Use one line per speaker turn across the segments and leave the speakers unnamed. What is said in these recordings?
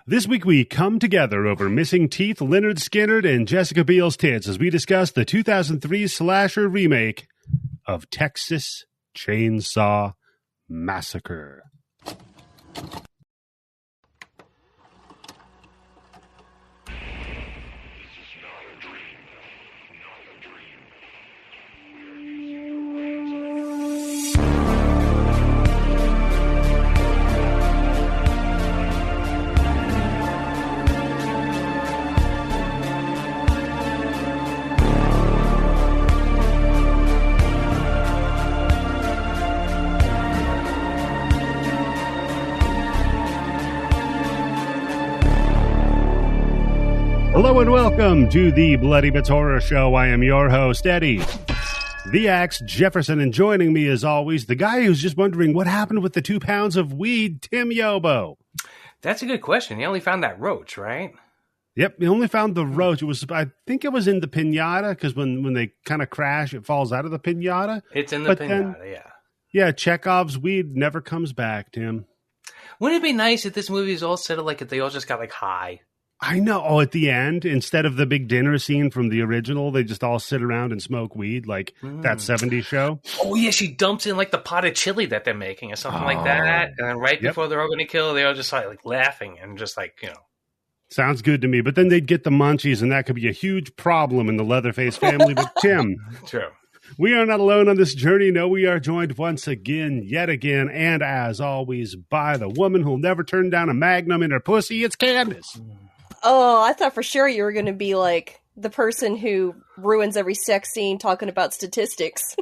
This week we come together over missing teeth, Leonard Skinner, and Jessica Biel's tits as we discuss the 2003 slasher remake of Texas Chainsaw Massacre. Hello and welcome to the Bloody Bits Horror Show. I am your host, Eddie, the Axe Jefferson, and joining me as always, the guy who's just wondering what happened with the 2 pounds of weed, Tim Yobo.
That's a good question. You only found that roach, right?
Yep, he only found the roach. I think it was in the pinata, because when they kind of crash, it falls out of the pinata.
It's in the pinata, yeah.
Yeah, Chekhov's weed never comes back, Tim.
Wouldn't it be nice if this movie is all set up like if they all just got like high?
I know. Oh, at the end, instead of the big dinner scene from the original, they just all sit around and smoke weed like that 70s show.
Oh, yeah, she dumps in like the pot of chili that they're making or something like that. And then right before they're all going to kill, they're all just like laughing and just like, you know.
Sounds good to me. But then they'd get the munchies, and that could be a huge problem in the Leatherface family. But Tim,
true.
We are not alone on this journey. No, we are joined once again, yet again, and as always, by the woman who'll never turn down a Magnum in her pussy. It's Candice.
Oh, I thought for sure you were going to be like the person who ruins every sex scene talking about statistics.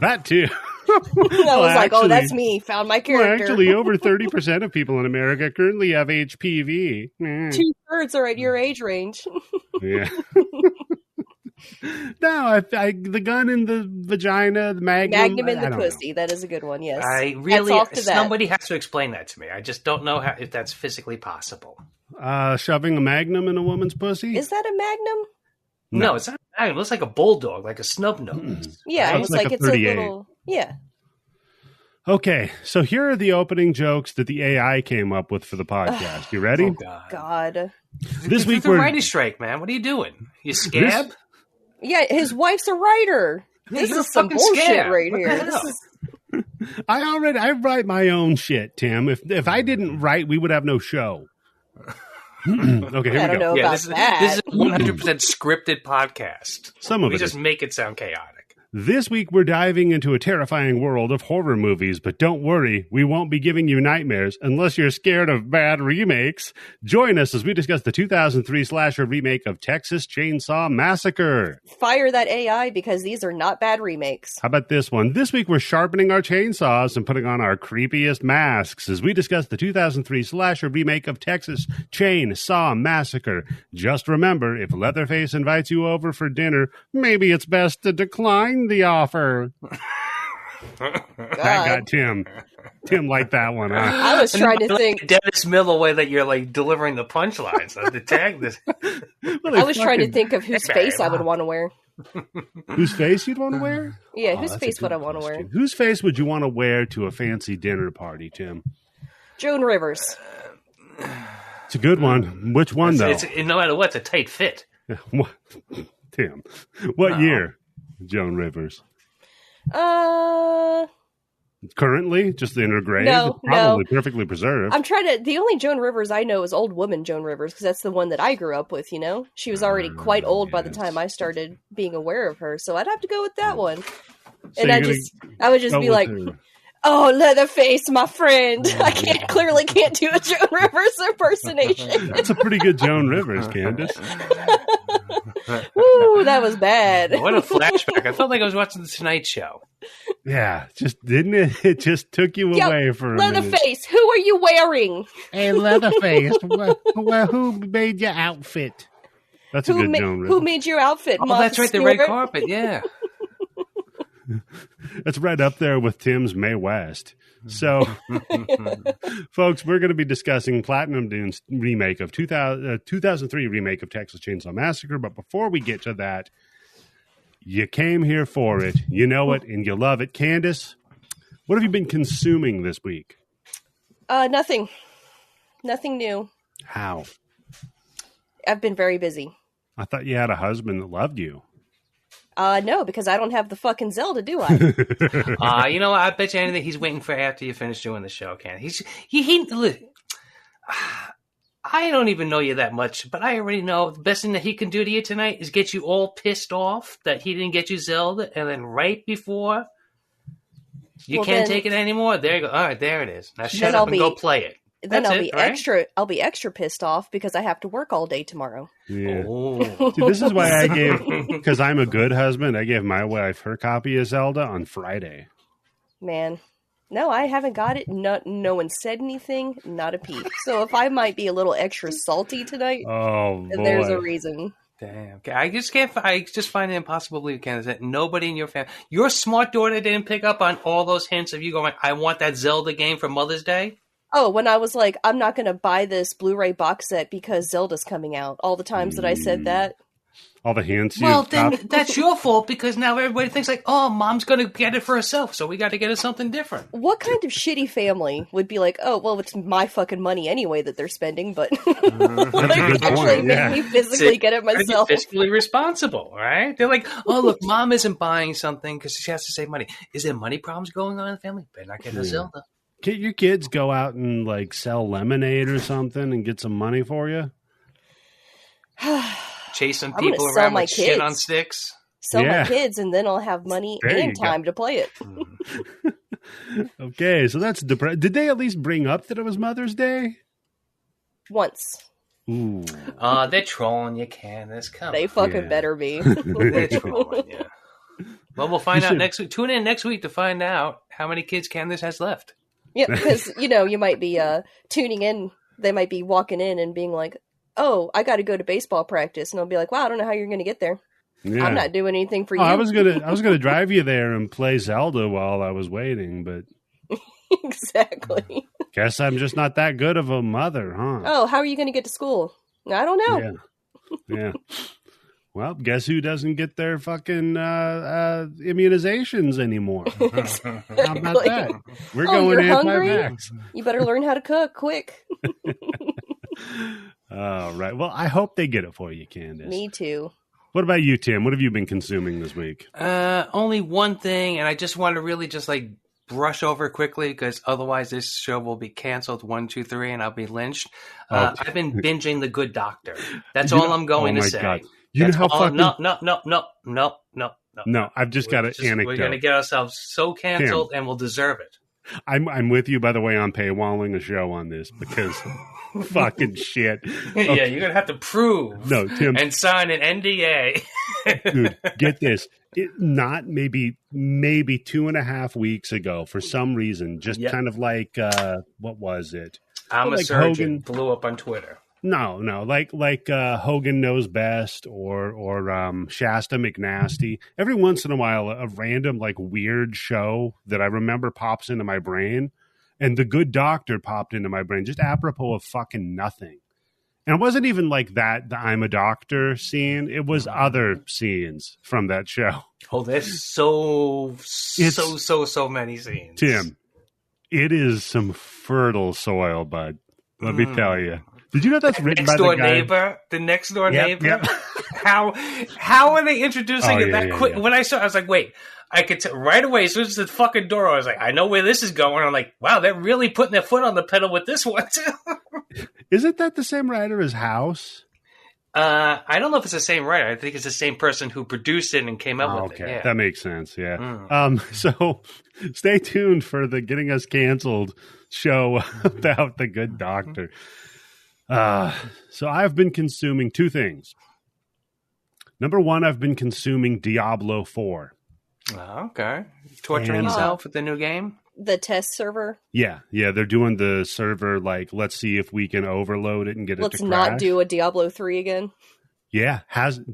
That too.
I was like, oh, that's me. Found my character.
Well, actually, over 30% of people in America currently have HPV.
2/3 are at your age range.
Yeah. No, the gun in the vagina, the Magnum
in the pussy. Know. That is a good one, yes.
Somebody has to explain that to me. I just don't know if that's physically possible.
Shoving a Magnum in a woman's pussy?
Is that a Magnum?
No, it's not a Magnum. It looks like a bulldog, like a snub nose.
Yeah,
right?
it's like it's a little... Yeah.
Okay, so here are the opening jokes that the AI came up with for the podcast. You ready?
Oh,
God.
This week
we're... writing strike, man. What are you doing? You scab?
Yeah, his wife's a writer. This is some bullshit right here.
I write my own shit, Tim. If I didn't write, we would have no show. Okay, here we go.
This is a 100% scripted podcast.
We
just make it sound chaotic.
This week, we're diving into a terrifying world of horror movies, but don't worry, we won't be giving you nightmares unless you're scared of bad remakes. Join us as we discuss the 2003 slasher remake of Texas Chainsaw Massacre.
Fire that AI because these are not bad remakes.
How about this one? This week, we're sharpening our chainsaws and putting on our creepiest masks as we discuss the 2003 slasher remake of Texas Chainsaw Massacre. Just remember, if Leatherface invites you over for dinner, maybe it's best to decline the offer. That got Tim. Tim liked that one. Huh?
I was trying to think
Dennis Miller way that you're like delivering the punchlines. The tag this.
I was trying to think of whose face I would want to wear.
Whose face you'd want to wear?
Yeah, whose face would I want to wear?
Whose face would you want to wear to a fancy dinner party, Tim?
Joan Rivers.
It's a good one. Which one though?
No matter what, it's a tight fit.
Tim, what year? Joan Rivers. Currently, just in her grave.
No,
probably perfectly preserved.
The only Joan Rivers I know is old woman Joan Rivers, because that's the one that I grew up with, you know? She was already quite old by the time I started being aware of her, so I'd have to go with that one.
So
and I would just be like, oh, Leatherface, my friend. I clearly can't do a Joan Rivers impersonation.
That's a pretty good Joan Rivers, Candice.
Ooh, that was bad.
What a flashback. I felt like I was watching The Tonight Show.
Yeah, didn't it? It just took you away for a
Leatherface,
minute.
who are you wearing?
Hey, Leatherface, who made your outfit? That's a good Joan Rivers.
Who made your outfit?
Oh, that's right, the red carpet, yeah.
That's right up there with Tim's Mae West. So, folks, we're going to be discussing Platinum Dune's remake of 2003 remake of Texas Chainsaw Massacre. But before we get to that, you came here for it. You know it, and you love it. Candice, what have you been consuming this week?
Nothing. Nothing new.
How?
I've been very busy.
I thought you had a husband that loved you.
No, because I don't have the fucking Zelda, do I?
You know what? I bet you anything he's waiting for after you finish doing the show, Ken. Look, I don't even know you that much, but I already know the best thing that he can do to you tonight is get you all pissed off that he didn't get you Zelda, and then right before you can't take it anymore, there you go. All right, there it is. Now shut up and go play it.
Then I'll be extra pissed off because I have to work all day tomorrow.
Yeah.
Oh.
Dude, this is why because I'm a good husband, I gave my wife her copy of Zelda on Friday.
Man. No, I haven't got it. No one said anything. Not a peep. So if I might be a little extra salty tonight, then there's a reason.
Damn. I just find it impossible to believe, Candice, that nobody in your family, your smart daughter didn't pick up on all those hints of you going, I want that Zelda game for Mother's Day.
Oh, when I was like, I'm not going to buy this Blu-ray box set because Zelda's coming out. All the times that I said that.
All the hints.
Well, then that's your fault because now everybody thinks like, oh, Mom's going to get it for herself, so we got to get her something different.
What kind of shitty family would be like, oh, well, it's my fucking money anyway that they're spending, but actually make me physically get it myself.
Fiscally responsible, right? They're like, oh, look, Mom isn't buying something because she has to save money. Is there money problems going on in the family? Better not get a Zelda.
Can't your kids go out and like sell lemonade or something and get some money for you?
Chasing people around with shit on sticks.
Sell my kids, and then I'll have money and time to play it.
Okay, so that's depressing. Did they at least bring up that it was Mother's Day?
Once.
Ooh.
They're trolling you, Candice. Come on.
They fucking better be.
They're trolling you. Well, we'll find out next week. Tune in next week to find out how many kids Candice has left.
Yeah, because, you might be tuning in. They might be walking in and being like, oh, I got to go to baseball practice. And I'll be like, wow, I don't know how you're going to get there. Yeah. I'm not doing anything for you.
I was gonna drive you there and play Zelda while I was waiting, but
exactly.
Guess I'm just not that good of a mother, huh?
Oh, how are you going to get to school? I don't know.
Yeah. Well, guess who doesn't get their fucking immunizations anymore?
Exactly.
How about that? We're going anti-vax.
You better learn how to cook quick.
All right. Well, I hope they get it for you, Candice.
Me too.
What about you, Tim? What have you been consuming this week?
Only one thing, and I just want to really just like brush over quickly because otherwise this show will be canceled 1, 2, 3, and I'll be lynched. I've been binging The Good Doctor. That's all I'm going to say. God.
You know how fucking... No, I've just got an anecdote.
We're going to get ourselves so canceled, and we'll deserve it.
I'm with you, by the way, on paywalling a show on this because fucking shit.
Okay. Yeah, you're going to have to prove
Tim,
and sign an NDA.
Dude, get this. Not maybe 2.5 weeks ago, for some reason, just kind of like, what was it?
I'm a surgeon. Hogan blew up on Twitter.
No, like Hogan Knows Best or Shasta McNasty. Every once in a while, a random like weird show that I remember pops into my brain, and The Good Doctor popped into my brain just apropos of fucking nothing. And it wasn't even like that the I'm a Doctor scene. It was other scenes from that show.
Oh, there's so many scenes.
Tim, it is some fertile soil, bud. Let me tell you. Did you know that's written by the guy?
The next door neighbor? Yep. How are they introducing it that quick? Yeah. When I saw it, I was like, wait, I could tell right away, as soon as the fucking door, I was like, I know where this is going. I'm like, wow, they're really putting their foot on the pedal with this one, too.
Isn't that the same writer as House?
I don't know if it's the same writer. I think it's the same person who produced it and came up with it. Yeah.
That makes sense, yeah. So stay tuned for the Getting Us Canceled show about The Good Doctor. So I've been consuming two things. Number one, I've been consuming Diablo 4.
Okay. Torturing yourself with the new game?
The test server?
Yeah. They're doing the server, like, let's see if we can overload it and get it to crash.
Let's not do a Diablo 3 again.
Yeah.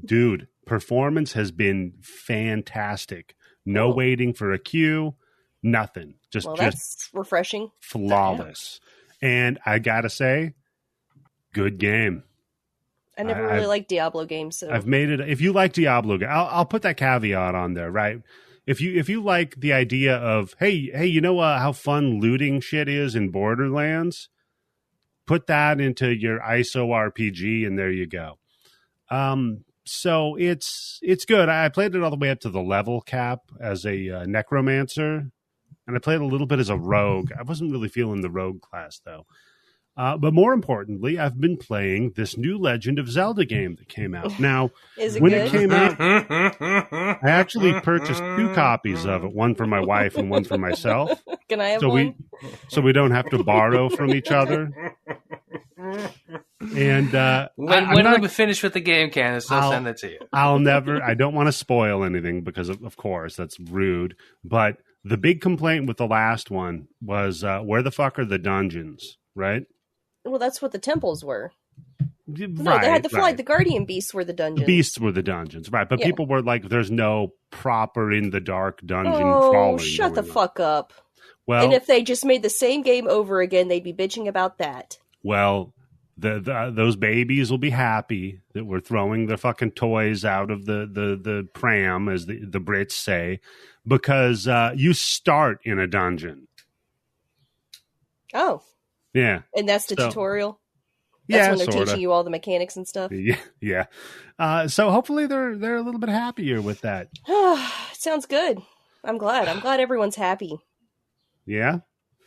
Dude, performance has been fantastic. No waiting for a queue. Nothing.
That's refreshing.
Flawless. And I gotta say, good game.
I never really liked Diablo games, so
I've made it. If you like Diablo, I'll put that caveat on there, right? If you like the idea of hey, you know how fun looting shit is in Borderlands? put that into your ISO RPG, and there you go. So it's good. I played it all the way up to the level cap as a necromancer, and I played a little bit as a rogue. I wasn't really feeling the rogue class, though. But more importantly, I've been playing this new Legend of Zelda game that came out. Now, when it came out, I actually purchased 2 copies of it, one for my wife and one for myself.
Can I have one?
So we don't have to borrow from each other. And
when we finish with the game, Candice, I'll send it to you.
I don't want to spoil anything because, of course, that's rude. But the big complaint with the last one was where the fuck are the dungeons, right?
Well, that's what the temples were. No,
Right,
they had to fly.
right.
The guardian beasts were the dungeons.
Beasts were the dungeons, right? But
Yeah.
people were like, "There's no proper in the dark dungeon
Oh,
crawling."
shut the
going on.
fuck up.
Well,
And if they just made the same game over again, they'd be bitching about that.
well, those babies will be happy that we're throwing the fucking toys out of the pram, as the Brits say, because you start in a dungeon.
Oh,
Yeah.
and that's the
So-
tutorial? That's
Yeah,
when they're
sorta.
teaching you all the mechanics and stuff?
Yeah. So hopefully they're a little bit happier with that.
Sounds good. I'm glad. I'm glad everyone's happy.
Yeah.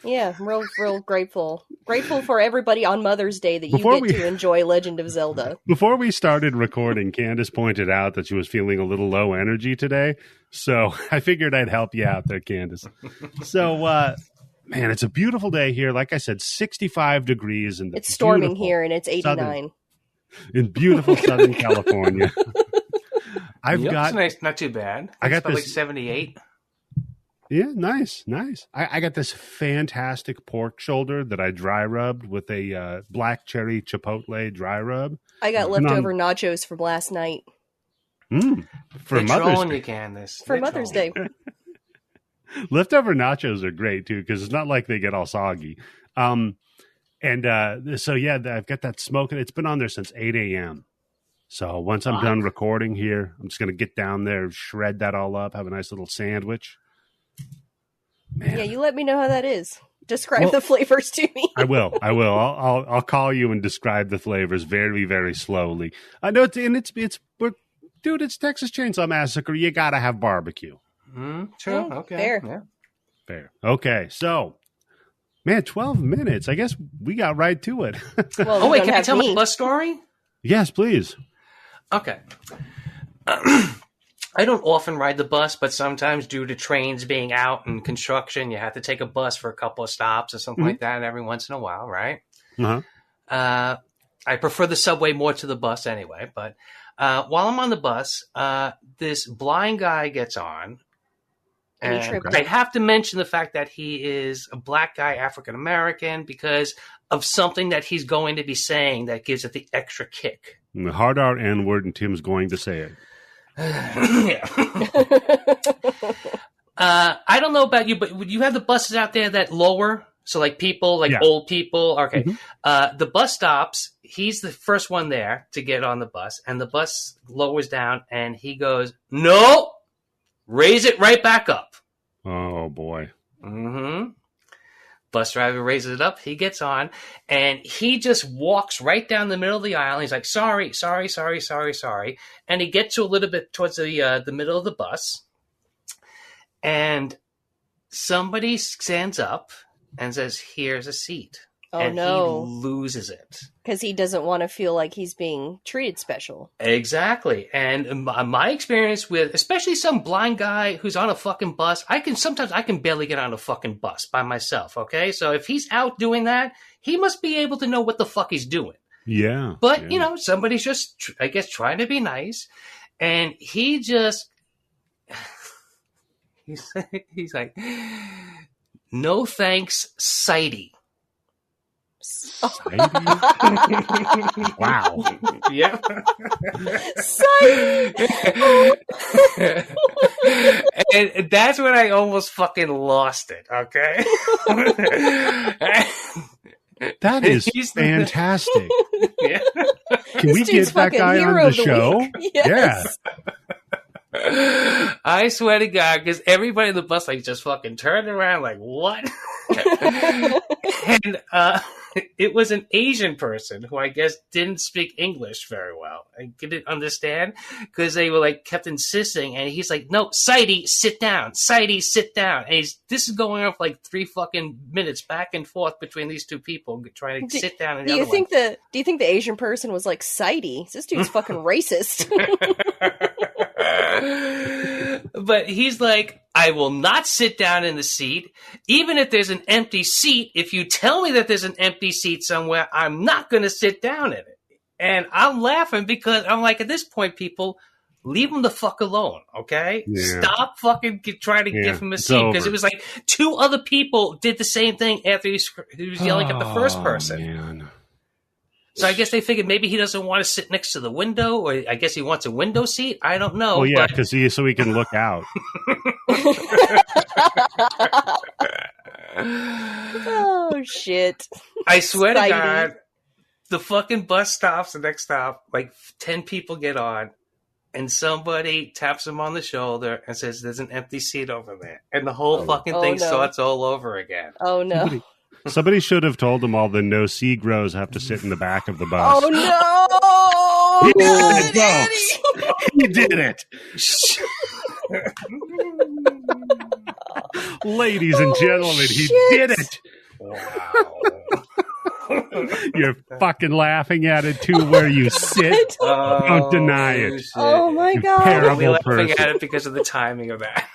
Yeah, I'm real grateful. Grateful for everybody on Mother's Day that you
Before
get to enjoy Legend of Zelda.
Before we started recording, Candice pointed out that she was feeling a little low energy today. So I figured I'd help you out there, Candice. So, man, it's a beautiful day here. Like I said, 65 degrees. And
It's storming here, and it's 89.
In beautiful Southern California. I've got
It's nice, not too bad.
I got
It's about
this-
like 78.
Yeah, nice. I got this fantastic pork shoulder that I dry rubbed with a black cherry chipotle dry rub.
I got
And
leftover nachos from last night.
For
They're
Mother's
trolling
Day.
you, Candice.
For Mother's Day.
Leftover nachos are great too, because it's not like they get all soggy. So yeah, I've got that smoking. It's been on there since 8 a.m. So once I'm done recording here, I'm just gonna get down there, shred that all up, have a nice little sandwich. Man,
Yeah, you let me know how that is. Describe the flavors to me.
I will. I'll call you and describe the flavors very, very slowly. I know it's Texas Chainsaw Massacre. You gotta have barbecue.
True.
Oh,
Okay.
fair.
Yeah.
Fair. Okay, so man, 12 minutes. I guess we got right to it.
Well,
Oh,
you
wait,
don't
can I
have
tell
me.
my bus story?
Yes, please.
Okay. I don't often ride the bus, but sometimes due to trains being out and construction, you have to take a bus for a couple of stops or something like that every once in a while, right?
Uh-huh.
I prefer the subway more to the bus anyway, but while I'm on the bus, this blind guy gets on.
And he
And
trips.
I have to mention the fact that he is a black guy, African American, because of something that he's going to be saying that gives it the extra kick.
And the hard R N word, and Tim's going to say it.
Yeah. I don't know about you, but you have the buses out there that lower. So like people, like
Yeah.
old people. Okay.
Mhm.
The bus stops. He's the first one there to get on the bus, and the bus lowers down, and he goes, "No, raise it right back up."
Oh boy.
Mm-hmm. Bus driver raises it up. He gets on, and he just walks right down the middle of the aisle. He's like, "Sorry." And he gets to a little bit towards the middle of the bus, and somebody stands up and says, "Here's a seat."
Oh,
and
no.
he loses it.
Because he doesn't want to feel like he's being treated special.
Exactly. And my experience with, especially some blind guy who's on a fucking bus, sometimes I can barely get on a fucking bus by myself. Okay. So if he's out doing that, he must be able to know what the fuck he's doing.
Yeah.
But,
yeah.
you know, somebody's just, I guess, trying to be nice. And he just, he's like, "No thanks, sighty."
Wow.
Yeah. And that's when I almost fucking lost it, okay?
That is
He's-
fantastic.
Yeah.
Can we
This dude's
get that
fucking
guy
hero
on
of
the
the
show?
week. Yes.
I swear to God, because everybody in the bus like just fucking turned around like, what? And it was an Asian person who I guess didn't speak English very well. I didn't understand because they were like kept insisting, and he's like, "No, Saidi, sit down. Saidi, sit down." And this is going on for like 3 fucking minutes back and forth between these two people trying to sit down. And do you think
the Asian person was like, "Saidi, this dude's fucking racist"?
But he's like, I will not sit down in the seat. Even if there's an empty seat, if you tell me that there's an empty seat somewhere, I'm not going to sit down in it. And I'm laughing because I'm like, at this point, people, leave him the fuck alone, okay? Yeah. Stop fucking trying to give him a seat. Because it was like 2 other people did the same thing after he was yelling at the first person. Man. So I guess they figured maybe he doesn't want to sit next to the window, or I guess he wants a window seat. I don't know.
Well, yeah, because so he can look out.
Oh, shit.
I swear to God, the fucking bus stops, the next stop, like 10 people get on, and somebody taps him on the shoulder and says, "There's an empty seat over there." And the whole fucking thing starts all over again.
Oh, no.
Somebody should have told them all the no Seagros have to sit in the back of the bus.
Oh, no!
He did it, He did it! Ladies and gentlemen, he did it!
Wow.
You're fucking laughing at it too where you sit. Don't deny it.
Shit.
Oh, my God.
Terrible
We're laughing
person.
at it because of the timing of that.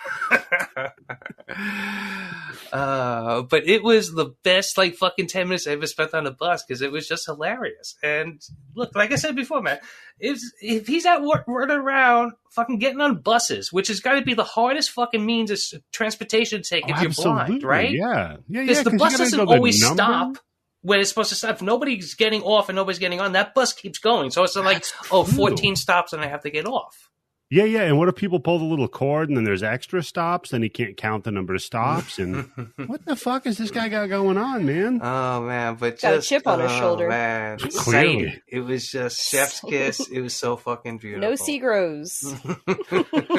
But it was the best like fucking 10 minutes I ever spent on a bus because it was just hilarious. And look, like I said before, man, if he's out running around fucking getting on buses, which has got to be the hardest fucking means of transportation to take if you're blind, right?
Yeah.
Because the bus doesn't always stop when it's supposed to stop. If nobody's getting off and nobody's getting on, that bus keeps going. So it's not like, 14 stops and I have to get off.
Yeah, and what if people pull the little cord and then there's extra stops, then he can't count the number of stops? And what the fuck is this guy got going on, man?
Oh, man, but
got
just...
a chip on his shoulder.
Man.
Clearly.
It was just chef's kiss. It was so fucking beautiful.
No Seagros.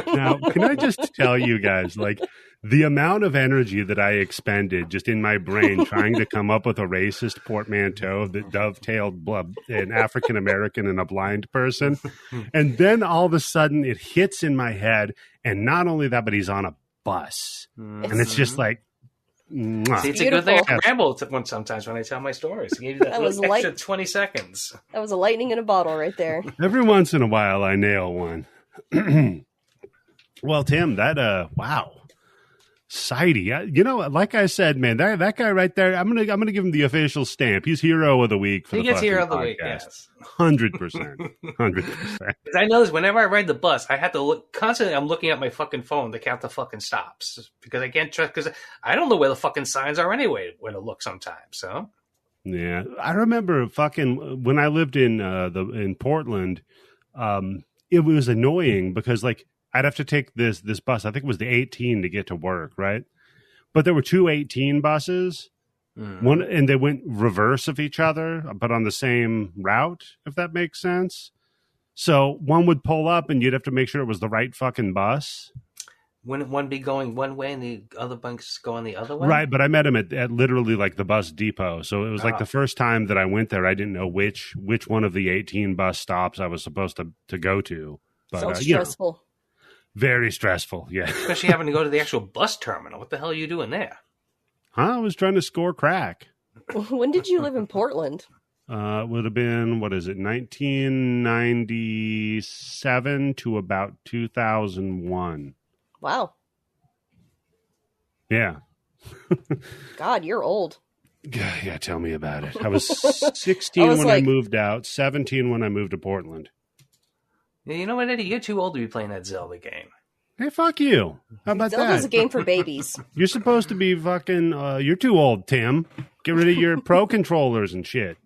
Now, can I just tell you guys, like, the amount of energy that I expended just in my brain trying to come up with a racist portmanteau that dovetailed an African American and a blind person. And then all of a sudden it hits in my head. And not only that, but he's on a bus. And it's just like, mwah.
See, it's a good thing I ramble sometimes when I tell my stories. I gave you that was extra 20 seconds.
That was a lightning in a bottle right there.
Every once in a while I nail one. Well, Tim, that, wow. Saidi, like I said, man, that guy right there, I'm gonna give him the official stamp. He's hero of the week for
he
the
gets hero of the
podcast.
week, yes,
100%.
I know this. Whenever I ride the bus, I have to look constantly. I'm looking at my fucking phone to count the fucking stops because I can't trust because I don't know where the fucking signs are anyway. Where to look sometimes, so.
Yeah, I remember fucking when I lived in Portland. It was annoying because like. I'd have to take this bus. I think it was the 18 to get to work, right? But there were 2 18 buses, one, and they went reverse of each other, but on the same route, if that makes sense. So one would pull up, and you'd have to make sure it was the right fucking bus.
Wouldn't one be going one way and the other bus going the other way?
Right, but I met him at literally like the bus depot. So it was like the first time that I went there, I didn't know which one of the 18 bus stops I was supposed to go to. But,
Sounds stressful.
Very stressful, yeah.
Especially having to go to the actual bus terminal. What the hell are you doing there?
I was trying to score crack.
When did you live in Portland?
It would have been, 1997 to about 2001.
Wow.
Yeah.
God, you're old.
Yeah, tell me about it. I was 16 when I moved out, 17 when I moved to Portland.
You know what, Eddie? You're too old to be playing that Zelda game.
Hey, fuck you. How about
Zelda's
that?
a game for babies.
You're supposed to be fucking... you're too old, Tim. Get rid of your pro controllers and shit.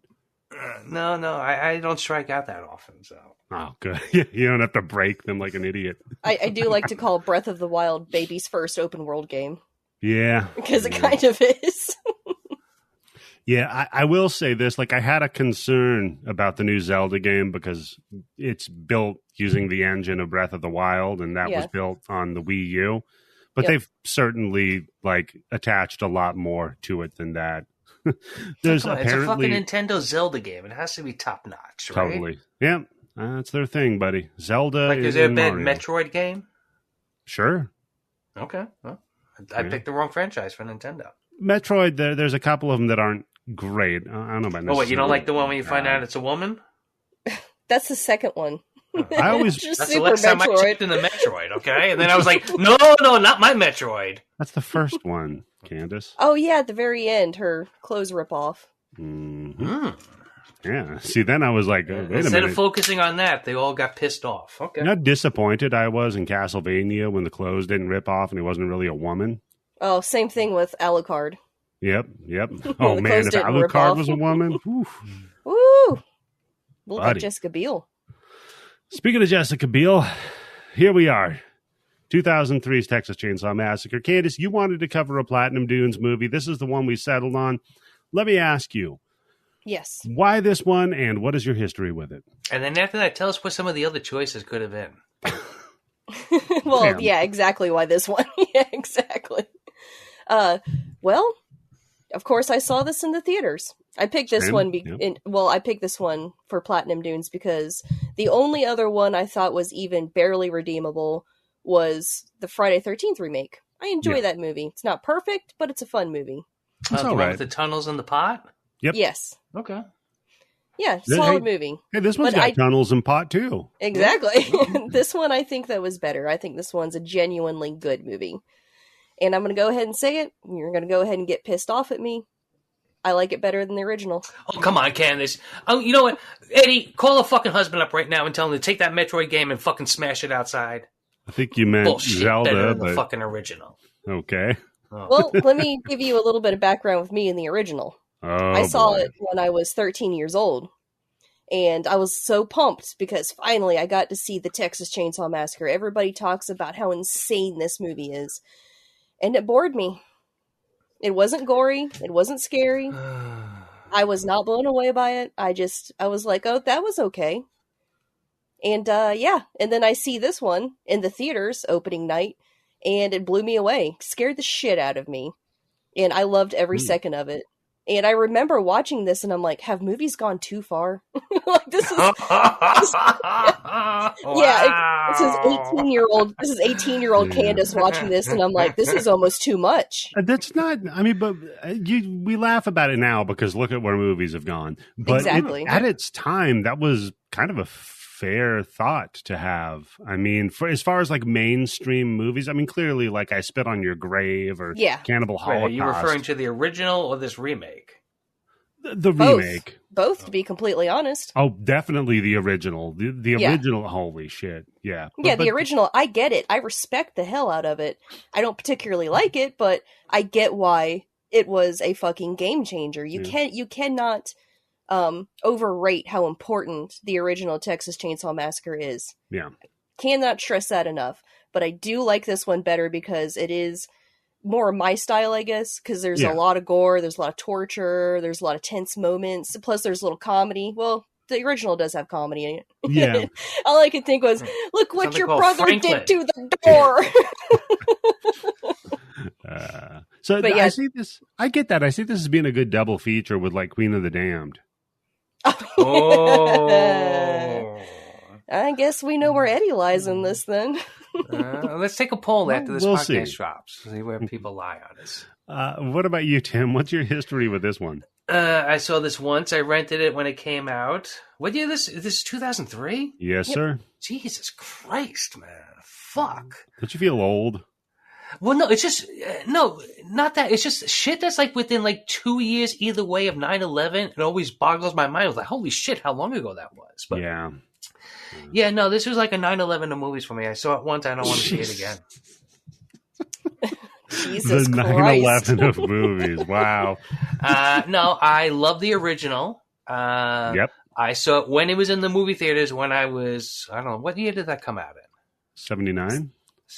No, I don't strike out that often, so...
Oh, good. You don't have to break them like an idiot.
I do like to call Breath of the Wild baby's first open world game.
Yeah.
Because it kind of is.
Yeah, I will say this. Like, I had a concern about the new Zelda game because it's built using the engine of Breath of the Wild, and that was built on the Wii U. But they've certainly like attached a lot more to it than that.
It's a fucking Nintendo Zelda game. It has to be top notch, right?
Totally. Yeah, that's their thing, buddy. Zelda.
Like, is there a bad Metroid game?
Sure.
Okay. Well, I picked the wrong franchise for Nintendo.
Metroid, there's a couple of them that aren't great. I don't know about.
Oh, wait, you don't like the one when you find out it's a woman?
That's the second one.
I always
that's the last time I checked in the Metroid, okay? And then I was like, no, not my Metroid.
That's the first one, Candice.
Oh yeah, at the very end, her clothes rip off.
Mm-hmm. Yeah. See, then I was like, wait a minute.
Instead of focusing on that, they all got pissed off. Okay.
You know how disappointed I was in Castlevania when the clothes didn't rip off and he wasn't really a woman?
Oh, same thing with Alucard.
Yep. Oh man, if Alucard was a woman,
woo! Look like Jessica Biel.
Speaking of Jessica Biel, here we are. 2003's Texas Chainsaw Massacre. Candice, you wanted to cover a Platinum Dunes movie. This is the one we settled on. Let me ask you.
Yes.
Why this one, and what is your history with it?
And then after that, tell us what some of the other choices could have been.
Well, yeah, exactly why this one. Yeah, exactly. Well, of course, I saw this in the theaters. I picked this one. I picked this one for Platinum Dunes because the only other one I thought was even barely redeemable was the Friday 13th remake. I enjoy that movie. It's not perfect, but it's a fun movie.
It's
the one with the tunnels in the pot?
Yep.
Yes.
Okay.
Yeah, solid movie.
Hey, this one's got tunnels and pot too.
Exactly. This one I think that was better. I think this one's a genuinely good movie. And I'm going to go ahead and say it. You're going to go ahead and get pissed off at me. I like it better than the original.
Oh, come on, Candice. Oh, you know what? Eddie, call a fucking husband up right now and tell him to take that Metroid game and fucking smash it outside.
I think you meant Zelda,
better than the fucking original.
Okay.
Oh.
Well, let me give you a little bit of background with me in the original. I saw it when I was 13 years old. And I was so pumped because finally I got to see the Texas Chainsaw Massacre. Everybody talks about how insane this movie is. And it bored me. It wasn't gory. It wasn't scary. I was not blown away by it. I was like, oh, that was okay. And and then I see this one in the theaters opening night, and it blew me away. Scared the shit out of me. And I loved every second of it. And I remember watching this, and I'm like, have movies gone too far? Like, this is... this is 18-year-old... This is 18-year-old Candice watching this, and I'm like, this is almost too much.
That's not... I mean, but we laugh about it now because look at where movies have gone. But
exactly.
At its time, that was kind of a fair thought to have. I mean, for as far as like mainstream movies, I mean, clearly like I Spit on Your Grave or Cannibal Holocaust.
Are you referring to the original or this remake?
The remake.
Both, to be completely honest.
Oh, definitely the original. The original, holy shit. Yeah.
But the original, I get it. I respect the hell out of it. I don't particularly like it, but I get why it was a fucking game changer. You cannot overrate how important the original Texas Chainsaw Massacre is.
Yeah.
Cannot stress that enough. But I do like this one better because it is more my style, I guess, because there's a lot of gore, there's a lot of torture, there's a lot of tense moments, plus there's a little comedy. Well, the original does have comedy in it.
Yeah.
All I could think was, look what your brother did to the door.
I see this, I get that. I see this as being a good double feature with like Queen of the Damned.
Oh.
I guess we know where Eddie lies in this then.
Let's take a poll after this podcast drops. See where people lie on us.
What about you, Tim? What's your history with this one?
I saw this once. I rented it when it came out. What year this is 2003?
Yes, sir.
Jesus Christ, man. Fuck.
Don't you feel old?
Well, no, it's just, no, not that. It's just shit that's like within like 2 years either way of 9/11. It always boggles my mind. I was like, holy shit, how long ago that was. But yeah, no, this was like a 9/11 of movies for me. I saw it once. I don't want to see it again.
Jesus
the 9/11 of movies. Wow.
No, I love the original.
Yep.
I saw it when it was in the movie theaters when I was, I don't know, what year did that come out in?
79?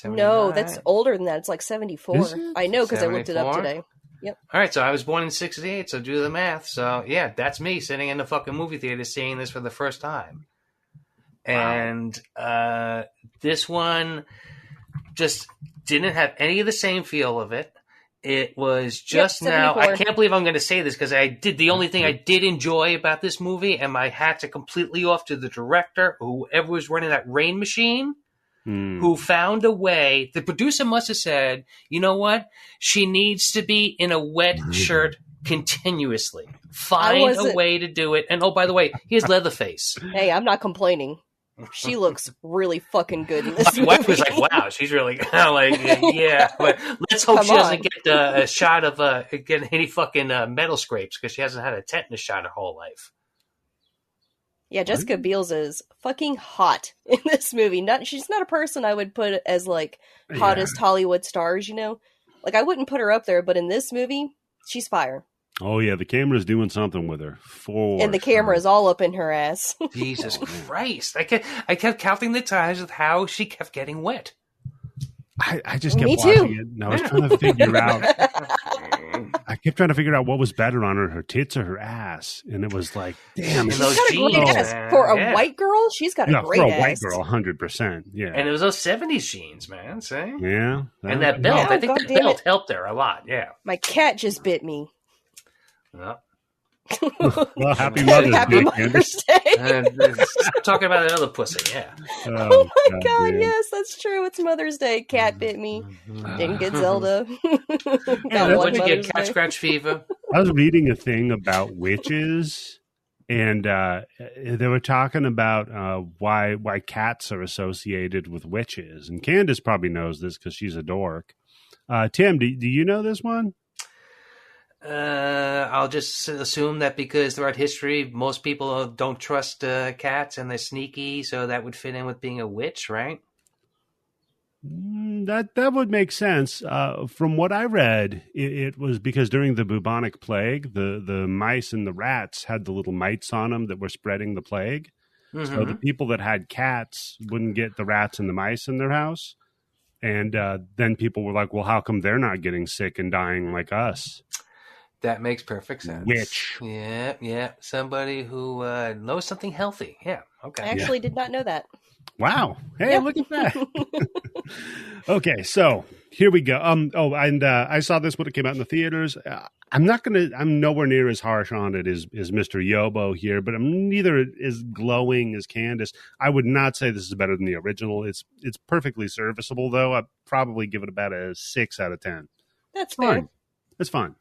No, that's older than that. It's like 74. I know because I looked it up today. Yep.
All right, so I was born in 68, so do the math. So, yeah, that's me sitting in the fucking movie theater seeing this for the first time. Wow. And this one, just didn't have any of the same feel of it. It was just now.
74.
I can't believe I'm going to say this because I did the only thing I did enjoy about this movie, and my hats are completely off to the director, whoever was running that rain machine, who found a way. The producer must have said, "You know what? She needs to be in a wet shirt continuously. Find a way to do it." And oh, by the way, here's Leatherface.
Hey, I'm not complaining. She looks really fucking good in this movie.
My wife was like, "Wow, she's really like, yeah." But let's hope she doesn't get a shot of getting any fucking metal scrapes because she hasn't had a tetanus shot her whole life.
Yeah, Jessica Biel is fucking hot in this movie. She's not a person I would put as like hottest Hollywood stars. You know, like I wouldn't put her up there, but in this movie, she's fire.
Oh, yeah, the camera's doing something with her.
And the camera's all up in her ass.
Jesus Christ. I kept counting the times with how she kept getting wet.
I just kept watching it, and I was trying to figure out. I kept trying to figure out what was better on her tits or her ass. And it was like, damn.
She's got a great ass. For a white girl, she's got a great ass.
For a white girl, 100%. Yeah.
And it was those 70s jeans, man. See?
Yeah.
And that belt. I think that belt helped her a lot. Yeah.
My cat just bit me.
Well,
happy Mother's Day.
Happy Mother's Day.
Talking about another pussy, yeah.
Oh my God, yes, that's true. It's Mother's Day. Cat bit me. Didn't get Zelda.
Got you get cat scratch fever.
I was reading a thing about witches, and they were talking about why cats are associated with witches. And Candice probably knows this because she's a dork. Tim, do you know this one?
I'll just assume that because throughout history, most people don't trust cats and they're sneaky, so that would fit in with being a witch, right?
That would make sense. From what I read, it was because during the bubonic plague, the mice and the rats had the little mites on them that were spreading the plague. Mm-hmm. So the people that had cats wouldn't get the rats and the mice in their house. And then people were like, well, how come they're not getting sick and dying like us?
That makes perfect sense.
Witch.
Yeah. Somebody who knows something healthy. Yeah, okay.
I actually did not know that.
Wow. Hey, look at that. Okay, so here we go. I saw this when it came out in the theaters. I'm nowhere near as harsh on it as Mr. Yobo here, but I'm neither as glowing as Candice. I would not say this is better than the original. It's perfectly serviceable, though. I'd probably give it about a 6 out of 10.
That's fair.
Fine. It's fine.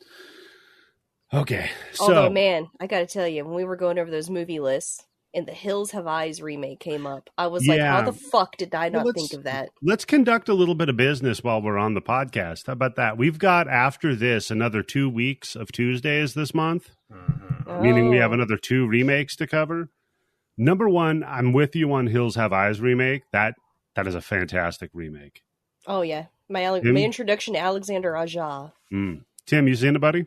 Okay.
Although, man, I got to tell you, when we were going over those movie lists and the Hills Have Eyes remake came up, I was like, how the fuck did I not think of that? Let's
conduct a little bit of business while we're on the podcast. How about that? We've got, after this, another 2 weeks of Tuesdays this month, meaning we have another 2 remakes to cover. Number 1, I'm with you on Hills Have Eyes remake. That is a fantastic remake.
Oh, yeah. My introduction to Alexander Aja.
Tim, you seen it, buddy?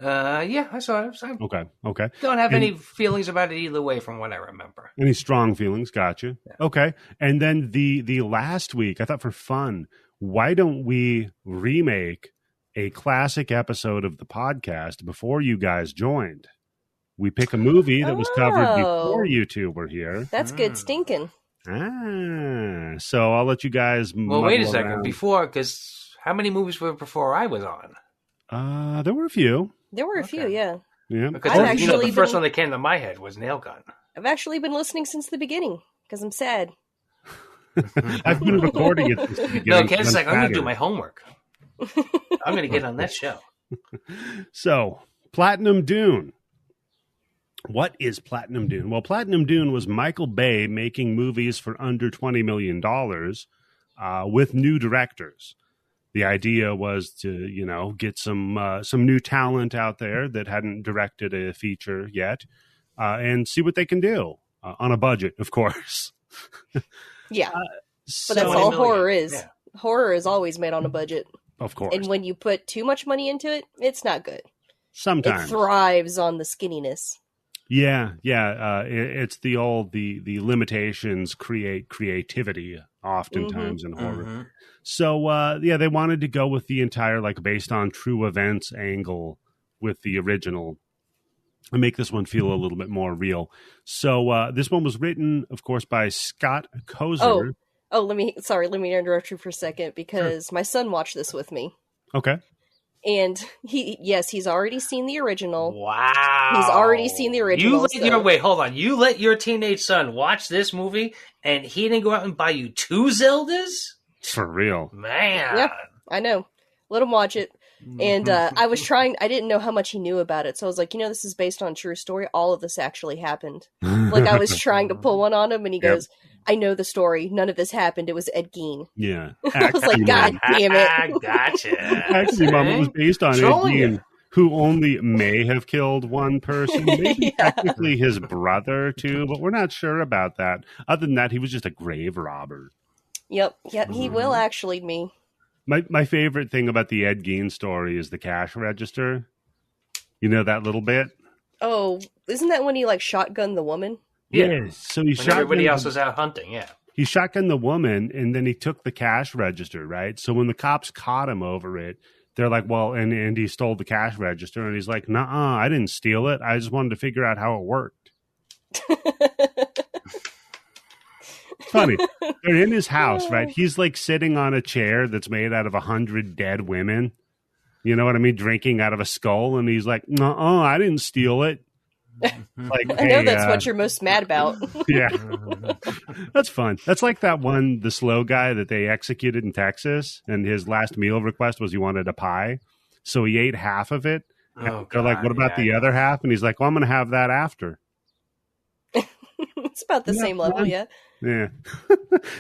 Yeah, I saw it.
Okay.
Don't have any feelings about it either way from what I remember.
Any strong feelings? Gotcha. Yeah. Okay. And then the last week, I thought for fun, why don't we remake a classic episode of the podcast before you guys joined? We pick a movie that was covered before you two were here.
That's good stinking.
So I'll let you guys.
Well, wait a second. Before, because how many movies were before I was on?
There were a few.
There were a few, yeah.
Yeah.
Because the first one that came to my head was Nail Gun.
I've actually been listening since the beginning because I'm sad.
I've been recording it since the beginning.
No, Candice is like, I'm going to do my homework. I'm going to get on that show.
So, Platinum Dune. What is Platinum Dune? Well, Platinum Dune was Michael Bay making movies for under $20 million with new directors. The idea was to, get some new talent out there that hadn't directed a feature yet, and see what they can do on a budget, of course.
Yeah, but that's all horror is. Yeah. Horror is always made on a budget,
of course.
And when you put too much money into it, it's not good.
Sometimes
it thrives on the skinniness.
Yeah. It's the limitations create creativity oftentimes in horror. Mm-hmm. So, they wanted to go with the entire, based on true events angle with the original and make this one feel a little bit more real. So, this one was written, of course, by Scott Kozer.
Oh, let me interrupt you for a second because my son watched this with me.
Okay.
And he's already seen the original.
Wow.
He's already seen the original.
Wait, hold on. You let your teenage son watch this movie and he didn't go out and buy you 2 Zeldas?
For real.
Man.
Yeah, I know. Let him watch it. And I didn't know how much he knew about it. So I was like, this is based on a true story. All of this actually happened. Like I was trying to pull one on him and he goes, I know the story. None of this happened. It was Ed Gein.
Yeah.
I was like, God damn it.
Gotcha.
Actually, Mom, it was based on Ed Gein, who only may have killed one person. Maybe technically his brother, too, but we're not sure about that. Other than that, he was just a grave robber.
Yep, he will actually me.
My favorite thing about the Ed Gein story is the cash register. You know that little bit?
Oh, isn't that when he shotgunned the woman?
Yeah. So he
when everybody else was out hunting, yeah.
He shotgunned the woman and then he took the cash register, right? So when the cops caught him over it, they're like, well, and he stole the cash register. And he's like, nuh-uh, I didn't steal it. I just wanted to figure out how it worked. Funny. They're in his house, right? He's sitting on a chair that's made out of 100 dead women. You know what I mean? Drinking out of a skull. And he's like, nuh-uh, I didn't steal it.
I know that's what you're most mad about.
Yeah. That's fun. That's like that one, the slow guy that they executed in Texas, and his last meal request was he wanted a pie. So he ate half of it. They're like, what about the other half? And he's like, well, I'm going to have that after.
It's about the same level, yeah.
Yeah.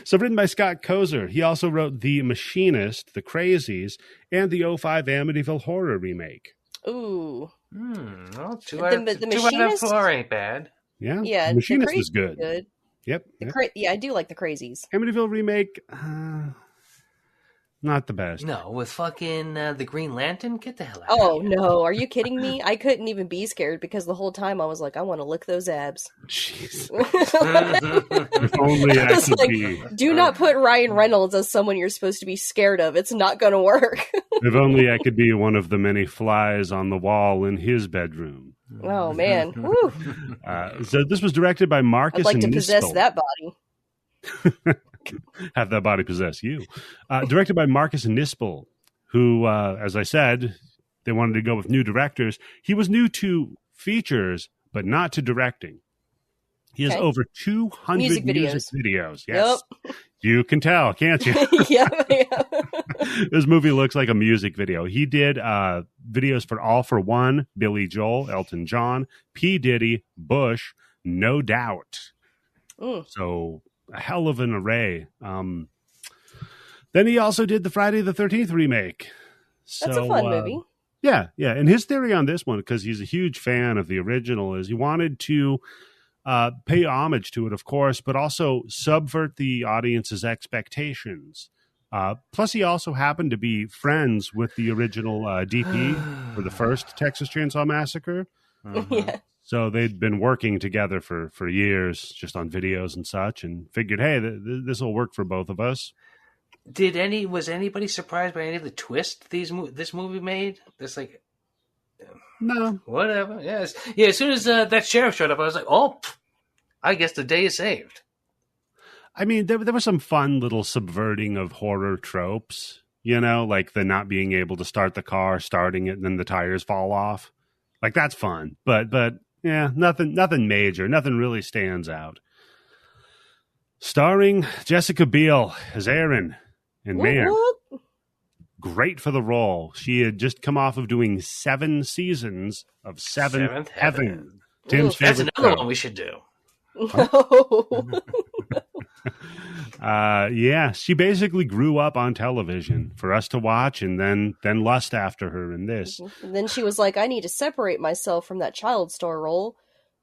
So written by Scott Kozer. He also wrote The Machinist, The Crazies, and the 05 Amityville Horror remake.
Ooh.
Well, two out of 4 ain't bad.
Yeah.
Yeah.
The Machinist is good. Yep.
Yeah, I do like the Crazies.
Amityville remake, not the best.
No, with fucking the Green Lantern? Get the hell out
of here. No. Are you kidding me? I couldn't even be scared because the whole time I was like, I want to lick those abs.
Jeez. If only I could be.
Do not put Ryan Reynolds as someone you're supposed to be scared of. It's not going to work.
If only I could be one of the many flies on the wall in his bedroom.
Oh, man. Woo.
So this was directed by Marcus
I'd like to
Nispel.
possess that body.
Have that body possess you. Directed by Marcus Nispel, who, as I said, they wanted to go with new directors. He was new to features, but not to directing. He has over 200 music videos. Yes. Yep. You can tell, can't you?
Yeah.
This movie looks like a music video. He did videos for All for One, Billy Joel, Elton John, P. Diddy, Bush, No Doubt. So a hell of an array. Then he also did the Friday the 13th remake.
That's a fun movie.
Yeah. And his theory on this one, because he's a huge fan of the original, is he wanted to pay homage to it, of course, but also subvert the audience's expectations. Plus, he also happened to be friends with the original DP for the first Texas Chainsaw Massacre.
Yeah.
So they'd been working together for years, just on videos and such, and figured, hey, this will work for both of us.
Was anybody surprised by any of the twists this movie made? There's
no,
whatever. Yes, yeah. As soon as that sheriff showed up, I was like, oh, I guess the day is saved.
I mean, there was some fun little subverting of horror tropes, like the not being able to start the car, starting it, and then the tires fall off. That's fun, but yeah, nothing major. Nothing really stands out. Starring Jessica Beil as Erin, and man, great for the role. She had just come off of doing 7 seasons of Seventh Heaven. Tim's favorite.
That's another one we should do.
No.
Yeah, she basically grew up on television for us to watch, and then lust after her in this.
And then she was like, I need to separate myself from that child star role.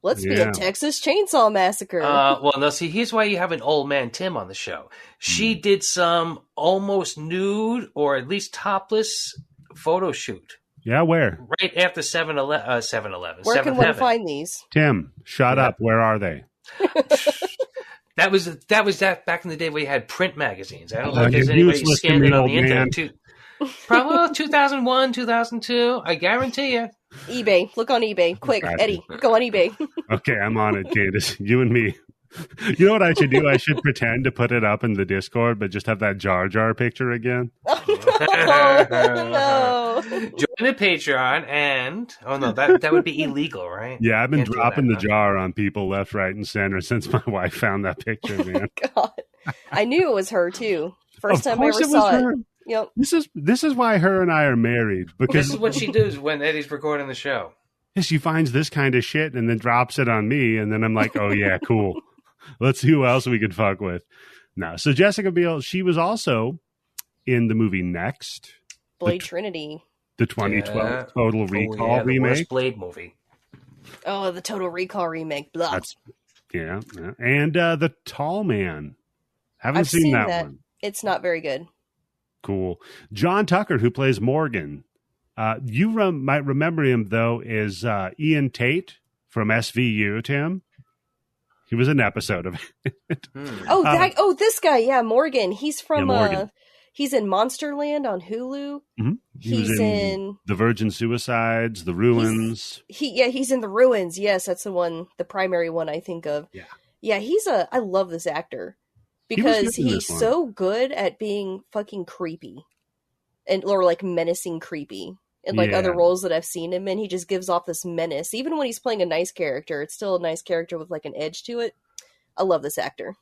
Let's be a Texas Chainsaw Massacre.
Well, no, see, here's why you have an old man Tim on the show. She did some almost nude, or at least topless, photo shoot.
Yeah, where?
Right after 7-Eleven.
Where can one find these?
Tim, shut up. Where are they?
That was back in the day where you had print magazines. I don't know if there's anybody scanned it on the internet too. Probably 2001, 2002. I guarantee you.
eBay. Look on eBay. Quick, Eddie. Go on eBay.
Okay, I'm on it, Candice. You and me. You know what I should do? I should pretend to put it up in the Discord, but just have that Jar Jar picture again.
Oh, no.
Join the Patreon and that would be illegal, right?
Yeah, I've been
Can't do
dropping
that,
the jar on people left, right, and center since my wife found that picture, man.
God, I knew it was her too. First
Of
time I
course
ever
it was
saw
her.
it. Yep.
This is why her and I are married, because
This is what she does when Eddie's recording the show.
she finds this kind of shit and then drops it on me, and then I'm like, oh yeah, cool. Let's see who else we could fuck with. No, so Jessica Biel, she was also in the movie Next,
Blade Trinity.
the 2012 Total Recall
the
remake.
worst Blade movie.
Oh, the Total Recall remake. Blah.
Yeah. And The Tall Man. Haven't
I've
seen that one.
It's not very good.
Cool. John Tucker, who plays Morgan. You might remember him, though, is Ian Tate from SVU, Tim. He was an episode of it.
This guy. Yeah, Morgan. He's from,
Morgan.
He's in Monsterland on Hulu.
Mm-hmm. He's in The Virgin Suicides, The Ruins.
He's in The Ruins. Yes, that's the one, the primary one I think of.
Yeah.
Yeah, I love this actor because he's so good at being fucking creepy or like menacing creepy. And like other roles that I've seen him in, he just gives off this menace. Even when he's playing a nice character, it's still a nice character with like an edge to it. I love this actor.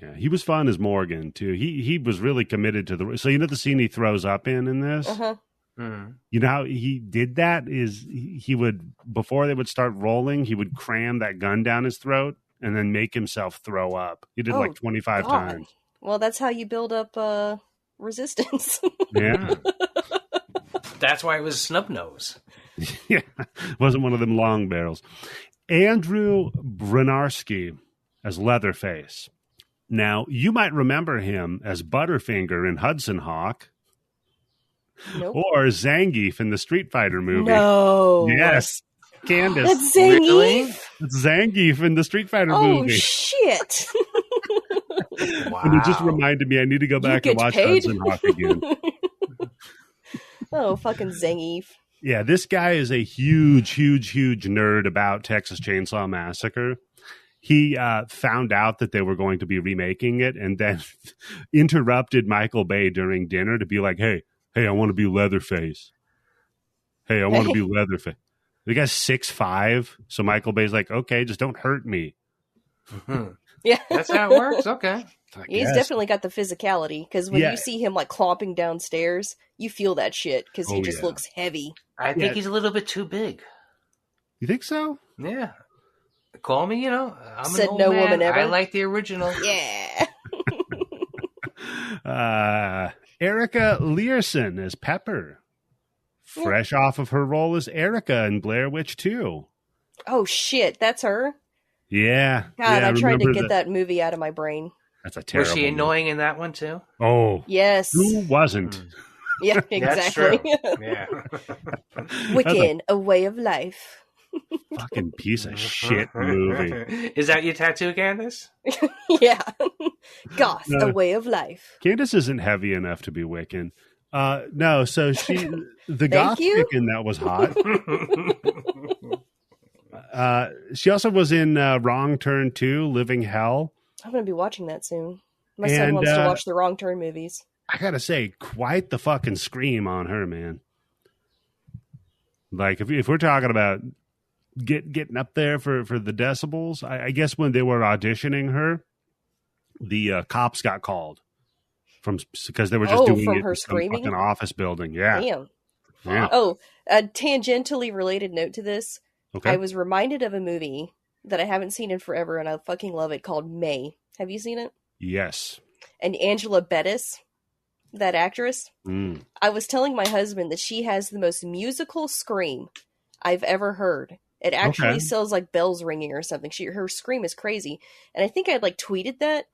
Yeah, he was fun as Morgan too. He was really committed to the. So you know the scene he throws up in this.
Uh-huh.
Mm-hmm.
You know how he did that is he would, before they would start rolling, he would cram that gun down his throat and then make himself throw up. He did like 25 times.
Well, that's how you build up resistance.
Yeah.
That's why it was snub nose.
Yeah, wasn't one of them long barrels. Andrew Bryniarski as Leatherface. Now, you might remember him as Butterfinger in Hudson Hawk.
Nope.
Or Zangief in the Street Fighter movie.
No.
Yes. Candice.
That's Zangief?
Really?
It's Zangief in the Street Fighter movie.
Oh, shit.
Wow.
And it just reminded me I need to go back and watch Hudson Hawk again.
Oh, fucking Zangief.
Yeah, this guy is a huge nerd about Texas Chainsaw Massacre. He found out that they were going to be remaking it and then interrupted Michael Bay during dinner to be like, hey, I want to be Leatherface. Hey, I want to be Leatherface. The guy's 6'5", so Michael Bay's like, okay, just don't hurt me.
Mm-hmm.
Yeah.
That's how it works? Okay.
He's definitely got the physicality, because when you see him like clomping downstairs, you feel that shit, because he just looks heavy.
I think he's a little bit too big.
You think so?
Yeah. Call me, I'm
Said
an old
no
man.
woman ever.
I like the original.
Yeah.
Erica Learson as Pepper. Fresh off of her role as Erica in Blair Witch 2.
Oh, shit. That's her?
Yeah.
God, I tried to get that movie out of my brain.
That's a terrible
Was she annoying
movie.
in that one, too?
Oh.
Yes.
Who wasn't?
Yeah, exactly.
Yeah.
Wiccan, a way of life.
Fucking piece of shit movie.
Is that your tattoo, Candice?
Yeah. Goth, a way of life.
Candice isn't heavy enough to be Wiccan. No, so the goth Wiccan that was hot. She also was in Wrong Turn 2, Living Hell.
I'm going to be watching that soon. My son wants to watch the Wrong Turn movies.
I gotta say, quite the fucking scream on her, man. Like, if we're talking about getting up there for the decibels, I guess when they were auditioning her, the cops got called because they were just doing it in some fucking office building. Yeah.
Damn.
Yeah.
Oh, a tangentially related note to this.
Okay.
I was reminded of a movie that I haven't seen in forever, and I fucking love it, called May. Have you seen it?
Yes.
And Angela Bettis, that actress, I was telling my husband that she has the most musical scream I've ever heard. It actually sounds like bells ringing or something. Her scream is crazy. And I think I'd like tweeted that.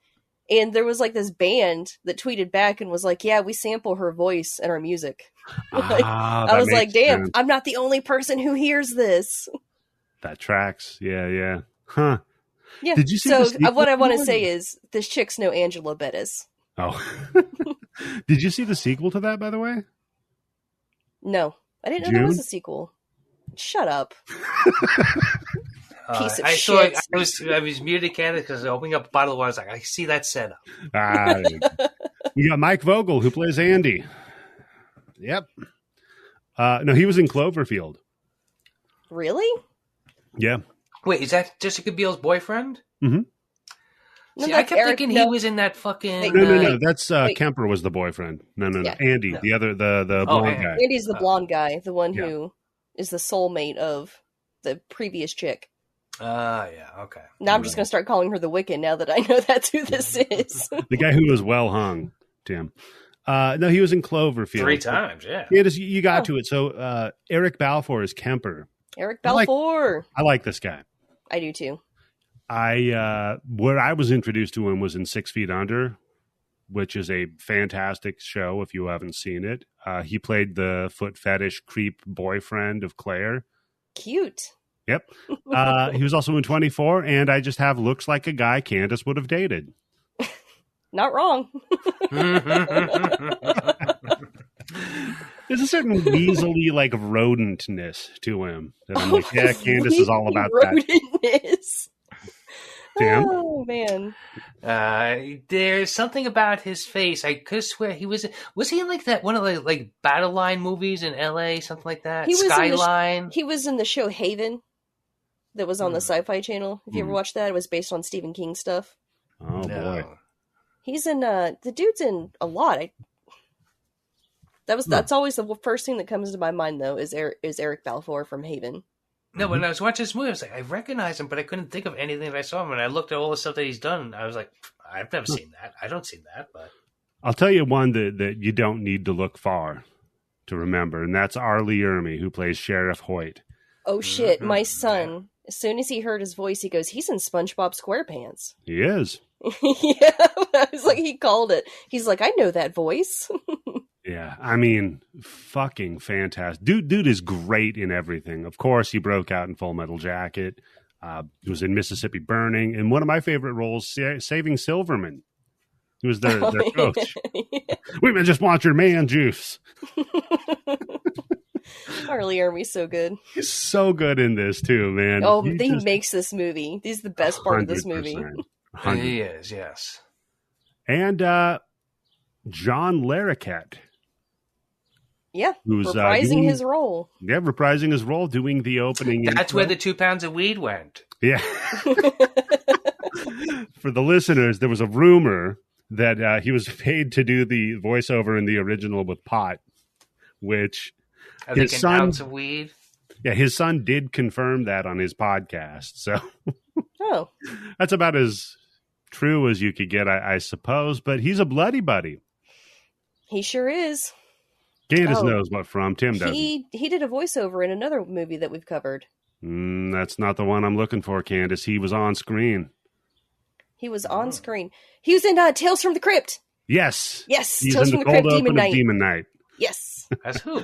And there was like this band that tweeted back and was like, yeah, we sample her voice in our music. I was like, damn, sense. I'm not the only person who hears this.
That tracks. Yeah. Huh.
Yeah.
Did you see
what I want to say is this chick's no Angela Bettis.
Oh. Did you see the sequel to that, by the way?
No. I didn't know there was a sequel. Shut up. Piece of shit.
I was muted, Candice, because opening up a bottle of water, I was like, I see that setup.
We got Mike Vogel, who plays Andy. Yep. No, he was in Cloverfield.
Really?
Yeah.
Wait, is that Jessica Biel's boyfriend?
Mm-hmm.
See, I kept thinking he was in that fucking...
No. That's Kemper was the boyfriend. No. Yeah. Andy, the other, the blonde guy.
Andy's the blonde guy, the one who is the soulmate of the previous chick.
Yeah, okay.
Now I'm just going to start calling her the Wiccan now that I know that's who this is.
The guy who was well hung, Tim. No, he was in Cloverfield.
3 times, yeah.
You got to it. So Eric Balfour is Kemper.
Eric Balfour.
I like this guy.
I do too.
Where I was introduced to him was in 6 Feet Under, which is a fantastic show if you haven't seen it. He played the foot fetish creep boyfriend of Claire.
Cute.
Yep. He was also in 24, and I just have looks like a guy Candice would have dated.
Not wrong.
There's a certain weaselly, like, rodentness to him. That I'm like, yeah, Candice is all about
rodentness.
Damn.
Oh, man.
There's something about his face. I could swear he was he in like that one of the like Battle Line movies in LA, something like that? Skyline.
He was in the show Haven that was on the Sci-Fi Channel. If you ever watched that, it was based on Stephen King stuff.
Oh boy.
He's in the dude's in a lot. That's always the first thing that comes to my mind though is Eric Balfour from Haven.
No, when I was watching this movie, I was like, I recognize him, but I couldn't think of anything that I saw him. And I looked at all the stuff that he's done. I was like, I've never seen that. I don't see that. But
I'll tell you one that you don't need to look far to remember, and that's Arlie Ermey, who plays Sheriff Hoyt.
Oh, shit. My son, as soon as he heard his voice, he goes, he's in SpongeBob SquarePants.
He is.
Yeah. I was like, he called it. He's like, I know that voice.
Yeah, I mean, fucking fantastic. Dude is great in everything. Of course, he broke out in Full Metal Jacket. He was in Mississippi Burning. And one of my favorite roles, Saving Silverman. He was their coach. Yeah. Women just want your man juice.
Arlie Ermey's so good.
He's so good in this, too, man.
Oh, he makes this movie. He's the best part of this movie.
100%.
He is, yes.
And John Larroquette.
Yeah, reprising his role.
Yeah, reprising his role, doing the opening.
That's where the 2 pounds of weed went.
Yeah. For the listeners, there was a rumor that he was paid to do the voiceover in the original with pot, which
his son, ounce of weed.
Yeah, his son did confirm that on his podcast. So that's about as true as you could get, I suppose. But he's a bloody buddy.
He sure is.
Candice knows what from. Tim doesn't.
He did a voiceover in another movie that we've covered.
That's not the one I'm looking for, Candice. He was on screen.
He was on screen. He was in Tales from the Crypt.
Yes.
He's Tales from the Crypt,
Demon Knight.
Yes.
As who?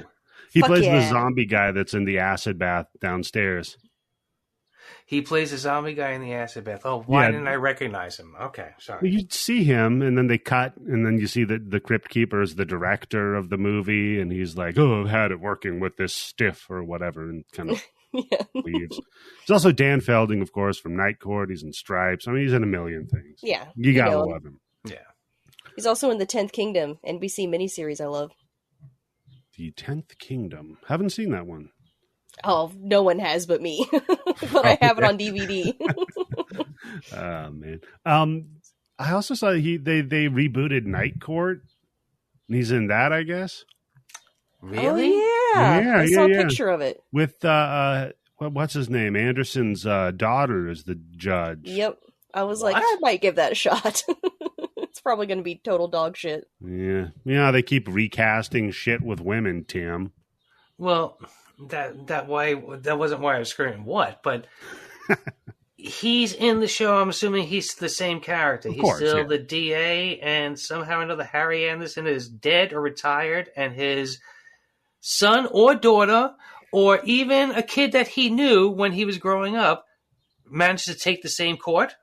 He plays the zombie guy that's in the acid bath downstairs.
He plays a zombie guy in the acid bath. Oh, why didn't I recognize him? Okay, sorry.
You see him, and then they cut, and then you see that the Crypt Keeper is the director of the movie, and he's like, oh, I've had it working with this stiff or whatever, and kind of leaves. There's also Dan Felding, of course, from Night Court. He's in Stripes. I mean, he's in a million things.
Yeah.
You gotta love him.
Yeah.
He's also in the 10th Kingdom, NBC miniseries I love.
The 10th Kingdom. Haven't seen that one.
Oh, no one has but me. But I have it on DVD.
Oh, man. I also saw they rebooted Night Court. He's in that, I guess.
Really?
Oh, yeah. I saw a picture of it.
With, what's his name? Anderson's daughter is the judge.
Yep. I was like, I might give that a shot. It's probably going to be total dog shit.
Yeah. Yeah, they keep recasting shit with women, Tim.
Well, that wasn't why I was screaming what, but he's in the show. I'm assuming he's the same character. He's still the DA, and somehow or another Harry Anderson is dead or retired, and his son or daughter, or even a kid that he knew when he was growing up, managed to take the same court.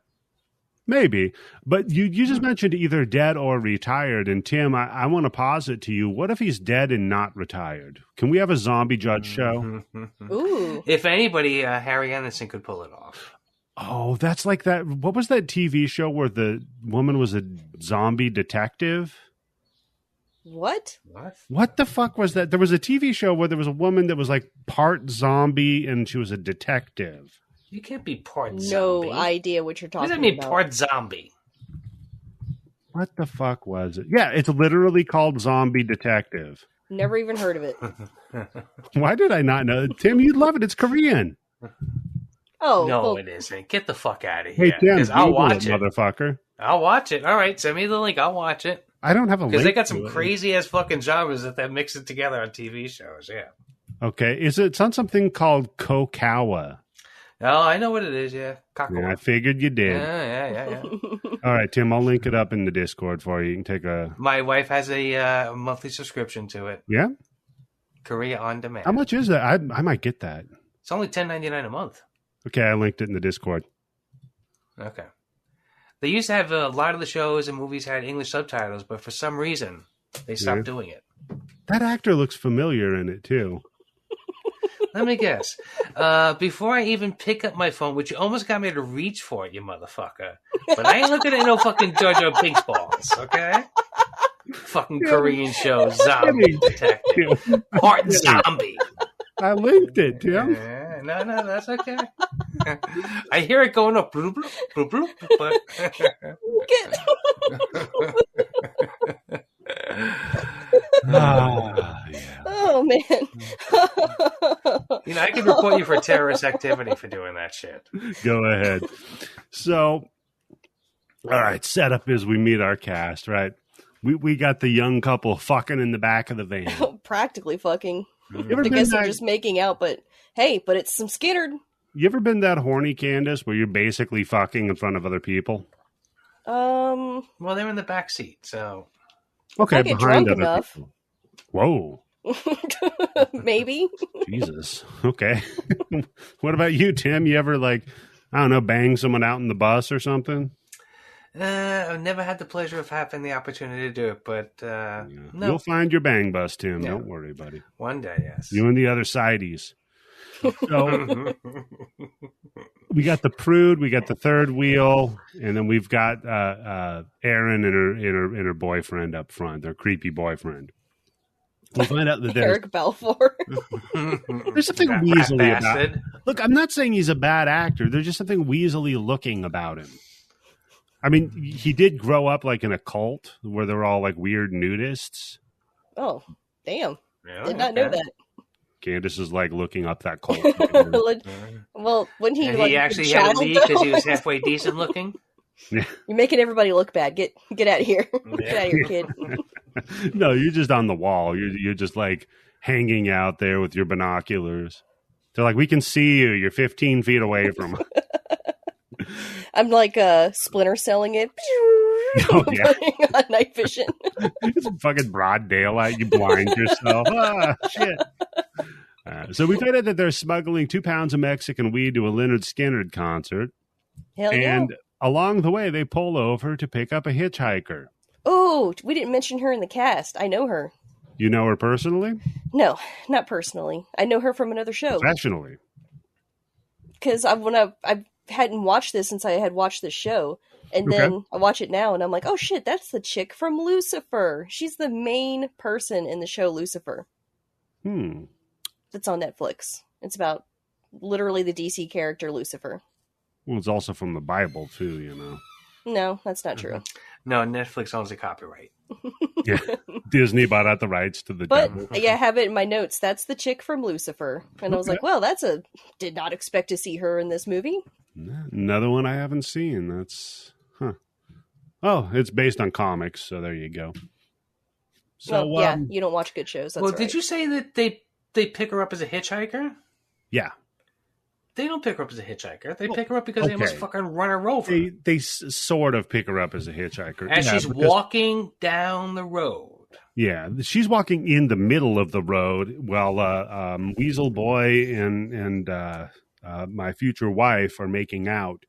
Maybe. But you just mentioned either dead or retired. And Tim, I want to posit to you, what if he's dead and not retired? Can we have a zombie judge show?
Ooh.
If anybody, Harry Anderson could pull it off.
Oh, that's like that. What was that TV show where the woman was a zombie detective?
What?
What the fuck was that? There was a TV show where there was a woman that was like part zombie and she was a detective.
You can't be part zombie.
No idea what you're talking about.
What does that mean, part zombie?
What the fuck was it? Yeah, it's literally called Zombie Detective.
Never even heard of it.
Why did I not know? Tim, you'd love it. It's Korean.
Oh,
no,
well,
it isn't. Get the fuck out of here.
Hey, Tim,
I'll watch it,
motherfucker.
I'll watch it. All right, send me the link. I'll watch it.
I don't have a link.
Because they got some crazy ass fucking genres that they mix it together on TV shows. Yeah.
Okay, it's on something called Kokawa.
Oh, I know what it is. Yeah,
Yeah, I figured you did.
Yeah.
All right, Tim, I'll link it up in the Discord for you. You can take a.
My wife has a monthly subscription to it.
Yeah.
Korea on Demand.
How much is that? I might get that.
It's only $10.99 a month.
Okay, I linked it in the Discord.
Okay. They used to have a lot of the shows and movies had English subtitles, but for some reason they stopped doing it.
That actor looks familiar in it too.
Let me guess. Before I even pick up my phone, which you almost got me to reach for it, you motherfucker. But I ain't looking at no fucking JoJo Binks balls, okay? Fucking Korean show, Zombie Detective. Part zombie.
I linked it, Tim.
No, that's okay. I hear it going up, bloop, bloop, bloop, bloop, but...
Yeah.
Oh, man.
I could report you for terrorist activity for doing that shit.
Go ahead. So, all right, setup is we meet our cast, right? We got the young couple fucking in the back of the van.
Practically fucking.
I
guess they're just making out, but hey, but it's some Skinnerd.
You ever been that horny, Candice, where you're basically fucking in front of other people?
Well, they're in the back seat, so...
Okay,
I get
behind
drunk
other
enough.
people. Whoa.
Maybe.
Jesus. Okay. What about you, Tim? You ever, I don't know, bang someone out in the bus or something?
I've never had the pleasure of having the opportunity to do it, but no.
You'll find your bang bus, Tim. Yeah. Don't worry, buddy.
One day, yes.
You and the other sideys. So we got the prude, we got the third wheel, and then we've got Erin and her boyfriend up front, their creepy boyfriend. We'll find out that
Eric Balfour.
There's something weaselly about him. Look, I'm not saying he's a bad actor. There's just something weaselly looking about him. I mean, he did grow up in a cult where they're all weird nudists.
Oh, damn.
Really?
Did not know that.
Candice is looking up that cult.
Well, when
he actually had to leave because he was halfway decent looking.
Yeah.
You're making everybody look bad. Get out of here. Get out of here, kid.
No, you're just on the wall. You're just hanging out there with your binoculars. They're we can see you. You're 15 feet away from us.
I'm Splinter selling it.
Oh, yeah.
On night vision.
It's fucking broad daylight. You blind yourself. Shit. So we find out that they're smuggling 2 pounds of Mexican weed to a Lynyrd Skynyrd concert.
Hell yeah.
And along the way, they pull over to pick up a hitchhiker.
Oh, we didn't mention her in the cast. I know her.
You know her personally?
No, not personally. I know her from another show.
Professionally.
Because I hadn't watched this since I had watched this show. And then I watch it now and I'm like, oh shit, that's the chick from Lucifer. She's the main person in the show Lucifer. That's on Netflix. It's about literally the DC character Lucifer.
Well, it's also from the Bible too,
No, that's not true.
No, Netflix owns the copyright.
Yeah, Disney bought out the rights to the devil.
But yeah, I have it in my notes. That's the chick from Lucifer. And I was like, well, did not expect to see her in this movie.
Another one I haven't seen. That's, Oh, it's based on comics, so there you go. So,
well, yeah, you don't watch good shows. That's
did you say that they pick her up as a hitchhiker?
Yeah.
They don't pick her up as a hitchhiker. They pick her up because they almost fucking run her over.
They sort of pick her up as a hitchhiker.
As she's walking down the road.
Yeah, she's walking in the middle of the road while Weasel Boy and my future wife are making out.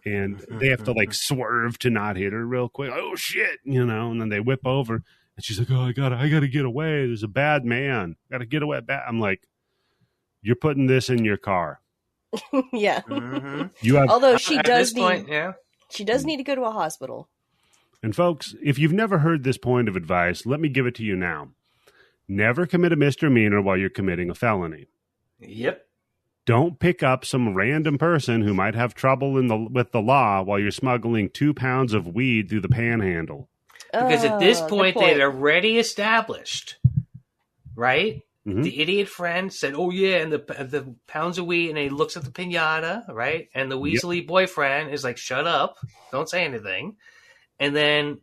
and they have to like swerve to not hit her real quick. Oh shit, you know, and then they whip over, and she's like, "Oh, I gotta get away. There's a bad man. Gotta get away." I'm like, "You're putting this in your car."
Yeah.
You have,
although she does
she
does need to go to a hospital.
And folks, if you've never heard this point of advice, let me give it to you now. Never commit a misdemeanor while you're committing a felony.
Yep.
Don't pick up some random person who might have trouble with the law while you're smuggling 2 pounds of weed through the panhandle.
Because at this point, they'd already established, right?
Mm-hmm.
The idiot friend said, "Oh yeah," and the pounds of weed, and he looks at the piñata, right? And the Weasley boyfriend is like, "Shut up, don't say anything." And then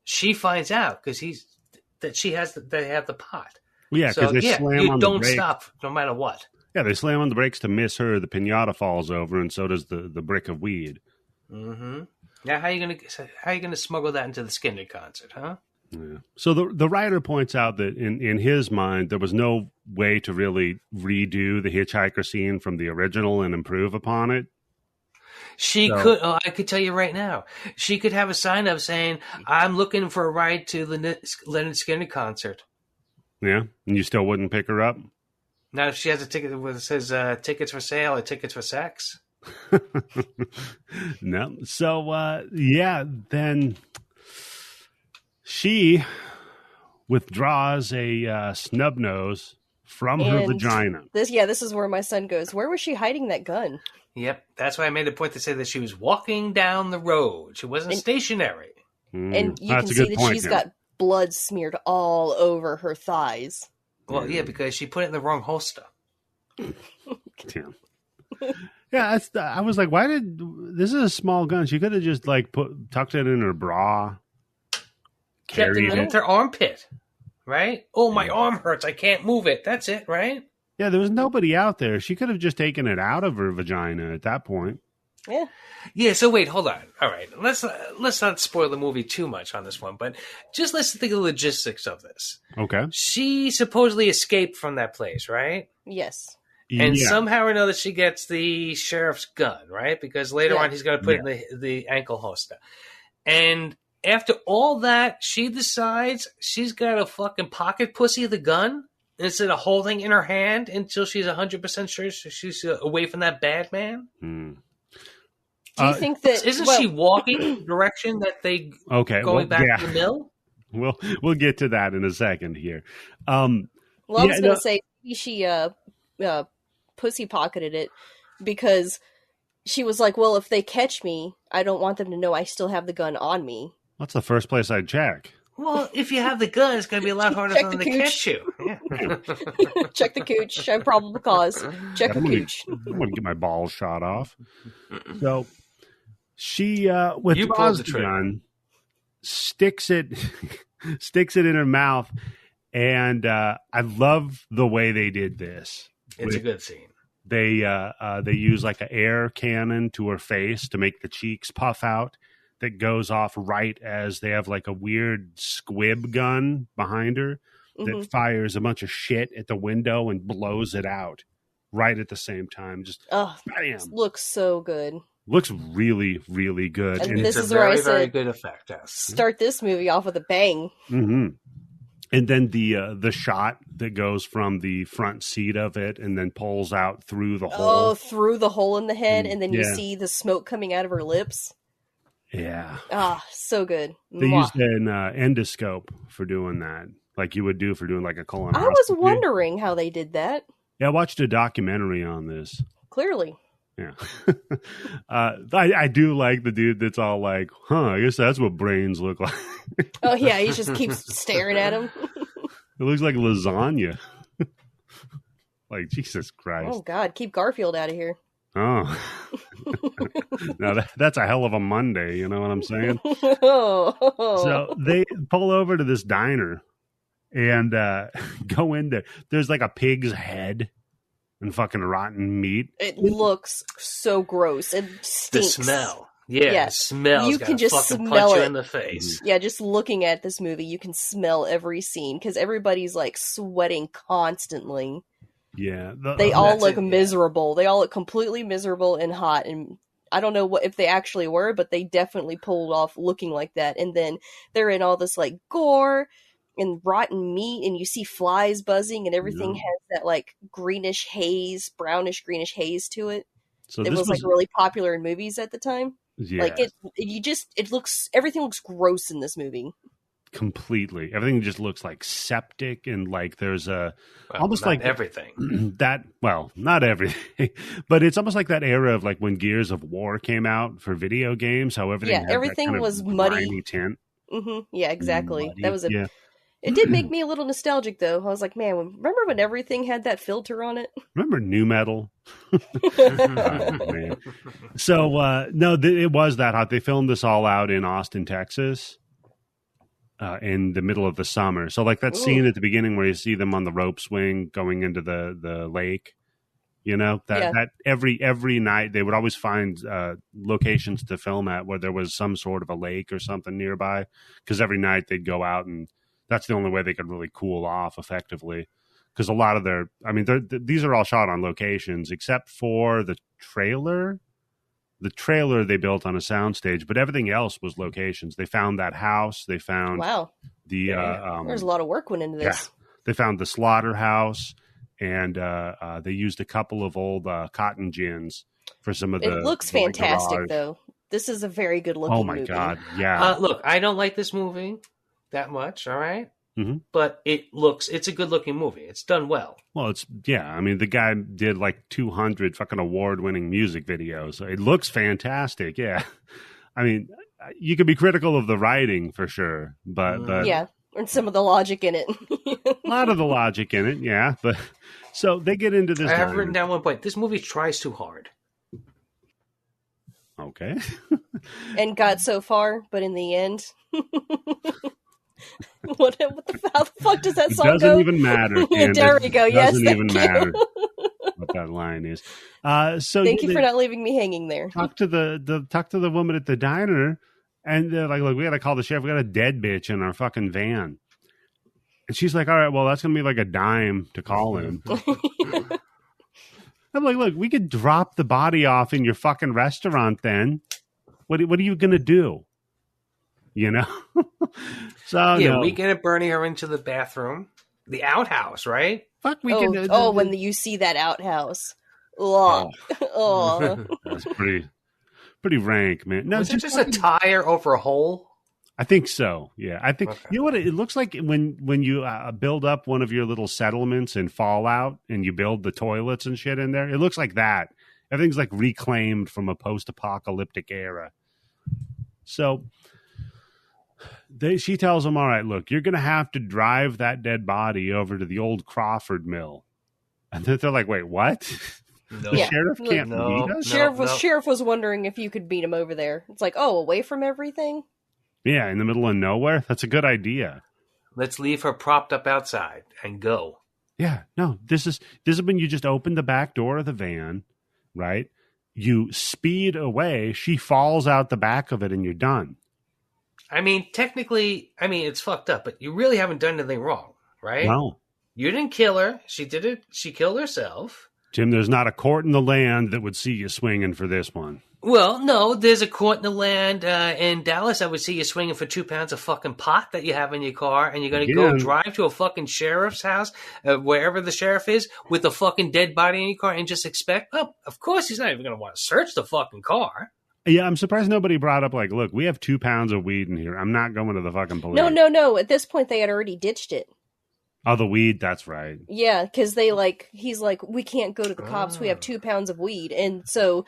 she finds out because they have the pot.
Yeah, because they slam on the brakes.
You don't stop no matter what.
Yeah, they slam on the brakes to miss her. The piñata falls over, and so does the brick of weed.
Mm-hmm. Now, how are you gonna smuggle that into the Skinner concert, huh?
Yeah. So the writer points out that in his mind, there was no way to really redo the hitchhiker scene from the original and improve upon it. I could tell you right now, she could have a sign up saying, "I'm looking for a ride to the Leonard Skinner concert." Yeah, and you still wouldn't pick her up?
Not if she has a ticket that says tickets for sale or tickets for sex.
No. So, then she withdraws a snub nose from her vagina.
This is where my son goes, where was she hiding that gun?
Yep, that's why I made a point to say that she was walking down the road. She wasn't stationary.
And you can see that she's got blood smeared all over her thighs.
Well, yeah, because she put it in the wrong holster.
Damn. Yeah, I was like, this is a small gun. She could have just like tucked it in her bra.
Kept it in her armpit, right? Oh, my arm hurts. I can't move it. That's it, right?
Yeah, there was nobody out there. She could have just taken it out of her vagina at that point.
Yeah.
Yeah, so wait, hold on. All right. Let's not spoil the movie too much on this one, but just let's think of the logistics of this.
Okay.
She supposedly escaped from that place, right?
Yes.
And somehow or another she gets the sheriff's gun, right? Because later on he's going to put it in the ankle holster. And after all that, she decides she's got to fucking pocket pussy the gun instead of holding in her hand until she's 100% sure she's away from that bad man.
Do you think that
isn't she walking the direction that they going back to the mill?
We'll get to that in a second here.
I was going to say she pussy pocketed it because she was like, well, if they catch me, I don't want them to know I still have the gun on me.
That's the first place I'd check.
Well, if you have the gun, it's going to be a lot harder for them to catch you. Yeah.
Check the cooch. I'm probable cause. Check the cooch.
I'm going to get my balls shot off. So she withdraws the gun, sticks it in her mouth, and I love the way they did this.
It's a good scene.
They use like an air cannon to her face to make the cheeks puff out. That goes off right as they have like a weird squib gun behind her that fires a bunch of shit at the window and blows it out right at the same time. Just bam.
Looks so good.
Looks really, really good.
And this is where I said,
very good effect. Yes.
Start this movie off with a bang.
Mm-hmm. And then the shot that goes from the front seat of it and then pulls out through the hole.
Oh, through the hole in the head, and then you see the smoke coming out of her lips.
Yeah.
So good.
They used an endoscope for doing that, like you would do for doing like a colonoscopy.
I was wondering how they did that.
Yeah, I watched a documentary on this.
Clearly.
Yeah. I do like the dude that's all like, I guess that's what brains look like.
Oh, yeah, he just keeps staring at him.
It looks like lasagna. Like, Jesus Christ.
Oh, God, keep Garfield out of here.
Oh. Now that's a hell of a Monday, you know what I'm saying? So they pull over to this diner and go in there. There's like a pig's head and fucking rotten meat.
It looks so gross. It stinks.
The smell. Yeah, the smell.
You can just smell
it in the face.
Yeah, just looking at this movie, you can smell every scene because everybody's like sweating constantly.
Yeah.
They all look miserable. They all look completely miserable and hot. And I don't know if they actually were, but they definitely pulled off looking like that. And then they're in all this like gore and rotten meat, and you see flies buzzing, and everything has that like greenish haze, brownish greenish haze to it. So it was like really popular in movies at the time.
Yeah.
Like everything looks gross in this movie.
Completely. Everything just looks like septic, and like there's almost like
everything
not everything, but it's almost like that era of like when Gears of War came out for video games, how everything
was muddy
tint.
Mm-hmm. Yeah, exactly.
Muddy.
That was It did make me a little nostalgic, though. I was like, man, remember when everything had that filter on it?
Remember nu metal? Oh, man. So, no, it was that hot. They filmed this all out in Austin, Texas, in the middle of the summer. So, like that scene at the beginning where you see them on the rope swing going into the lake, that every night they would always find locations to film at where there was some sort of a lake or something nearby, because every night they'd go out, and that's the only way they could really cool off effectively. Because a lot of these are all shot on locations, except for the trailer. The trailer they built on a soundstage, but everything else was locations. They found that house. They found
there's a lot of work went into this.
Yeah, they found the slaughterhouse, and they used a couple of old cotton gins for some of the.
It looks fantastic, though. This is a very good looking movie.
Oh my god! Yeah.
Look, I don't like this movie that much. All right.
Mm-hmm.
But it's a good looking movie. It's done well.
Well, I mean, the guy did like 200 fucking award winning music videos. So it looks fantastic. Yeah. I mean, you could be critical of the writing for sure, but
yeah, and some of the logic in it.
A lot of the logic in it. Yeah. But so they get into this.
I have written down one point. This movie tries too hard.
Okay.
And got so far, but in the end. How the fuck does that song go?
It doesn't even matter.
There we go. Yes,
doesn't even matter what that line is. So
thank you for not leaving me hanging there.
Talk to the woman at the diner, and they're like, "Look, we got to call the sheriff. We got a dead bitch in our fucking van." And she's like, "All right, well, that's gonna be like a dime to call him." I'm like, "Look, we could drop the body off in your fucking restaurant. Then, what are you gonna do?" So
yeah, we get it burning her into the bathroom, the outhouse, right?
Fuck, we
can. When you see that outhouse,
that's pretty rank, man. No,
was it just a tire over a hole?
I think so. Yeah, I think you know what it looks like when you build up one of your little settlements in Fallout and you build the toilets and shit in there. It looks like that. Everything's like reclaimed from a post-apocalyptic era. So. She tells him, all right, look, you're going to have to drive that dead body over to the old Crawford mill. And they're like, wait, what?
No.
The sheriff can't meet us?
Sheriff was wondering if you could meet him over there. It's like, away from everything?
Yeah, in the middle of nowhere? That's a good idea.
Let's leave her propped up outside and go.
Yeah, no, this is when you just open the back door of the van, right? You speed away, she falls out the back of it, and you're done.
I mean, technically, it's fucked up, but you really haven't done anything wrong, right?
No.
You didn't kill her. She did it. She killed herself.
Jim, there's not a court in the land that would see you swinging for this one.
Well, no, there's a court in the land in Dallas. I would see you swinging for 2 pounds of fucking pot that you have in your car, and you're going to go drive to a fucking sheriff's house, wherever the sheriff is, with a fucking dead body in your car and just expect, of course he's not even going to want to search the fucking car.
Yeah, I'm surprised nobody brought up, like, look, we have 2 pounds of weed in here. I'm not going to the fucking police.
No. At this point, they had already ditched it.
Oh, the weed, that's right.
Yeah, because he's like, we can't go to the cops. We have 2 pounds of weed. And so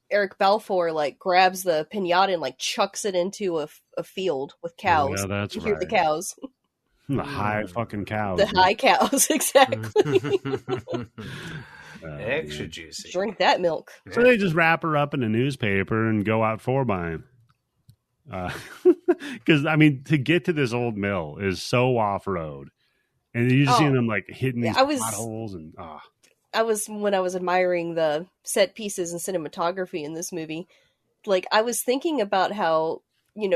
Eric Balfour, grabs the pinata and, chucks it into a field with cows.
Yeah, that's
you
right.
Hear the cows.
The high fucking cows.
The high cows, exactly.
Extra juicy.
Drink that milk.
So they just wrap her up in a newspaper and go out 4x. Because, to get to this old mill is so off-road. And you're just seeing them, hitting these potholes. And,
when I was admiring the set pieces and cinematography in this movie, I was thinking about how,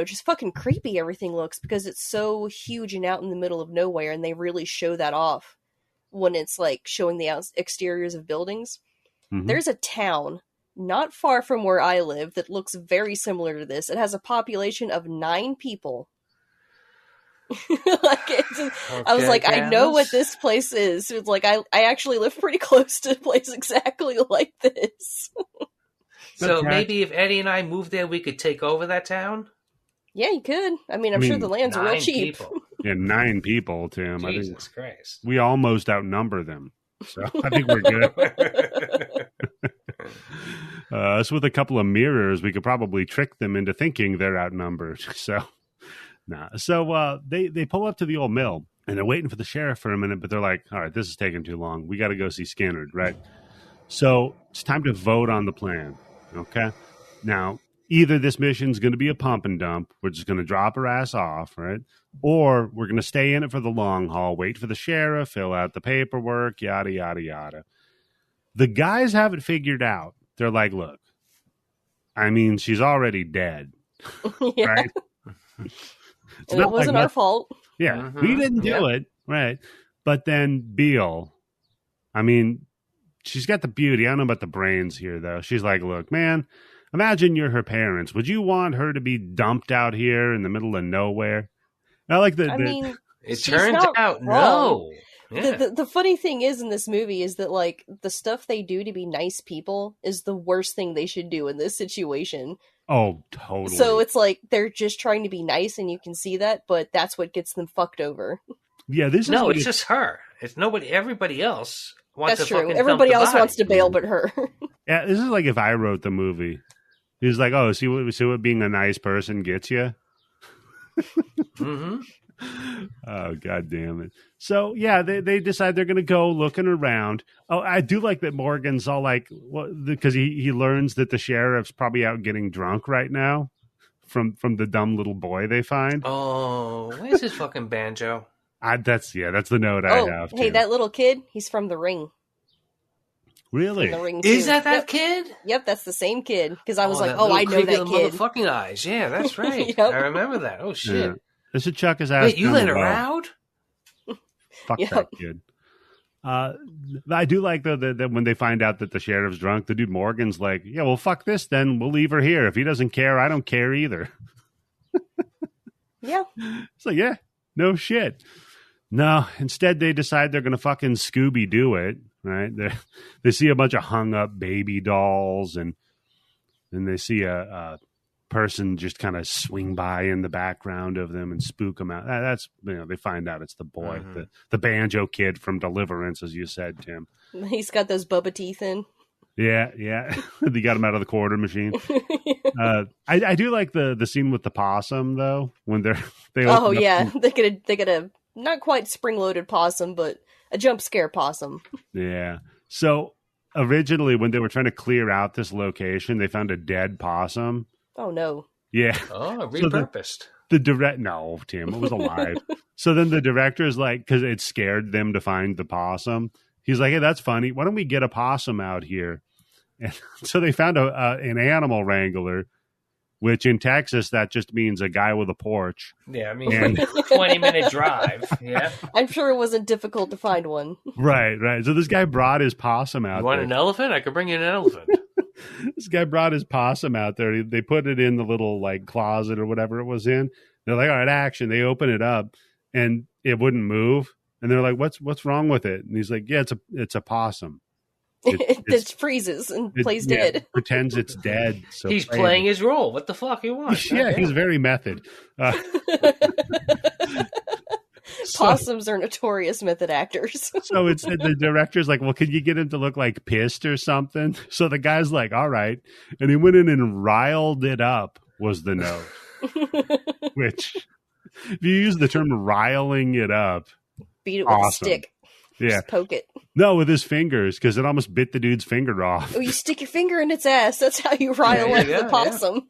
just fucking creepy everything looks because it's so huge and out in the middle of nowhere, and they really show that off. When it's showing the exteriors of buildings. Mm-hmm. There's a town not far from where I live that looks very similar to this. It has a population of 9 people. I was like, I know what this place is. It's like I actually live pretty close to a place exactly like this.
So maybe if Eddie and I moved there, we could take over that town?
Yeah, you could. I mean, sure the land's real cheap.
Yeah, 9 people, Tim.
Jesus Christ.
We almost outnumber them. So I think we're good. So with a couple of mirrors, we could probably trick them into thinking they're outnumbered. So, So they pull up to the old mill, and they're waiting for the sheriff for a minute, but they're like, all right, this is taking too long. We got to go see Skinnerd, right? So it's time to vote on the plan. Okay. Now, either this mission's going to be a pump and dump, we're just going to drop her ass off, right? Or we're going to stay in it for the long haul, wait for the sheriff, fill out the paperwork, yada, yada, yada. The guys have it figured out. They're like, look, I mean, she's already dead, right?
And it wasn't our fault.
Yeah, we didn't do it, right? But then Beil, I mean, she's got the beauty. I don't know about the brains here, though. She's like, look, man, imagine you're her parents. Would you want her to be dumped out here in the middle of nowhere? I like the.
It turns out, no.
Yeah. The funny thing is in this movie is that, like, the stuff they do to be nice people is the worst thing they should do in this situation.
Oh, totally.
So it's like they're just trying to be nice, and you can see that, but that's what gets them fucked over.
Yeah, this is
it's just her. It's nobody. Everybody else wants.
That's true. Everybody else wants to bail, but her.
Yeah, this is like if I wrote the movie. He's like, oh, see what being a nice person gets you. Oh, God damn it. So, yeah, they decide they're going to go looking around. Oh, I do like that Morgan's all like, because he learns that the sheriff's probably out getting drunk right now from the dumb little boy they find.
Oh, where's his fucking banjo?
That's the note I have.
Hey, that little kid, he's from The Ring.
Really?
The Ring
is that kid?
Yep, that's the same kid. Because I was like, I know that kid.
Motherfucking eyes. Yeah, that's right. Yep. I remember that. Oh, shit. Yeah.
They should chuck his ass.
Wait, you let her out?
Fuck that kid. I do like, though, that when they find out that the sheriff's drunk, the dude Morgan's like, yeah, well, fuck this then. We'll leave her here. If he doesn't care, I don't care either.
Yeah.
It's like, yeah, no shit. No, instead they decide they're going to fucking Scooby-Doo it, right? They see a bunch of hung-up baby dolls, and they see a person just kind of swing by in the background of them and spook them out. That's, they find out it's the boy, the banjo kid from Deliverance, as you said, Tim.
He's got those Bubba teeth in.
Yeah. They got him out of the quarter machine. I do like the scene with the possum, though, when they get a not quite spring-loaded possum, but a jump scare possum. Yeah. So originally, when they were trying to clear out this location, they found a dead possum.
Oh, no.
Yeah.
Oh, repurposed.
So no, Tim, it was alive. So then the director's like, because it scared them to find the possum, he's like, hey, that's funny. Why don't we get a possum out here? And so they found an animal wrangler, which in Texas, that just means a guy with a porch.
Yeah, I mean, 20-minute drive. Yeah.
I'm sure it wasn't difficult to find one.
Right. So this guy brought his possum out there.
You want an elephant? I could bring you an elephant.
This guy brought his possum out there. They put it in the little like closet or whatever it was in. They're like, all right, action. They open it up and it wouldn't move. And they're like, what's wrong with it? And he's like, yeah, it's a possum.
It freezes and plays dead.
Pretends it's dead. So
he's playing his role. What the fuck he wants?
Yeah, he's very method.
Possums are notorious method actors.
So it's the director's like, well, could you get him to look like pissed or something? So the guy's like, all right. And he went in and riled it up was the note. Which, if you use the term riling it up.
Beat it with a stick.
Yeah.
Just poke it.
No, with his fingers, because it almost bit the dude's finger off.
Oh, you stick your finger in its ass. That's how you rile up the possum.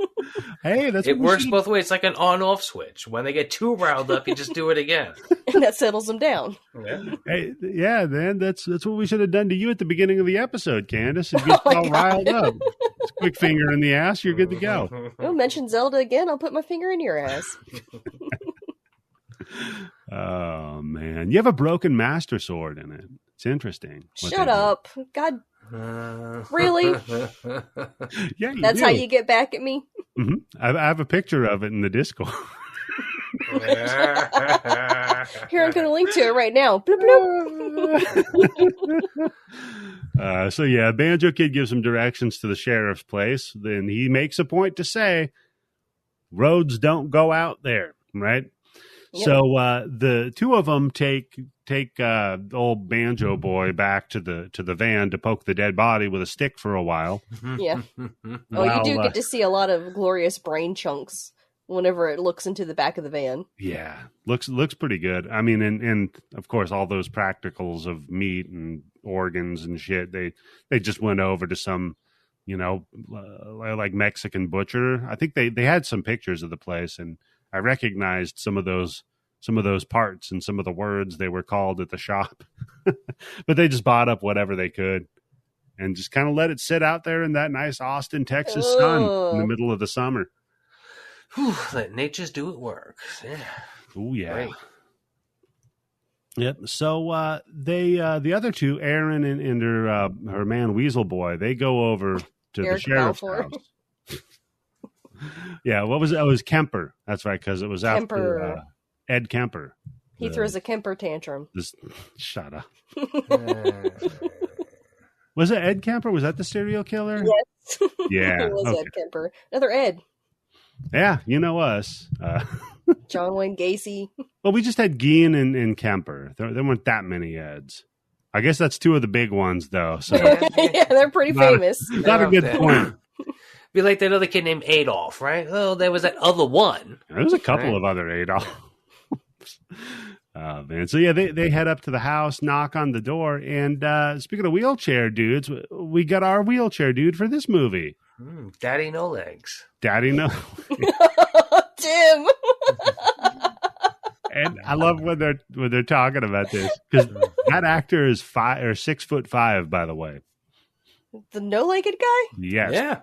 Hey, that's
it works both ways. It's like an on-off switch. When they get too riled up, you just do it again.
And that settles them down.
Yeah.
Hey, yeah, man, that's what we should have done to you at the beginning of the episode, Candice. If you get all riled up, just quick finger in the ass, you're good to go.
Oh, mention Zelda again, I'll put my finger in your ass.
Oh, man. You have a broken master sword in it. It's interesting.
Shut up. God Really?
Yeah,
that's how you get back at me?
Mm-hmm. I have a picture of it in the Discord.
Here, I'm going to link to it right now. Bloop, bloop.
So yeah, Banjo Kid gives some directions to the sheriff's place. Then he makes a point to say, roads don't go out there, right? Yep. So the two of them take old Banjo Boy back to the van to poke the dead body with a stick for a while.
Yeah. You do get to see a lot of glorious brain chunks whenever it looks into the back of the van.
Yeah, looks pretty good. I mean, and of course, all those practicals of meat and organs and shit, they just went over to some, like Mexican butcher. I think they had some pictures of the place, and I recognized some of those parts and some of the words they were called at the shop. But they just bought up whatever they could and just kind of let it sit out there in that nice Austin, Texas sun in the middle of the summer.
Whew, let nature's do it work. Yeah.
Oh yeah.
Right.
Yep. So they the other two, Aaron and her man Weasel Boy, they go over to the sheriff's house. Yeah, what was it? It was Kemper. That's right, because it was after Ed Kemper.
He throws a Kemper tantrum.
Shut up. Was it Ed Kemper? Was that the serial killer?
Yes.
Yeah.
It was Ed Kemper. Another Ed.
Yeah, you know us.
John Wayne Gacy.
Well, we just had Gein and Kemper. There weren't that many Eds. I guess that's two of the big ones, though. So
yeah, they're pretty famous.
Not a good point.
Be like that other kid named Adolf, right? Oh, there was that other one.
There was a couple of other Adolfs. Oh, man. So, yeah, they head up to the house, knock on the door. And speaking of wheelchair dudes, we got our wheelchair dude for this movie.
Daddy No Legs.
Daddy No
Tim.
And I love when they're talking about this, because that actor is 6'5", by the way.
The no-legged guy?
Yes.
Yeah.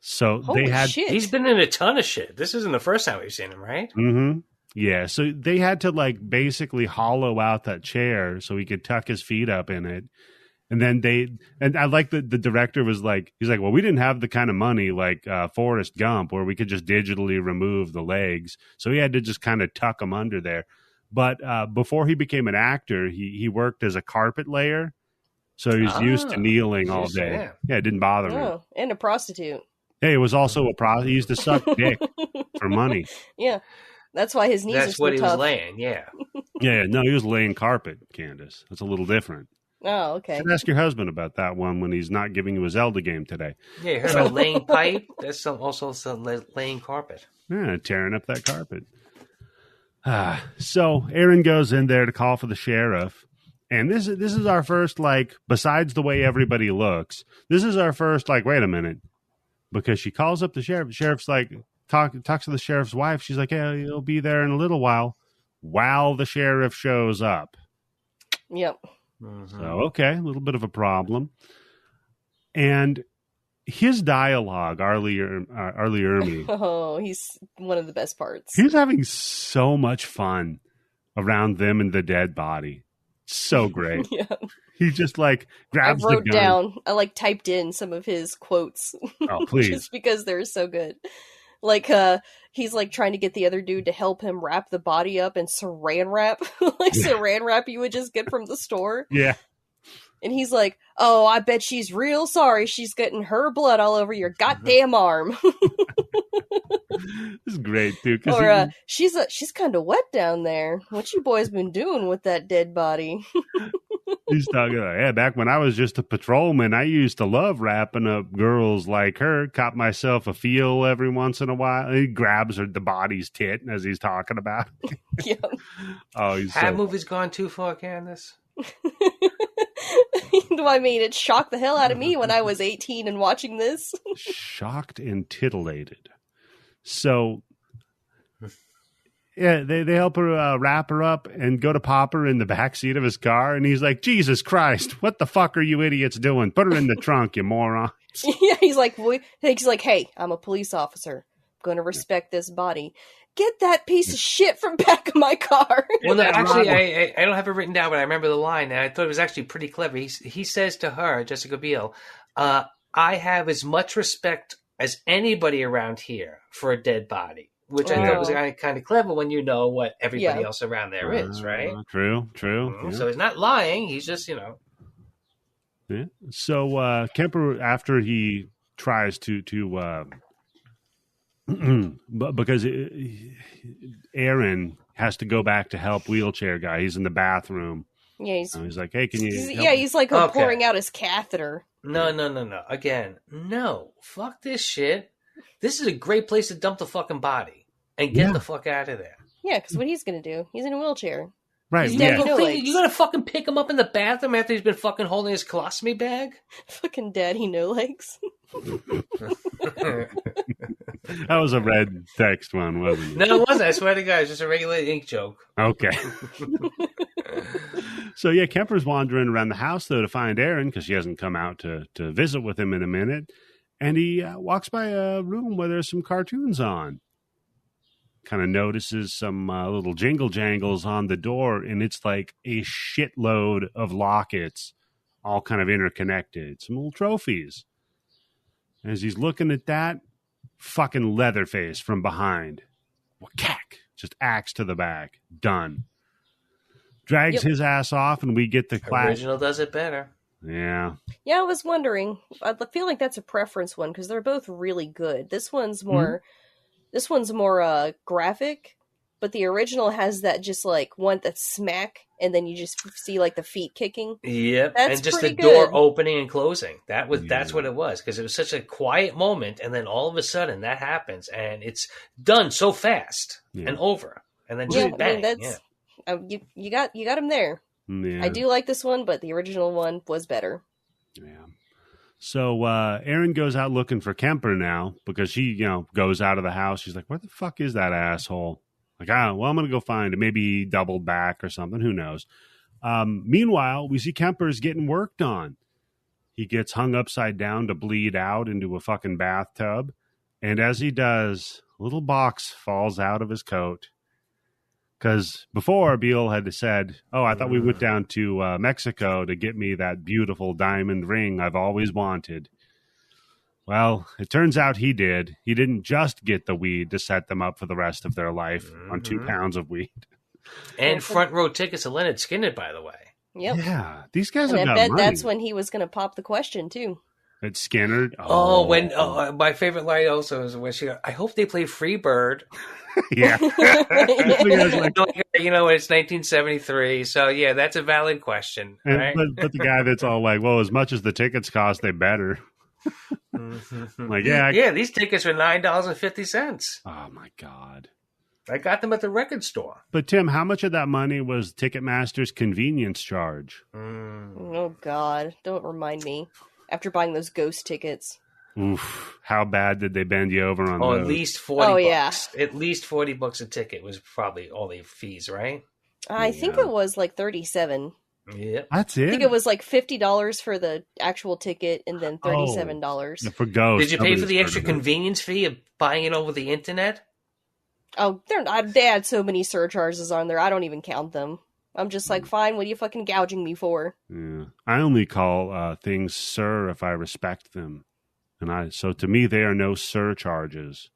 So
Holy
they had.
shit.
He's been in a ton of shit. This isn't the first time we've seen him, right?
Mm-hmm. Yeah. So they had to basically hollow out that chair so he could tuck his feet up in it. And then and I like the director was like, he's like, well, we didn't have the kind of money like Forrest Gump where we could just digitally remove the legs. So he had to just kind of tuck them under there. But before he became an actor, he worked as a carpet layer. So he was used to kneeling all day. Yeah, it didn't bother him.
And a prostitute.
Hey, it was also he used to suck dick for money.
Yeah. That's why his knees are so tough.
That's what he was laying, yeah.
Yeah, no, he was laying carpet, Candice. That's a little different.
Oh, okay.
You should ask your husband about that one when he's not giving you a Zelda game today.
Yeah, you heard about laying pipe? That's also some laying carpet.
Yeah, tearing up that carpet. So Aaron goes in there to call for the sheriff. And this is our first, besides the way everybody looks, this is our first, wait a minute. Because she calls up the sheriff. The sheriff's talks to the sheriff's wife. She's like, yeah, he'll be there in a little while the sheriff shows up.
Yep.
Mm-hmm. So, okay, a little bit of a problem. And his dialogue, Arlie Ermey.
Oh, he's one of the best parts.
He's having so much fun around them and the dead body. So great. Yeah. He just grabs the gun.
I typed in some of his quotes.
Oh, please.
Just because they're so good. He's trying to get the other dude to help him wrap the body up in saran wrap. Saran wrap you would just get from the store.
Yeah.
And he's like, oh, I bet she's real sorry she's getting her blood all over your goddamn arm.
This is great, dude.
Or she's kind of wet down there. What you boys been doing with that dead body?
He's talking about, yeah, back when I was just a patrolman, I used to love wrapping up girls like her. Caught myself a feel every once in a while. He grabs the body's tit as he's talking about it.
Yeah.
Oh, he's
Have movies gone too far, Candice?
I mean, it shocked the hell out of me when I was 18 and watching this.
Shocked and titillated. So, yeah, they help her wrap her up and go to pop her in the backseat of his car. And he's like, Jesus Christ, what the fuck are you idiots doing? Put her in the trunk, you moron.
Yeah, he's like, hey, I'm a police officer. going to respect this body. Get that piece of shit from back of my car.
Well, no, actually, I don't have it written down, but I remember the line, and I thought it was actually pretty clever. He says to her, Jessica Beil, I have as much respect as anybody around here for a dead body, which I thought was kind of clever when you know what everybody else around there is, right?
True. Yeah.
So he's not lying. He's just,
Yeah. So Kemper, after he tries to because Aaron has to go back to help wheelchair guy. He's in the bathroom.
Yeah,
he's like, hey, can you?
He's like pouring out his catheter.
No. Again, no. Fuck this shit. This is a great place to dump the fucking body and get the fuck out of there.
Yeah, because what he's going to do? He's in a wheelchair.
Right.
You
gonna fucking pick him up in the bathroom after he's been fucking holding his colostomy bag?
Fucking daddy no legs.
That was a red text one, wasn't it?
No, it wasn't. I swear to God, it's just a regular ink joke.
Okay. So yeah, Kemper's wandering around the house though to find Aaron because she hasn't come out to visit with him in a minute, and he walks by a room where there's some cartoons on. Kind of notices some little jingle jangles on the door, and it's like a shitload of lockets, all kind of interconnected. Some little trophies. As he's looking at that, fucking Leatherface from behind. Whack! Just axe to the back. Done. Drags his ass off, and we get the class.
Original does it better.
Yeah.
Yeah, I was wondering. I feel like that's a preference one because they're both really good. This one's more. Mm-hmm. This one's more graphic, but the original has that just like one that's smack, and then you just see like the feet kicking.
Yep, and just the door opening and closing. That's what it was, because it was such a quiet moment, and then all of a sudden that happens, and it's done so fast and over, and then just bang. I mean, you got him there. Yeah. I do like this one, but the original one was better.
Yeah. So Aaron goes out looking for Kemper now because she, goes out of the house. She's like, where the fuck is that asshole? Like, I'm going to go find him. Maybe he doubled back or something. Who knows? Meanwhile, we see Kemper's getting worked on. He gets hung upside down to bleed out into a fucking bathtub. And as he does, a little box falls out of his coat. Because before, Beil had said, I thought we went down to Mexico to get me that beautiful diamond ring I've always wanted. Well, it turns out he did. He didn't just get the weed to set them up for the rest of their life on 2 pounds of weed.
And front row tickets to Leonard Skinner, by the way.
Yep.
Yeah, these guys have got
money.
money.
That's when he was going to pop the question, too.
At Skinner?
My favorite line also is when she goes, I hope they play Freebird.
Yeah.
It's 1973, so yeah, that's a valid question. Right?
But the guy that's all like, well, as much as the tickets cost, they better. Like,
these tickets were $9.50.
Oh my God.
I got them at the record store.
But Tim, how much of that money was Ticketmaster's convenience charge?
Oh God, don't remind me. After buying those ghost tickets.
Oof! How bad did they bend you over on those?
At least $40. Yeah, at least $40 a ticket was probably all the fees, right?
I think it was like $37.
Yeah,
that's it.
I think it was like $50 for the actual ticket, and then $37
for ghost.
Did you pay for the extra convenience fee of buying it over the internet?
Oh, they had so many surcharges on there. I don't even count them. I'm just like, fine. What are you fucking gouging me for?
Yeah, I only call things sir if I respect them. So to me, they are no surcharges.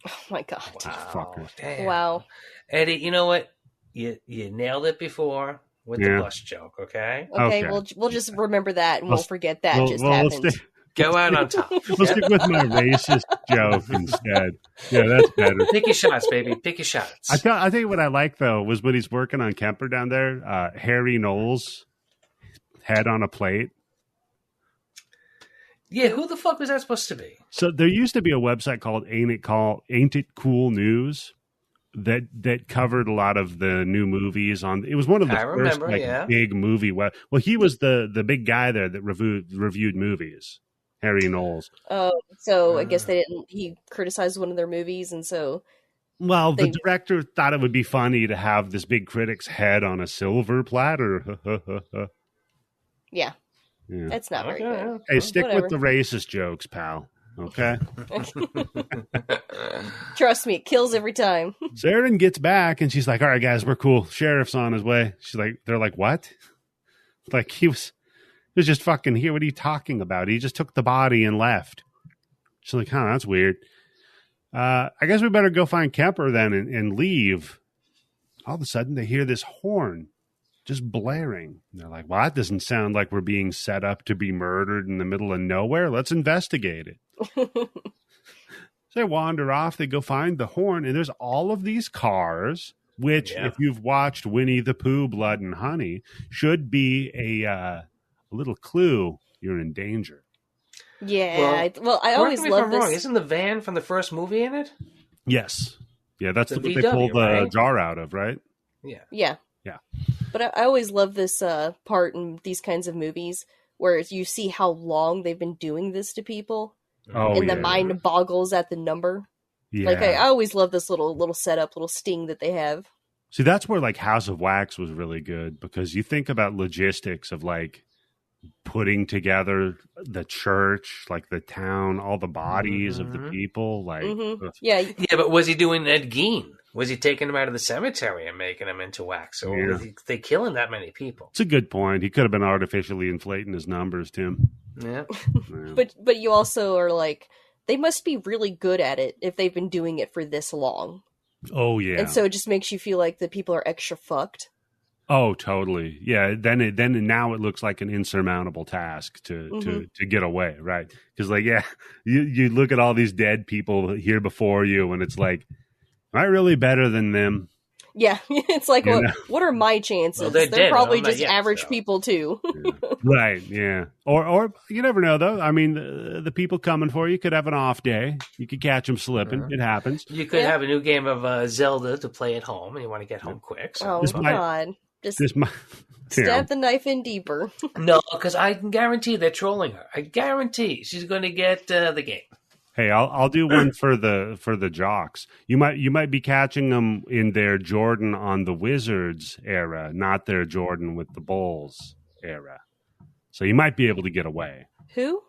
Oh my God!
Fuckers.
Wow,
Eddie, you know what? You nailed it before with the bus joke. Okay.
Okay. We'll just remember that, and we'll forget that happened.
Go out on top.
We'll stick with my racist joke instead. Yeah, that's better.
Pick your shots, baby. Pick your shots.
I think what I like though was when he's working on Kemper down there. Harry Knowles' head on a plate.
Yeah, who the fuck was that supposed to be?
So there used to be a website called Ain't It Cool News that covered a lot of the new movies on. It was one of the first big movie web. Well, he was the big guy there that reviewed movies. Harry Knowles.
Oh, so I guess he criticized one of their movies, and so.
Well, the director thought it would be funny to have this big critic's head on a silver platter.
Yeah. That's not very good.
Hey, stick with the racist jokes, pal. Okay.
Trust me, it kills every time.
Saren gets back and she's like, all right, guys, we're cool. Sheriff's on his way. They're like, what? Like he was just fucking here. What are you talking about? He just took the body and left. She's like, huh, that's weird. I guess we better go find Kemper then and leave. All of a sudden they hear this horn just blaring. And they're like, well, that doesn't sound like we're being set up to be murdered in the middle of nowhere. Let's investigate it. So they wander off. They go find the horn, and there's all of these cars, which, if you've watched Winnie the Pooh, Blood and Honey, should be a little clue you're in danger.
Yeah. Well, I always love this. Wrong.
Isn't the van from the first movie in it?
Yes. Yeah, that's what they
VW,
pulled the
right?
jar out of, right?
Yeah. But I always love this part in these kinds of movies where you see how long they've been doing this to people. And the mind boggles at the number. Yeah. Like I always love this little setup, little sting that they have.
See, that's where like House of Wax was really good, because you think about logistics of like putting together the church, like the town, all the bodies of the people. Like,
yeah,
but was he doing Ed Gein? Was he taking them out of the cemetery and making them into wax? Or were they killing that many people?
It's a good point. He could have been artificially inflating his numbers, Tim.
Yeah.
But you also are like, they must be really good at it if they've been doing it for this long.
Oh, yeah.
And so it just makes you feel like the people are extra fucked.
Oh, totally. Yeah. Then now it looks like an insurmountable task to get away, right? Because like, you look at all these dead people here before you, and it's like, am I really better than them?
Yeah, it's like, what are my chances?
Well,
they're
dead,
probably just average people too.
Right, yeah. Or you never know, though. I mean, the people coming for you could have an off day. You could catch them slipping. It happens.
You could have a new game of Zelda to play at home, and you want to get home quick. So
God. Just stab the knife in deeper.
No, because I can guarantee they're trolling her. I guarantee she's going to get the game.
Hey, I'll do one for the jocks. You might be catching them in their Jordan on the Wizards era, not their Jordan with the Bulls era. So you might be able to get away.
Who?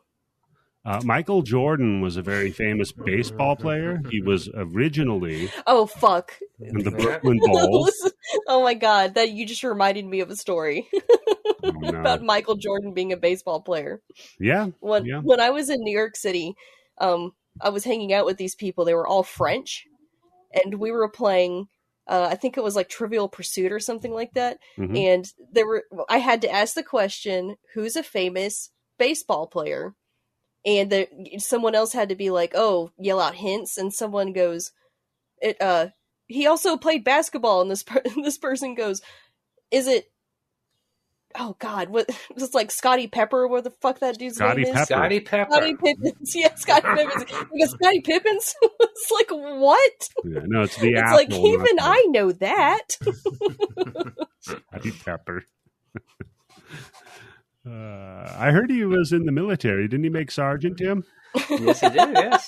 Michael Jordan was a very famous baseball player. He was originally
in
the Brooklyn Bulls.
Oh my God, that you just reminded me of a story about Michael Jordan being a baseball player.
Yeah.
When I was in New York City, I was hanging out with these people. They were all French, and we were playing. I think it was like Trivial Pursuit or something like that. Mm-hmm. And I had to ask the question, "Who's a famous baseball player?" And someone else had to be like, "Oh, yell out hints." And someone goes, he also played basketball." And this person goes, "Is it? Oh God, what? It's like Scottie Pepper. What the fuck that dude's name is?
Scottie Pepper.
Scottie Pippins. Yeah, Scottie Pippins. Because Scottie Pippins. It's like, what?
Yeah, no, it's the.
It's like, even I know that.
Scottie Pepper. I heard he was in the military. Didn't he make sergeant, Tim?
Yes, he did. Yes,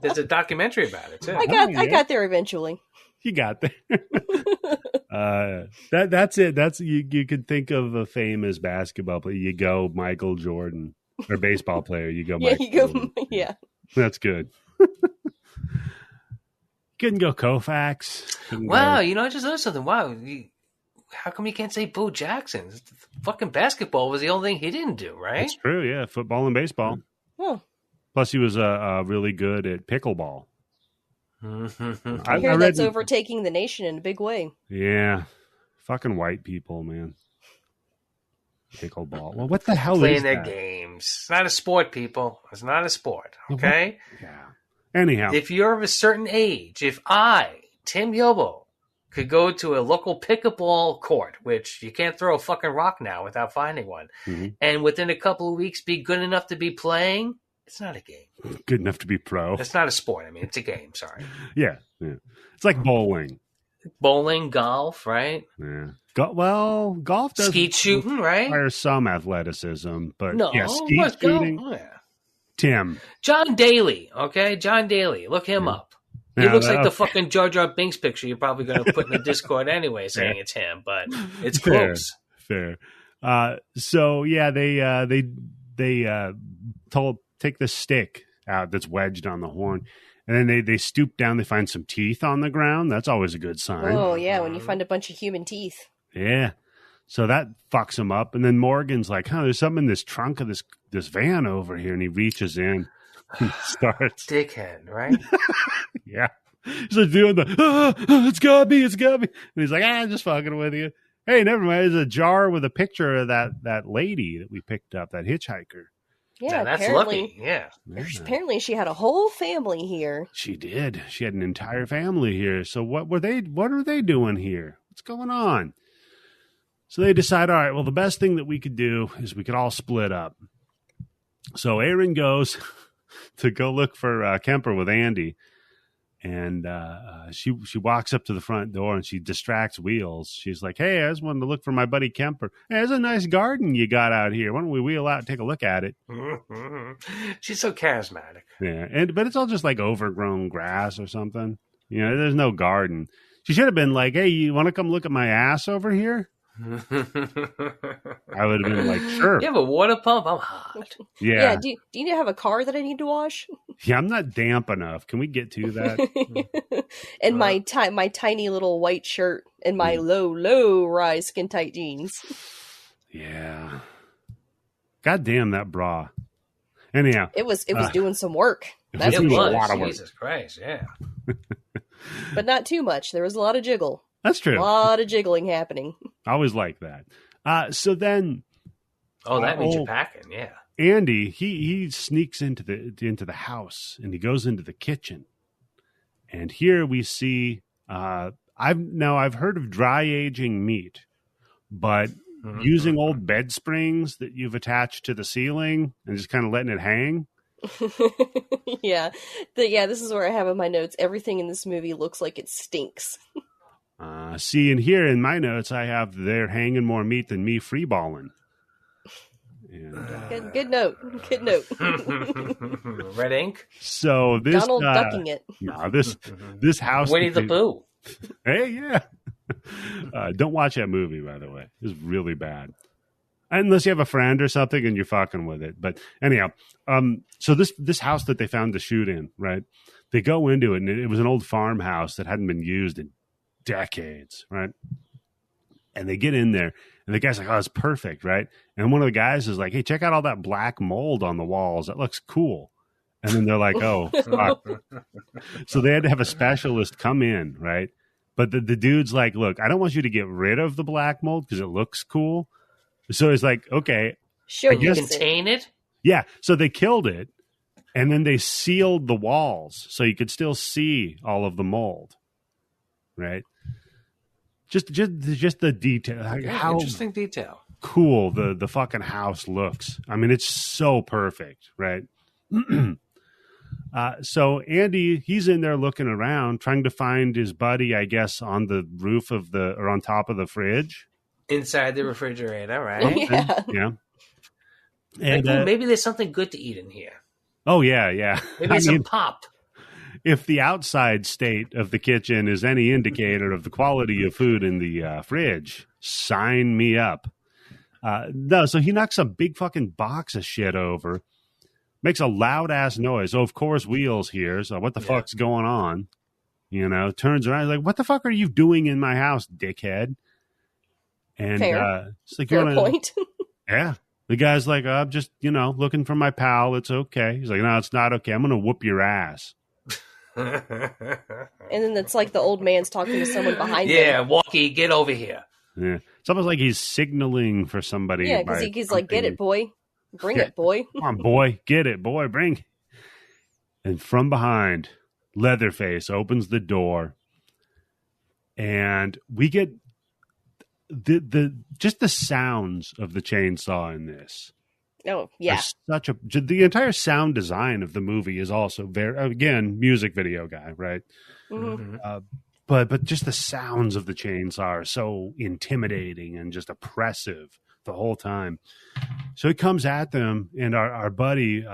there's a documentary about it too.
I got there eventually.
You got there. That's it. That's you could think of a famous basketball player. You go Michael Jordan, or baseball player. You go. Jordan. That's good. Couldn't go Koufax.
Wow, I just learned something. Wow. How come you can't say Bo Jackson? Fucking basketball was the only thing he didn't do, right?
That's true, yeah. Football and baseball.
Oh.
Plus, he was really good at pickleball.
I hear that's overtaking the nation in a big way.
Yeah. Fucking white people, man. Pickleball. Well, what the hell
Playing
is that?
Their games. It's not a sport, people. It's not a sport, okay?
Yeah. Anyhow.
If you're of a certain age, if I, Tim Yobo, could go to a local pickleball court, which you can't throw a fucking rock now without finding one, and within a couple of weeks be good enough to be playing, it's not a game.
Good enough to be pro.
It's not a sport. I mean, it's a game, sorry.
Yeah. It's like bowling.
Bowling, golf, right?
Yeah. Golf does...
Skeet shooting, right?
Requires some athleticism, but
no,
skeet shooting...
Oh, yeah.
Tim.
John Daly, okay? John Daly. Look him up. He looks like the fucking Jar Jar Binks picture you're probably going to put in the Discord anyway, saying it's him, but it's close.
Fair. So yeah, they take the stick out that's wedged on the horn. And then they stoop down, they find some teeth on the ground. That's always a good sign.
Oh, yeah, when you find a bunch of human teeth.
Yeah. So that fucks him up. And then Morgan's like, there's something in this trunk of this van over here. And he reaches in and starts.
Dickhead, right?
Yeah. He's like doing it's got me. And he's like, just fucking with you. Hey, never mind. There's a jar with a picture of that lady that we picked up, that hitchhiker.
Yeah,
that's lucky. Yeah.
Apparently she had a whole family here.
She did. She had an entire family here. So what are they doing here? What's going on? So they decide, all right, well, the best thing that we could do is we could all split up. So Aaron goes to go look for Kemper with Andy. And she walks up to the front door and she distracts Wheels. She's like, hey, I just wanted to look for my buddy Kemper. Hey, there's a nice garden you got out here. Why don't we wheel out and take a look at it?
She's so charismatic.
Yeah, but it's all just like overgrown grass or something. You know, there's no garden. She should have been like, hey, you want to come look at my ass over here? I would have been like, sure.
You have a water pump? I'm hot.
Yeah.
Do you have a car that I need to wash?
Yeah, I'm not damp enough. Can we get to that?
And my tiny little white shirt and my low rise skin tight jeans.
Yeah. God damn that bra. Anyhow,
it was doing some work.
That's a lot of work. Jesus Christ, yeah.
But not too much. There was a lot of jiggle.
That's true.
A lot of jiggling happening.
I always like that. So then,
that means you're packing, yeah.
Andy, he sneaks into the house and he goes into the kitchen, and here we see. I've heard of dry aging meat, but using old bed springs that you've attached to the ceiling and just kind of letting it hang.
Yeah, this is where I have in my notes. Everything in this movie looks like it stinks.
See, and here in my notes, I have they're hanging more meat than me freeballing. And,
good note. Good note.
Red ink.
So this
Donald ducking it.
No, this house.
Winnie the Pooh.
Hey, yeah. Don't watch that movie, by the way. It's really bad. Unless you have a friend or something and you're fucking with it. But anyhow, so this house that they found to shoot in, right? They go into it, and it was an old farmhouse that hadn't been used in decades, right? And they get in there, and the guy's like, oh, it's perfect, right? And one of the guys is like, hey, check out all that black mold on the walls. That looks cool. And then they're like, oh, fuck. So they had to have a specialist come in, right? But the dude's like, look, I don't want you to get rid of the black mold because it looks cool. So it's like, okay.
Sure,
you contain it?
Yeah. So they killed it, and then they sealed the walls so you could still see all of the mold, right? Just the detail. How
interesting detail.
Cool the fucking house looks. I mean, it's so perfect, right? So Andy, he's in there looking around, trying to find his buddy, I guess, on the roof of or on top of the fridge.
Inside the refrigerator, right?
Yeah. And
like, maybe there's something good to eat in here.
Oh, yeah.
Maybe some pop.
If the outside state of the kitchen is any indicator of the quality of food in the fridge, sign me up. No, so he knocks a big fucking box of shit over, makes a loud ass noise. Oh, of course, Wheels here. So what the fuck's going on? You know, turns around, he's like, what the fuck are you doing in my house, dickhead? And it's like,
fair point.
Yeah. The guy's like, I'm just, looking for my pal. It's okay. He's like, no, it's not okay. I'm going to whoop your ass.
And then it's like the old man's talking to someone behind him.
Yeah, Walkie, get over here.
Yeah. It's almost like he's signaling for somebody.
Yeah, because he's like, get it, boy. Bring it, boy.
Come on, boy. Get it, boy. Bring it. And from behind, Leatherface opens the door. And we get just the sounds of the chainsaw in this.
Oh, yeah.
The entire sound design of the movie is also very, again, music video guy, right?
Mm-hmm.
But just the sounds of the chainsaw are so intimidating and just oppressive the whole time. So he comes at them, and our buddy,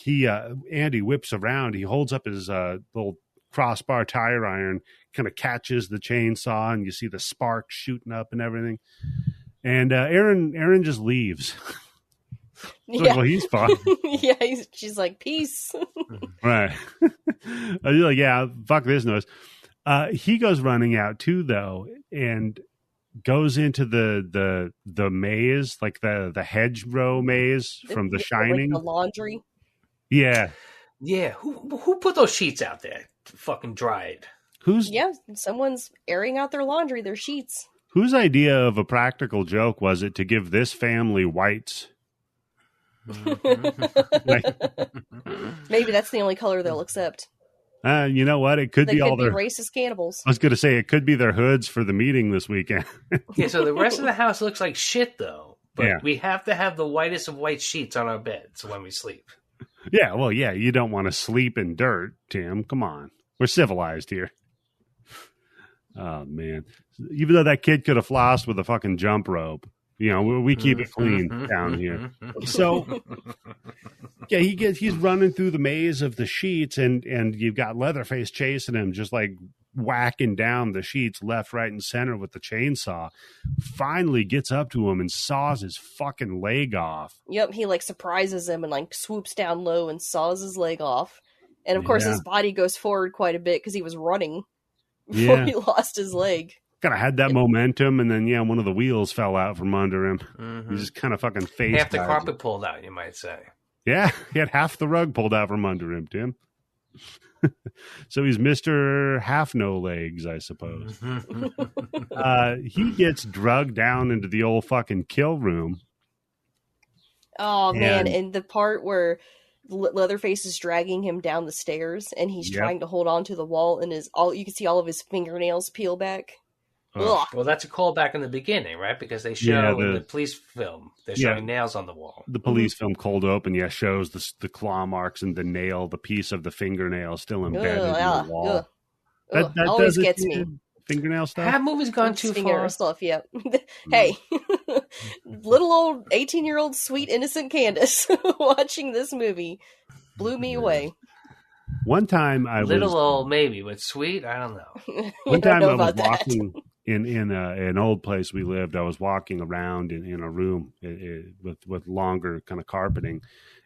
Andy whips around. He holds up his little crossbar tire iron, kind of catches the chainsaw, and you see the sparks shooting up and everything. And Aaron just leaves.
Yeah.
Well, he's fine.
Yeah, she's like, peace.
Right. You're like, yeah, fuck this noise. He goes running out too, though, and goes into the maze, like the hedgerow maze from The Shining.
Like the laundry.
Yeah.
Yeah. Who put those sheets out there to fucking dried?
Someone's airing out their laundry, their sheets.
Whose idea of a practical joke was it to give this family whites?
Maybe that's the only color they'll accept.
You know what? It could be all their
racist cannibals.
I was going to say it could be their hoods for the meeting this weekend.
Yeah, so the rest of the house looks like shit, though. But we have to have the whitest of white sheets on our beds when we sleep.
Yeah, well, yeah, you don't want to sleep in dirt, Tim. Come on. We're civilized here. Oh, man. Even though that kid could have flossed with a fucking jump rope. You know, we keep it clean down here. So, yeah, he's running through the maze of the sheets, and you've got Leatherface chasing him, just like whacking down the sheets left, right, and center with the chainsaw. Finally gets up to him and saws his fucking leg off.
Yep, he like surprises him and like swoops down low and saws his leg off. And of course, his body goes forward quite a bit because he was running before he lost his leg.
Kind of had that momentum, and then one of the wheels fell out from under him. He just kind of fucking face
half the carpet pulled out, you might say. Yeah,
he had half the rug pulled out from under him, Tim. So he's Mr. Half No Legs, I suppose. He gets drugged down into the old fucking kill room.
Oh man! And the part where Leatherface is dragging him down the stairs, and he's trying to hold on to the wall, and you can see all of his fingernails peel back.
Well, that's a callback in the beginning, right? Because they show in the police film, they're showing nails on the wall.
The police film Cold Open, shows the claw marks and the piece of the fingernail still embedded in the wall.
That always gets me.
Fingernail stuff?
Have movies gone too far?
Stuff, yeah. Hey, little old 18-year-old sweet innocent Candice watching this movie blew me away.
One time
little old maybe, but sweet, I don't know.
One time I was walking in an old place we lived. I was walking around in a room with longer kind of carpeting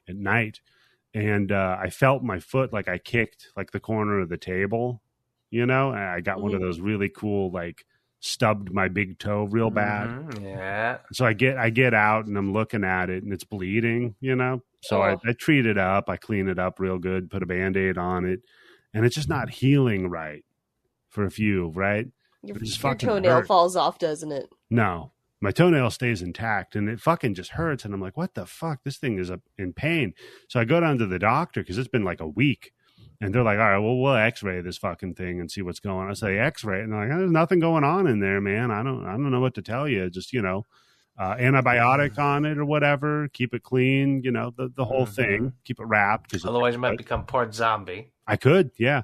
at night, and I felt my foot like I kicked like the corner of the table. And I got one of those really cool like stubbed my big toe real bad.
Yeah.
So I get out and I'm looking at it and it's bleeding. So I treat it up. I clean it up real good, put a Band-Aid on it, and it's just not healing right for a few, right?
Your toenail falls off, doesn't it?
No, my toenail stays intact, and it fucking just hurts. And I'm like, what the fuck? This thing is in pain. So I go down to the doctor because it's been like a week, and they're like, all right, well, we'll X-ray this fucking thing and see what's going on. I say X-ray, and they're like, there's nothing going on in there, man. I don't know what to tell you. Just antibiotic on it or whatever. Keep it clean. The whole thing. Keep it wrapped.
Otherwise, you might become part zombie.
I could, yeah.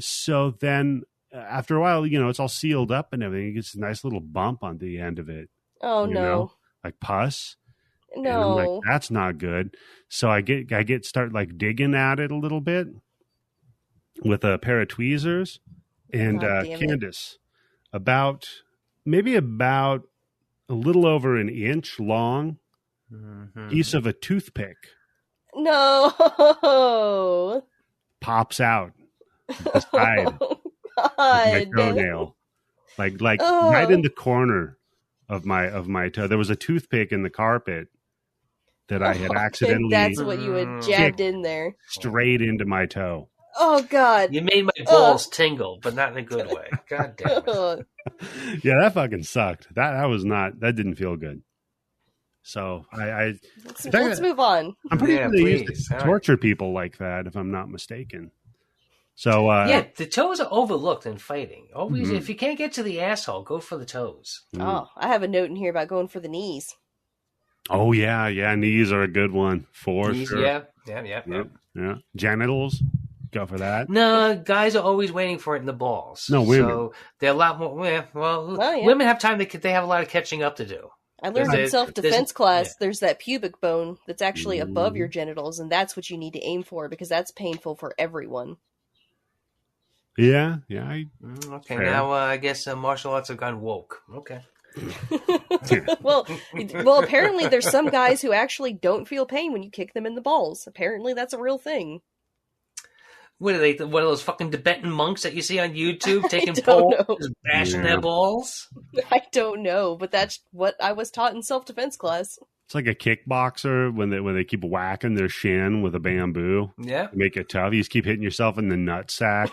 So then after a while, it's all sealed up and everything. It gets a nice little bump on the end of it.
Oh no!
Like pus.
No,
and I'm like, that's not good. So I start like digging at it a little bit with a pair of tweezers and Candice, about a little over an inch long piece of a toothpick.
No,
pops out the side of my toenail, like right in the corner of my toe. There was a toothpick in the carpet that I had accidentally.
That's what you had jabbed in there,
straight into my toe.
Oh God!
You made my balls tingle, but not in a good way. God damn it!
Yeah, that fucking sucked. That didn't feel good. So
let's move on.
I'm pretty sure they used to torture people like that, if I'm not mistaken. So
the toes are overlooked in fighting. Always, if you can't get to the asshole, go for the toes.
Oh, I have a note in here about going for the knees.
Oh yeah, knees are a good one for sure.
Yeah.
Genitals. Go for that.
No, guys are always waiting for it in the balls.
No, women.
So they're a lot more. Women have time. They have a lot of catching up to do.
I learned in self-defense class, there's that pubic bone that's actually above your genitals, and that's what you need to aim for because that's painful for everyone.
Yeah.
Okay, now I guess martial arts have gone woke. Okay.
well, apparently there's some guys who actually don't feel pain when you kick them in the balls. Apparently that's a real thing.
What are they? One of those fucking Tibetan monks that you see on YouTube taking poles, bashing their balls?
I don't know, but that's what I was taught in self-defense class.
It's like a kickboxer when they keep whacking their shin with a bamboo.
Yeah,
make it tough. You just keep hitting yourself in the nutsack.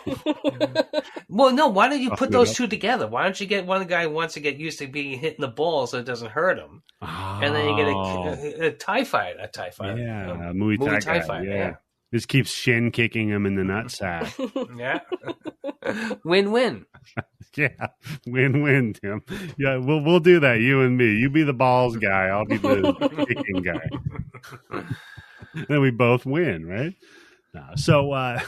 Well, no. Why don't you put those two together? Why don't you get one guy who wants to get used to being hit in the balls so it doesn't hurt him, and then you get a Thai fight, a
Muay Thai fight. Yeah. Just keeps shin kicking him in the nutsack.
Yeah. Win-win.
Yeah. Win-win, Tim. Yeah, we'll do that, you and me. You be the balls guy. I'll be the kicking guy. Then we both win, right? So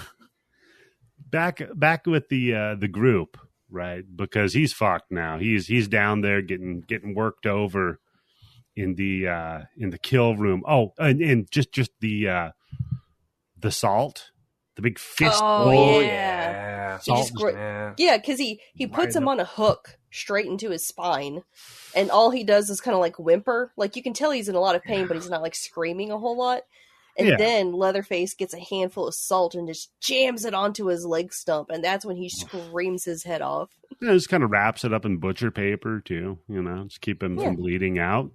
back with the group, right? Because he's fucked now. He's down there getting worked over in the kill room. Oh, and just the salt, the big fist.
Oh yeah.
Salt.
Yeah, because he puts him on a hook straight into his spine, and all he does is kind of like whimper. Like you can tell he's in a lot of pain, but he's not like screaming a whole lot. And then Leatherface gets a handful of salt and just jams it onto his leg stump, and that's when he screams his head off.
Yeah, just kind of wraps it up in butcher paper too, just keep him from bleeding out.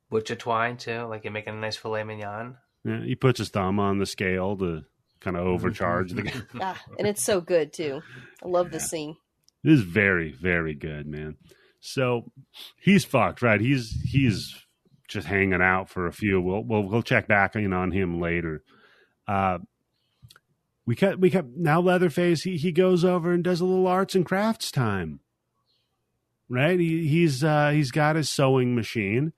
Butcher twine too, like you're making a nice filet mignon.
Yeah, he puts his thumb on the scale to kind of overcharge the guy.
And it's so good too. I love this scene.
It is very, very good, man. So he's fucked, right? He's just hanging out for a few. We'll check back on him later. We kept now Leatherface. He goes over and does a little arts and crafts time. Right? He's got his sewing machine,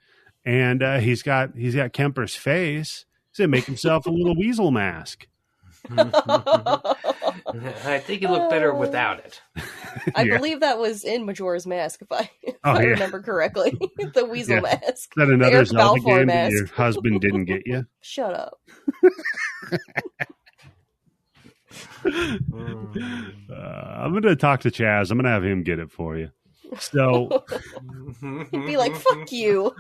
and he's got Kemper's face. He's gonna make himself a little weasel mask.
I think he looked better without it.
I believe that was in Majora's Mask, if I remember correctly. The weasel mask.
Is that another Zelda game that your husband didn't get you?
Shut up.
I'm going to talk to Chaz. I'm going to have him get it for you. So
he'd be like, "Fuck you."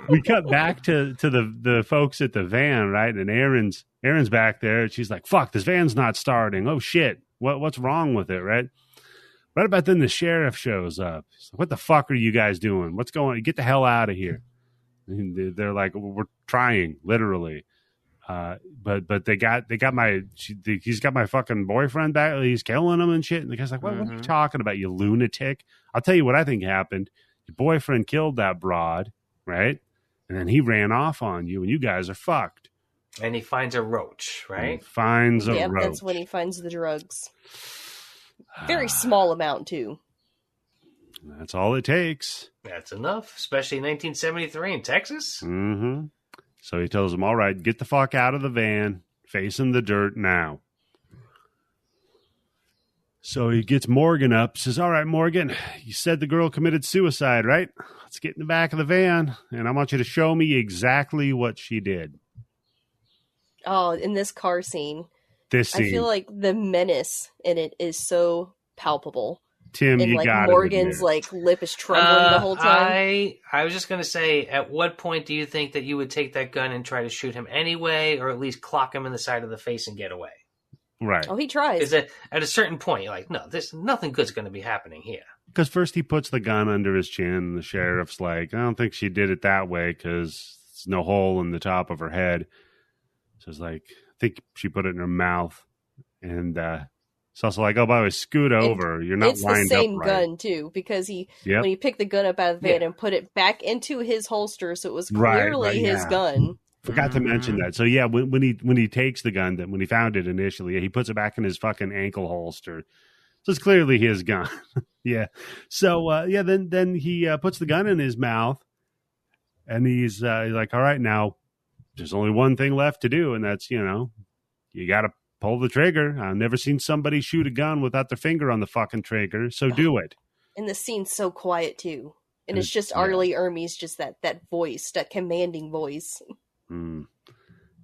We cut back to the folks at the van, right? And Aaron's back there. And she's like, "Fuck, this van's not starting. Oh shit, what's wrong with it?" Right about then, the sheriff shows up. He's like, "What the fuck are you guys doing? What's going on? Get the hell out of here!" And they're like, "We're trying, literally." But he's got my fucking boyfriend back. He's killing him and shit. And the guy's like, what are you talking about, you lunatic? I'll tell you what I think happened. Your boyfriend killed that broad, right? And then he ran off on you, and you guys are fucked.
And he finds a roach, right?
Yep, that's when he finds the drugs. Very small amount, too.
That's all it takes.
That's enough, especially in 1973 in Texas.
Mm-hmm. So he tells him, all right, get the fuck out of the van, facing the dirt now. So he gets Morgan up, says, all right, Morgan, you said the girl committed suicide, right? Let's get in the back of the van, and I want you to show me exactly what she did.
Oh, in this car scene. I feel like the menace in it is so palpable.
Tim,
and
you got it.
Morgan's lip is trembling the whole time.
I was just going to say, at what point do you think that you would take that gun and try to shoot him anyway, or at least clock him in the side of the face and get away?
Right.
Oh, he tries.
Is at a certain point, you're like, no, there's nothing good's going to be happening here.
Because first he puts the gun under his chin, and the sheriff's like, I don't think she did it that way because there's no hole in the top of her head. So it's like, I think she put it in her mouth, and it's also like, oh, by the way, scoot over. You're not lined up right.
It's the same gun, too, because when he picked the gun up out of the van and put it back into his holster, so it was clearly his gun.
Forgot to mention that. So, yeah, when he takes the gun, when he found it initially, he puts it back in his fucking ankle holster. So it's clearly his gun. Yeah. So, then he puts the gun in his mouth, and he's like, all right, now there's only one thing left to do, and that's, you got to pull the trigger. I've never seen somebody shoot a gun without their finger on the fucking trigger, so do it.
And the scene's so quiet, too. And it's just Arlie Ermey's just that voice, that commanding voice.
Mm.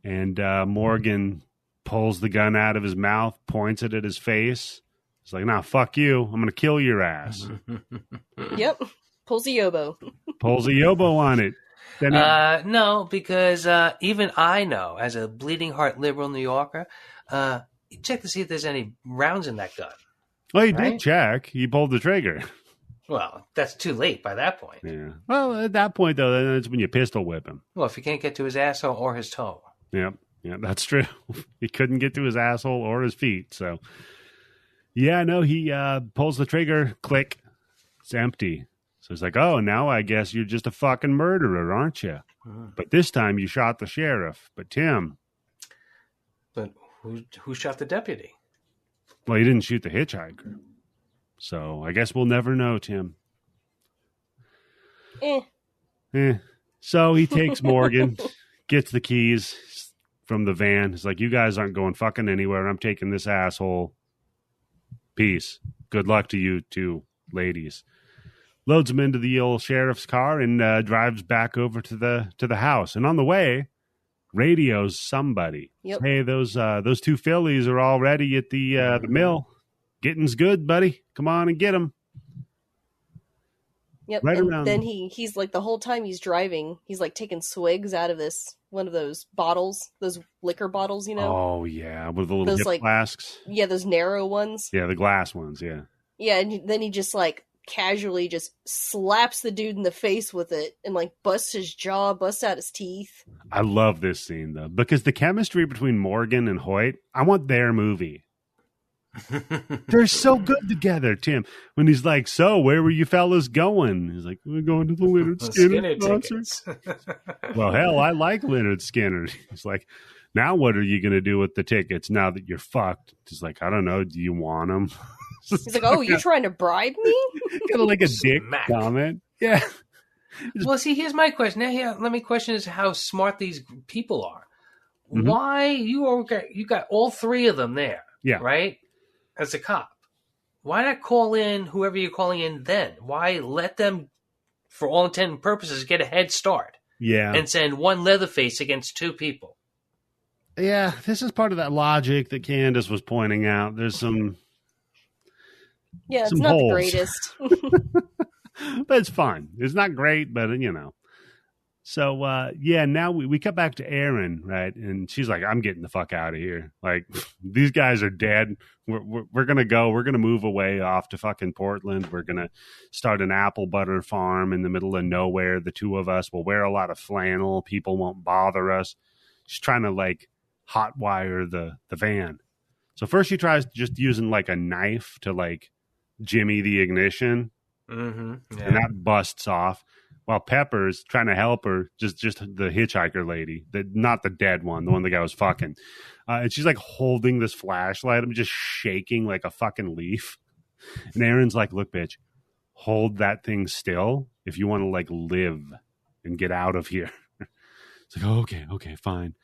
And Morgan pulls the gun out of his mouth, points it at his face. He's like, nah, fuck you. I'm going to kill your ass.
Yep. Pulls a yobo.
Pulls a yobo on it. Then
no, because even I know, as a bleeding heart liberal New Yorker, check to see if there's any rounds in that gun.
Well, he did check. He pulled the trigger.
Well, that's too late by that point.
Yeah. Well, at that point, though, then it's when you pistol whip him.
Well, if you can't get to his asshole or his toe.
Yep. Yeah, that's true. He couldn't get to his asshole or his feet. So, yeah, no, he pulls the trigger. Click. It's empty. So he's like, oh, now I guess you're just a fucking murderer, aren't you? But this time you shot the sheriff. But Tim.
But who shot the deputy?
Well, he didn't shoot the hitchhiker. So I guess we'll never know, Tim. So he takes Morgan, gets the keys from the van. He's like, you guys aren't going fucking anywhere. I'm taking this asshole. Peace. Good luck to you two ladies. Loads him into the old sheriff's car and drives back over to the house. And on the way, radios somebody.
Yep.
Hey, those two fillies are already at the mill. Getting's good, buddy. Come on and get them.
Yep.
Right
and
around.
Then he's like, the whole time he's driving, he's like taking swigs out of one of those bottles, those liquor bottles, you know?
Oh yeah, with the little hip flasks.
Yeah, those narrow ones.
Yeah, the glass ones. Yeah.
Yeah, and then he just like casually just slaps the dude in the face with it and like busts his jaw, busts out his teeth.
I love this scene though, because the chemistry between Morgan and Hoyt, I want their movie. They're so good together, Tim. When he's like, so where were you fellas going? He's like, we're going to the Leonard Skinner concert. Well, hell, I like Leonard Skinner. He's like, now what are you going to do with the tickets now that you're fucked? He's like, I don't know. Do you want them?
He's like, oh, you're trying to bribe me?
Kind of like a dick comment. Yeah.
Well, see, here's my question. Now, here, let me question is how smart these people are. Mm-hmm. Why you got all three of them there?
Yeah.
Right? As a cop. Why not call in whoever you're calling in then? Why let them, for all intent and purposes, get a head start?
Yeah.
And send one Leatherface against two people.
Yeah, this is part of that logic that Candice was pointing out. There's some...
Yeah, it's not
holes.
The greatest.
But it's fun. It's not great, but, you know. So, now we cut back to Erin, right? And she's like, I'm getting the fuck out of here. Like, these guys are dead. We're going to go. We're going to move away off to fucking Portland. We're going to start an apple butter farm in the middle of nowhere. The two of us will wear a lot of flannel. People won't bother us. She's trying to, like, hotwire the van. So first she tries just using, like, a knife to, like, jimmy the ignition.
Mm-hmm. Yeah.
And that busts off. While Pepper's trying to help her, just the hitchhiker lady, not the dead one, the one the guy was fucking. And she's like holding this flashlight. I'm just shaking like a fucking leaf. And Erin's like, look, bitch, hold that thing still if you want to like live and get out of here. It's like, oh, okay, fine.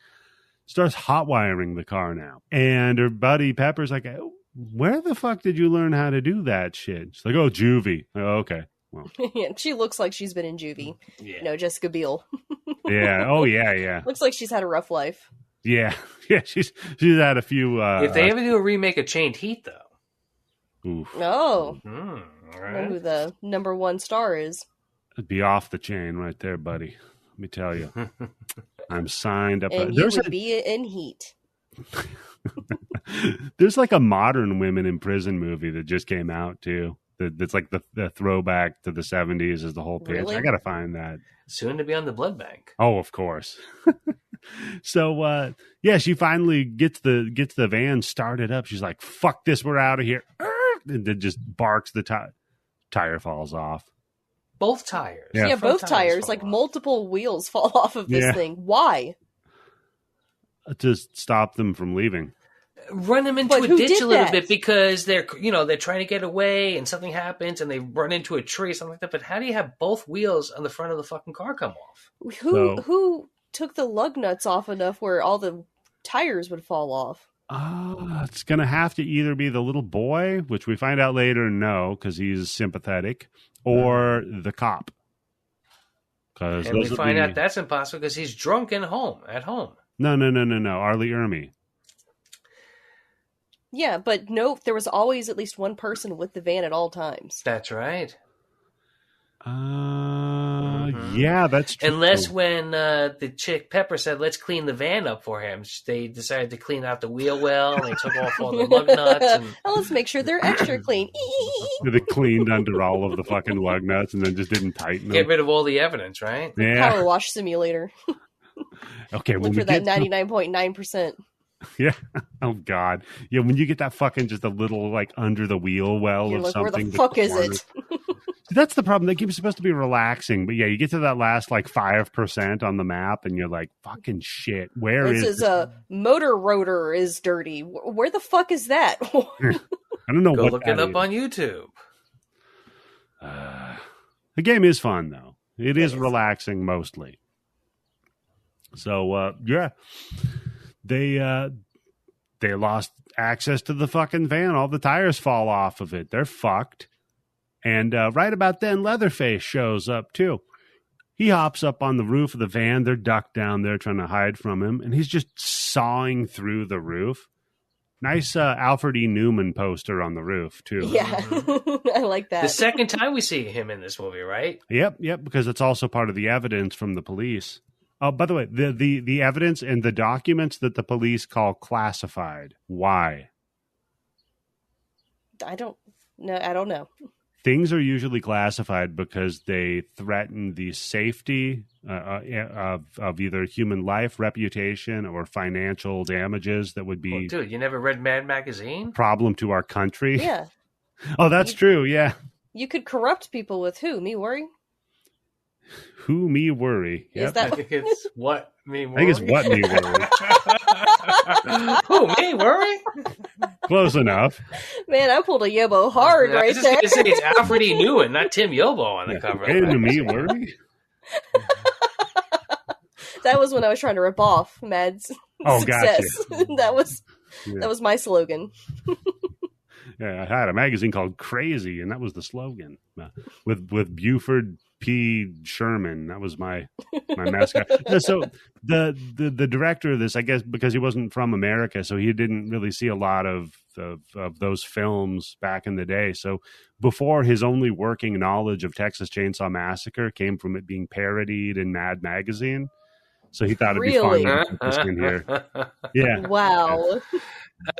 Starts hot wiring the car now. And her buddy Pepper's like, where the fuck did you learn how to do that shit? She's like, oh, juvie. Oh, okay. Well.
Yeah, she looks like she's been in juvie.
Yeah.
You know, Jessica Beil.
Yeah. Oh, yeah.
Looks like she's had a rough life.
Yeah. Yeah. She's had a few.
If they ever do a remake of Chained Heat, though.
Oof. Oh.
Mm-hmm.
I know who the number one star is.
It'd be off the chain right there, buddy. Let me tell you. I'm signed up.
And you would be in Heat.
There's like a modern women in prison movie that just came out, too. That's like the throwback to the 70s is the whole pitch.
Really?
I gotta find that.
Soon to be on the blood bank.
Oh, of course. So she finally gets the van started up. She's like, fuck this, we're out of here. And then just barks, the tire falls off.
Both tires.
Yeah, both tires. Like multiple wheels fall off of this thing. Why?
To stop them from leaving.
Run them into a ditch a little bit because they're trying to get away and something happens and they run into a tree or something like that. But how do you have both wheels on the front of the fucking car come off?
Who took the lug nuts off enough where all the tires would fall off?
It's going to have to either be the little boy, which we find out later, no, because he's sympathetic, or the cop.
And we find out that's impossible because he's drunk at home.
No. Arlie Ermy.
Yeah, but no, there was always at least one person with the van at all times.
That's right.
Yeah, that's true.
Unless when the chick Pepper said, "Let's clean the van up for him," they decided to clean out the wheel well, and they took off all the lug nuts. And
let's make sure they're extra clean.
They cleaned under all of the fucking lug nuts and then just didn't tighten them.
Get rid of all the evidence, right?
Yeah.
Power wash simulator.
Okay,
look for that 99.9%.
Yeah. Oh God. Yeah, when you get that fucking just a little like under the wheel well
You're
of
like,
something.
where the fuck is it?
That's the problem. That game's supposed to be relaxing, but yeah, you get to that last like 5% on the map, and you're like, "Fucking shit, where is
this?" Motor rotor is dirty. Where the fuck is that?
I don't know.
Go
what
look
that
it up
is.
on YouTube.
The game is fun though. It is relaxing mostly. So yeah, they lost access to the fucking van. All the tires fall off of it. They're fucked. And right about then, Leatherface shows up, too. He hops up on the roof of the van. They're ducked down there trying to hide from him. And he's just sawing through the roof. Nice Alfred E. Newman poster on the roof, too.
Yeah, I like that.
The second time we see him in this movie, right?
Yep, because it's also part of the evidence from the police. Oh, by the way, the evidence and the documents that the police call classified. Why?
I don't know.
Things are usually classified because they threaten the safety of either human life, reputation, or financial damages that would be...
Well, dude, you never read Mad Magazine?
A problem to our country.
Yeah.
Oh, that's true, yeah.
You could corrupt people with who? Me worry?
Who me worry? Yep.
Is that...
I think it's what me worry.
I think it's what me worry.
Who, me worry?
Close enough.
Man, I pulled a Yobo hard right
I was just
there.
gonna say it's Alfred E. Newman, not Tim Yobo on the cover.
And me worry?
That was when I was trying to rip off Mad's success.
Gotcha.
That was my slogan.
Yeah, I had a magazine called Crazy, and that was the slogan. With Buford P. Sherman, that was my mascot. So the director of this, I guess, because he wasn't from America, so he didn't really see a lot of those films back in the day. So before, his only working knowledge of Texas Chainsaw Massacre came from it being parodied in Mad Magazine. So he thought it'd be fun to put this in here. Yeah.
Wow.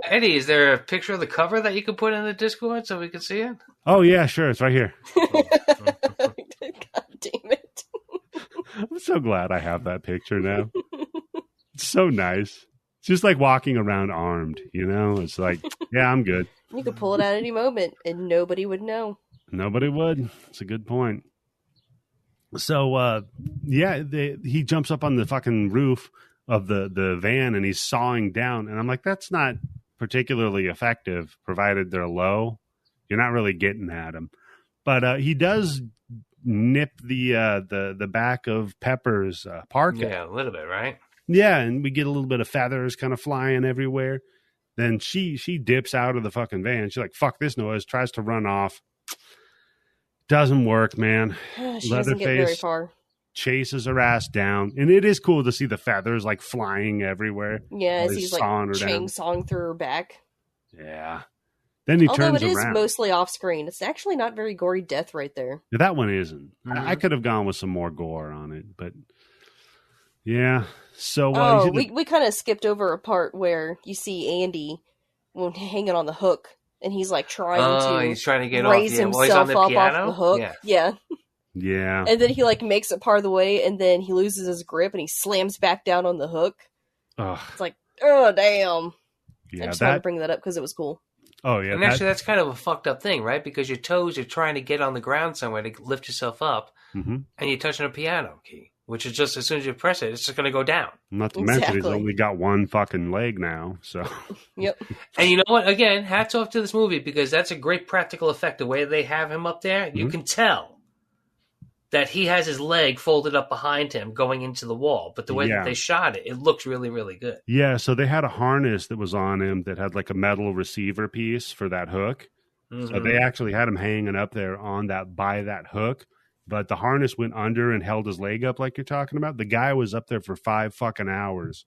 Eddie, is there a picture of the cover that you could put in the Discord so we can see it?
Oh, yeah, sure. It's right here.
God damn it.
I'm so glad I have that picture now. It's so nice. It's just like walking around armed, you know? It's like, yeah, I'm good.
You could pull it out at any moment and nobody would know.
Nobody would. It's a good point. So, he jumps up on the fucking roof of the van and he's sawing down. And I'm like, that's not particularly effective, provided they're low. You're not really getting at him. But he does nip the back of Pepper's parka.
Yeah, a little bit, right?
Yeah, and we get a little bit of feathers kind of flying everywhere. Then she dips out of the fucking van. She's like, fuck this noise, tries to run off. Doesn't work, man.
She doesn't get very far.
Chases her ass down. And it is cool to see the feathers like flying everywhere.
Yeah, as he's like chainsawing through her back.
Yeah. Then he turns around.
Although it is mostly off screen. It's actually not very gory death right there.
Yeah, that one isn't.
Mm-hmm.
I could have gone with some more gore on it, but yeah. So
we kind of skipped over a part where you see Andy hanging on the hook, and he's like
he's trying to get
raise himself up off the hook.
Yeah.
Yeah.
And then he like makes it part of the way, and then he loses his grip, and he slams back down on the hook.
Ugh.
It's like, oh damn!
Yeah,
I just wanted to bring that up because it was cool.
Oh yeah,
and actually that's kind of a fucked up thing, right? Because your toes are trying to get on the ground somewhere to lift yourself up, and you're touching a piano key, which is just as soon as you press it, it's just going to go down.
Not to mention he's only got one fucking leg now, so.
Yep.
And you know what? Again, hats off to this movie because that's a great practical effect. The way they have him up there, you can tell that he has his leg folded up behind him going into the wall. But the way that they shot it, it looks really, really good.
Yeah, so they had a harness that was on him that had like a metal receiver piece for that hook. So they actually had him hanging up there by that hook. But the harness went under and held his leg up like you're talking about. The guy was up there for 5 fucking hours.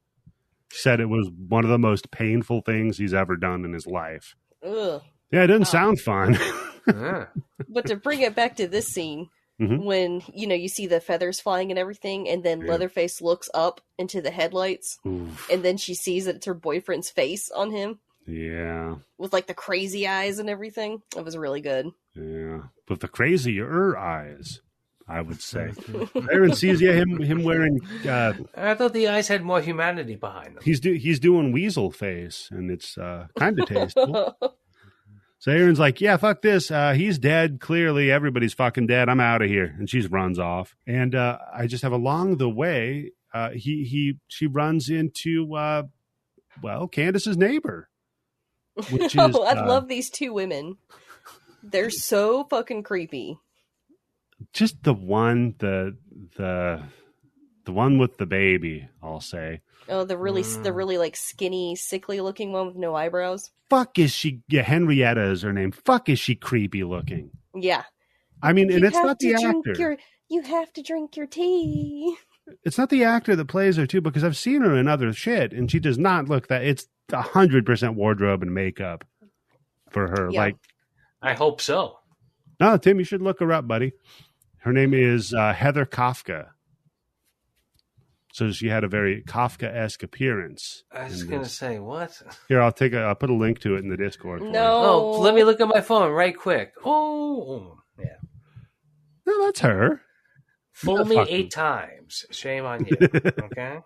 Said it was one of the most painful things he's ever done in his life.
Ugh.
Yeah, it doesn't sound fun.
But to bring it back to this scene, when, you see the feathers flying and everything, and then Leatherface looks up into the headlights, and then she sees that it's her boyfriend's face on him.
Yeah.
With, like, the crazy eyes and everything. It was really good.
Yeah. With the crazier eyes, I would say. Aaron sees him wearing...
I thought the eyes had more humanity behind them.
He's doing weasel face, and it's kind of tasteful. So Aaron's like, yeah, fuck this. He's dead. Clearly, everybody's fucking dead. I'm out of here. And she runs off. And I just have along the way, she runs into, Candice's neighbor. Which is,
I love these two women. They're so fucking creepy.
Just the one with the baby, I'll say.
Oh, the really like skinny, sickly looking one with no eyebrows.
Fuck is she? Yeah, Henrietta is her name. Fuck is she creepy looking?
Yeah.
I mean, and it's not the actor.
You have to drink your tea.
It's not the actor that plays her too, because I've seen her in other shit, and she does not look that. It's 100% wardrobe and makeup for her.
Yeah.
Like,
I hope so.
No, Tim, you should look her up, buddy. Her name is Heather Kafka. So she had a very Kafka-esque appearance.
I was going to say, what?
Here, I'll put a link to it in the Discord.
No.
Oh, let me look at my phone right quick. Oh, yeah.
No, that's her.
Fool me 8 times. Shame on you. Okay?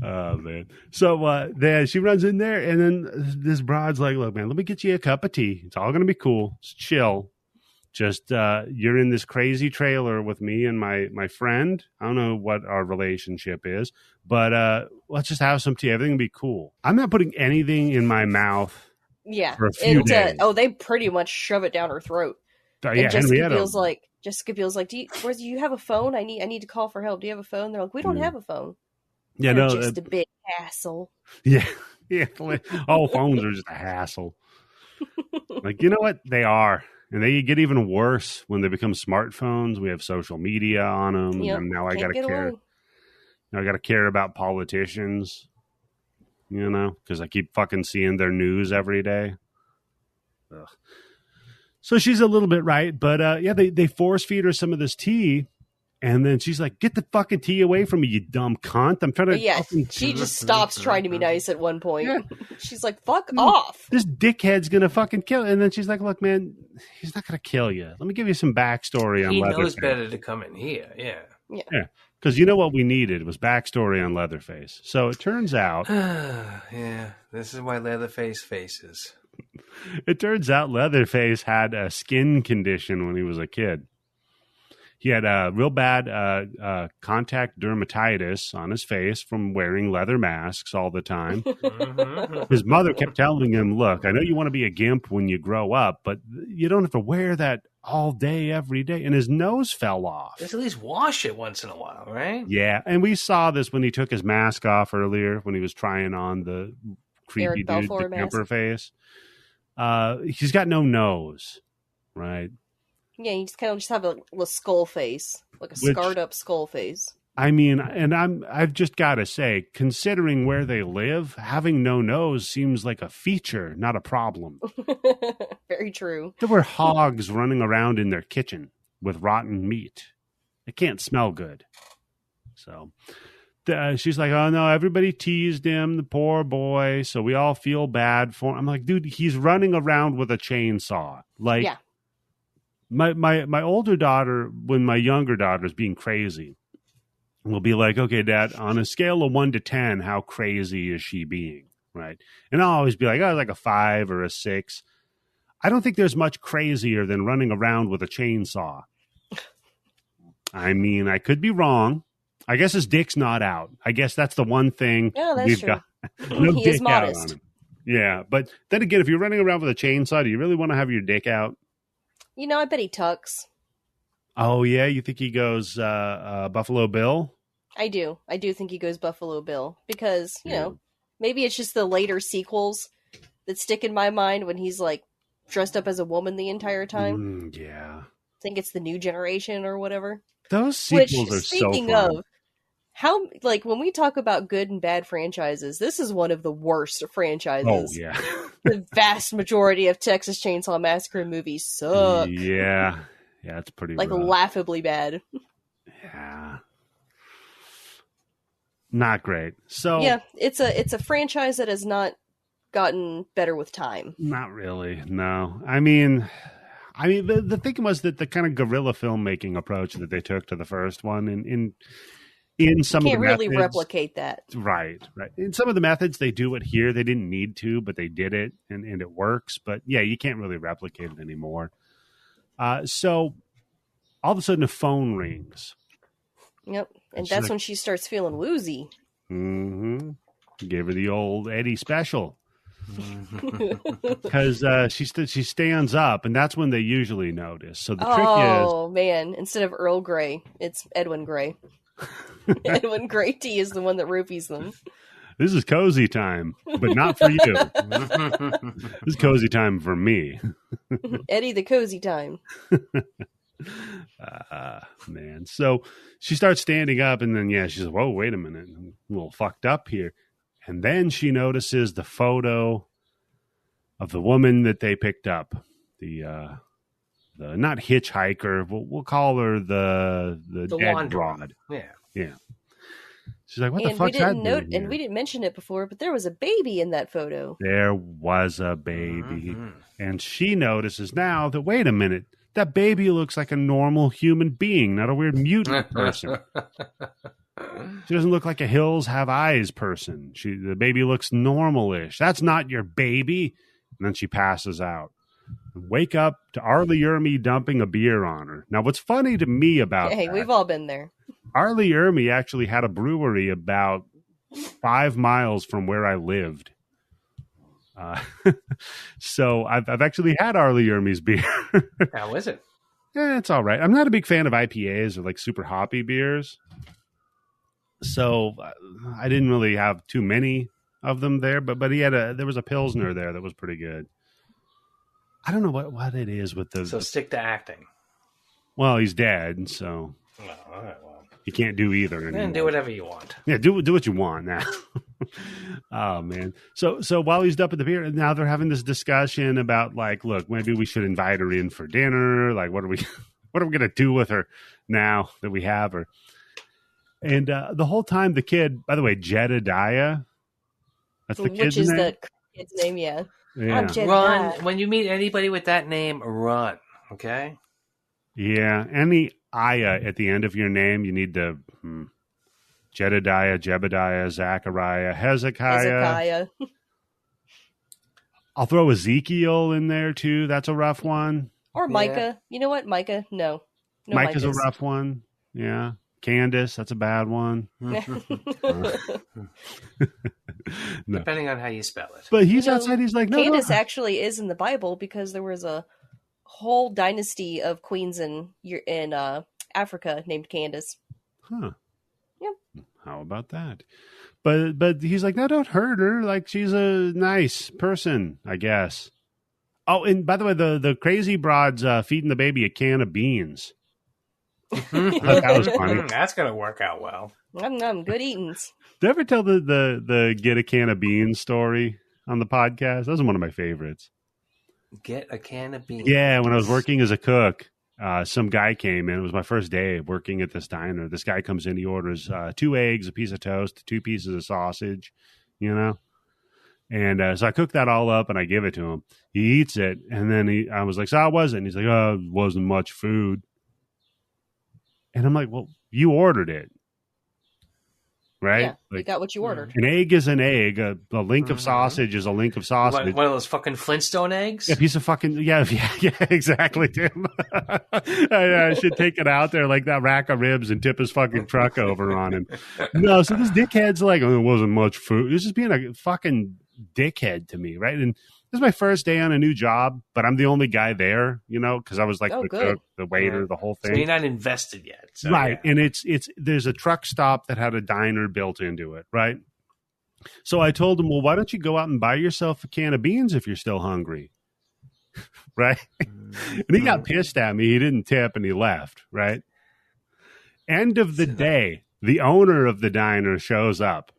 Oh, man. So then she runs in there, and then this broad's like, look, man, let me get you a cup of tea. It's all going to be cool. It's chill. Just you're in this crazy trailer with me and my friend. I don't know what our relationship is, but let's just have some tea. Everything will be cool. I'm not putting anything in my mouth.
Yeah.
For a few days.
They pretty much shove it down her throat.
Yeah,
Jessica feels like, do you have a phone? I need to call for help. Do you have a phone? They're like, we don't have a phone.
Yeah,
They're just a big hassle.
Yeah. All phones are just a hassle. Like, you know what? They are. And they get even worse when they become smartphones. We have social media on them.
Yep.
And now I got to care. Now I got to care about politicians, because I keep fucking seeing their news every day. Ugh. So she's a little bit right. But they force feed her some of this tea. And then she's like, get the fucking tea away from me, you dumb cunt. I'm trying to...
Yeah, she just stops trying to be nice at one point. Yeah. She's like, fuck off.
This dickhead's going to fucking kill. And then she's like, look, man, he's not going to kill you. Let me give you some backstory on Leatherface.
He knows better to come in here,
Yeah. Because you know what we needed was backstory on Leatherface. So it turns out...
yeah, this is why Leatherface faces.
It turns out Leatherface had a skin condition when he was a kid. He had a real bad contact dermatitis on his face from wearing leather masks all the time. His mother kept telling him, look, I know you want to be a gimp when you grow up, but you don't have to wear that all day, every day. And his nose fell off.
Just at least wash it once in a while, right?
Yeah. And we saw this when he took his mask off earlier, when he was trying on the creepy dude, the gimper face. He's got no nose, right?
Yeah, you just kind of have a skull face, like a scarred up skull face.
I mean, and I've just got to say, considering where they live, having no nose seems like a feature, not a problem.
Very true.
There were hogs running around in their kitchen with rotten meat. It can't smell good. So she's like, oh no, everybody teased him, the poor boy. So we all feel bad for him. I'm like, dude, he's running around with a chainsaw. Like,
yeah.
My older daughter, when my younger daughter is being crazy, will be like, okay, Dad, on a scale of 1 to 10, how crazy is she being? Right. And I'll always be like, oh, like a 5 or a 6. I don't think there's much crazier than running around with a chainsaw. I mean, I could be wrong. I guess his dick's not out. I guess that's the one thing
we've true.
Got. No
he
dick
is modest.
out on him. Yeah. But then again, if you're running around with a chainsaw, do you really want to have your dick out?
I bet he tucks.
Oh, yeah? You think he goes Buffalo Bill?
I do. I do think he goes Buffalo Bill. Because, maybe it's just the later sequels that stick in my mind when he's, like, dressed up as a woman the entire time.
Yeah.
I think it's the new generation or whatever.
Those sequels are so fun.
Speaking of, how, like, when we talk about good and bad franchises, this is one of the worst franchises.
Oh, yeah.
The vast majority of Texas Chainsaw Massacre movies suck.
Yeah. Yeah, it's pretty
like
rough.
laughably bad.
Yeah. Not great. So
yeah, it's a franchise that has not gotten better with time.
Not really. No. I mean the thing was that the kind of guerrilla filmmaking approach that they took to the first one in some
you
of
can't
the
really
methods,
replicate that.
Right. In some of the methods they do it here. They didn't need to, but they did it and it works. But yeah, you can't really replicate it anymore. So all of a sudden a phone rings.
Yep. And that's when she starts feeling woozy.
Mm-hmm. Gave her the old Eddie special. Because she stands up, and that's when they usually notice. So the trick is,
oh man, instead of Earl Grey, it's Edwin Grey. Edwin Grey tea is the one that roofies them.
This is cozy time, but not for you. This is cozy time for me.
Eddie the cozy time.
Man. So she starts standing up, and then she's like, whoa, wait a minute, I'm a little fucked up here. And then she notices the photo of the woman that they picked up, the not hitchhiker, we'll call her the dead broad. Yeah. She's like, what the fuck's that doing here?
And we didn't mention it before, but there was a baby in that photo.
There was a baby. And she notices now that, wait a minute, that baby looks like a normal human being, not a weird mutant person. She doesn't look like a Hills Have Eyes person. The baby looks normal-ish. That's not your baby. And then she passes out. Wake up to Arlie Ermy dumping a beer on her. Now, what's funny to me about
Hey, we've all been there.
Arlie Ermy actually had a brewery about 5 miles from where I lived. So I've actually had Arlie Ermy's beer.
How is it?
Yeah, it's all right. I'm not a big fan of IPAs or like super hoppy beers. So I didn't really have too many of them there, but there was a Pilsner there that was pretty good. I don't know what it is with the...
So stick to acting.
Well, he's dead, so...
Well, all right, well.
You can't do either anymore.
Then do whatever you want.
Yeah, do what you want now. Oh, man. So while he's up at the beer, now they're having this discussion about, like, look, maybe we should invite her in for dinner. Like, what are we going to do with her now that we have her? And the whole time, the kid, by the way, Jedediah, that's the kid's name?
Which is the kid's name, yeah.
Yeah.
Run. When you meet anybody with that name, run. Okay?
Yeah. Any Aya at the end of your name, you need to Jedediah, Jebediah, Zechariah, Hezekiah. I'll throw Ezekiel in there, too. That's a rough one.
Or Micah. You know what? Micah? No
Micah's
Micahs.
a rough one. Yeah. Candice, that's a bad one. No.
Depending on how you spell it.
But he's outside. He's like, no.
Candice actually is in the Bible because there was a whole dynasty of queens in Africa named Candice.
Huh.
Yep.
How about that? But he's like, no, don't hurt her. Like, she's a nice person, I guess. Oh, and by the way, the crazy broad's feeding the baby a can of beans. That was funny.
That's going to work out well.
Good eatings.
Did I ever tell the get a can of beans story on the podcast? That was one of my favorites.
Get a can of beans.
Yeah, when I was working as a cook, some guy came in. It was my first day working at this diner. This guy comes in. He orders 2 eggs, a piece of toast, 2 pieces of sausage, And so I cook that all up and I give it to him. He eats it. And then I was like, so how was it? And he's like, oh, it wasn't much food. And I'm like, well, you ordered it. Right?
Yeah, you got what you ordered.
An egg is an egg. A link of sausage is a link of sausage.
One of those fucking Flintstone eggs?
A piece of fucking... Yeah, exactly, Tim. I should take it out there like that rack of ribs and tip his fucking truck over on him. No, so this dickhead's like, oh, it wasn't much food. He was just being a fucking dickhead to me, right? And this is my first day on a new job, but I'm the only guy there, because I was like the cook, the waiter, the whole thing.
So you're not invested yet. So,
right.
Yeah.
And there's a truck stop that had a diner built into it, right? So I told him, well, why don't you go out and buy yourself a can of beans if you're still hungry? Right? And he got pissed at me. He didn't tip and he left, right? End of the day, the owner of the diner shows up,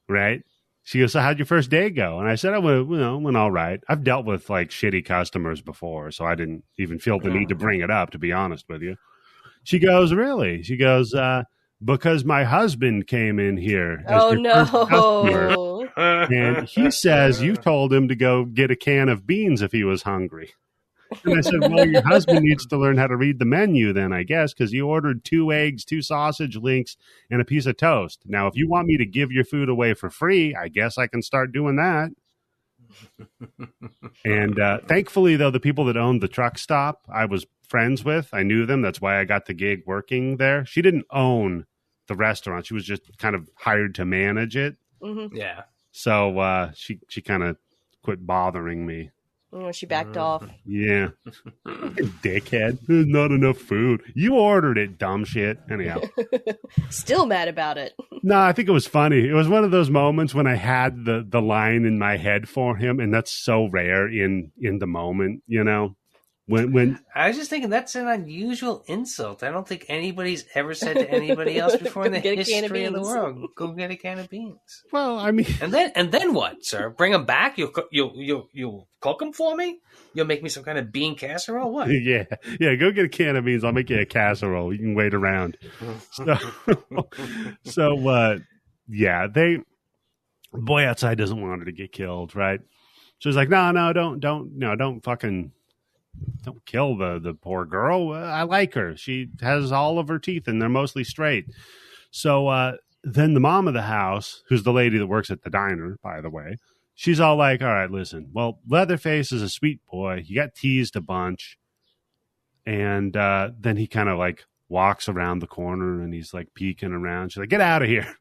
right? She goes, so how'd your first day go? And I said, went all right. I've dealt with like shitty customers before, so I didn't even feel the need to bring it up, to be honest with you. She goes, really? She goes, because my husband came in here as your first customer, and he says you told him to go get a can of beans if he was hungry. And I said, well, your husband needs to learn how to read the menu then, I guess, because you ordered 2 eggs, 2 sausage links, and a piece of toast. Now, if you want me to give your food away for free, I guess I can start doing that. And thankfully, though, the people that owned the truck stop, I was friends with. I knew them. That's why I got the gig working there. She didn't own the restaurant. She was just kind of hired to manage it.
Mm-hmm. Yeah.
So she kind of quit bothering me.
Oh, she backed off.
Yeah. Dickhead. There's not enough food. You ordered it, dumb shit. Anyhow.
Still mad about it.
No, I think it was funny. It was one of those moments when I had the line in my head for him, and that's so rare in the moment, you know? When
I was just thinking that's an unusual insult. I don't think anybody's ever said to anybody else before in the history of the world, "Go get a can of beans."
Well, I mean,
and then what, sir? Bring them back? You'll cook them for me? You'll make me some kind of bean casserole? What?
Yeah. Go get a can of beans. I'll make you a casserole. You can wait around. Yeah. Boy outside doesn't want her to get killed, right? So he's like, no, don't fucking. Don't kill the poor girl. I like her. She has all of her teeth and they're mostly straight. So then the mom of the house, who's the lady that works at the diner, by the way, she's all like, all right, listen, well, Leatherface is a sweet boy. He got teased a bunch. And then he kind of like walks around the corner and he's like peeking around. She's like, get out of here.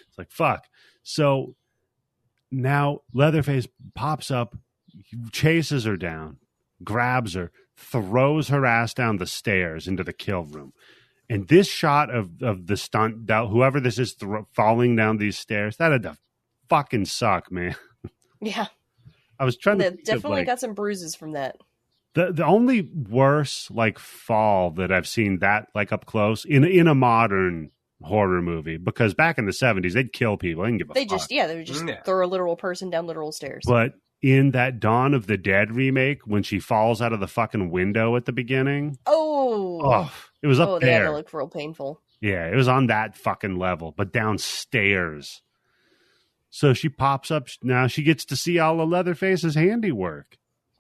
It's like, fuck. So now Leatherface pops up, chases her down, grabs her, throws her ass down the stairs into the kill room. And this shot of the stunt, whoever this is falling down these stairs, that had to fucking suck, man.
Yeah.
I was trying to
definitely got some bruises from that.
The only worse like fall that I've seen that like up close in a modern horror movie, because back in the 70s they'd kill people. They didn't give a fuck.
They would just throw a literal person down literal stairs.
But in that Dawn of the Dead remake, when she falls out of the fucking window at the beginning. Oh, it was up there.
That had to look real painful.
Yeah, it was on that fucking level, but downstairs. So she pops up. Now she gets to see all of Leatherface's handiwork.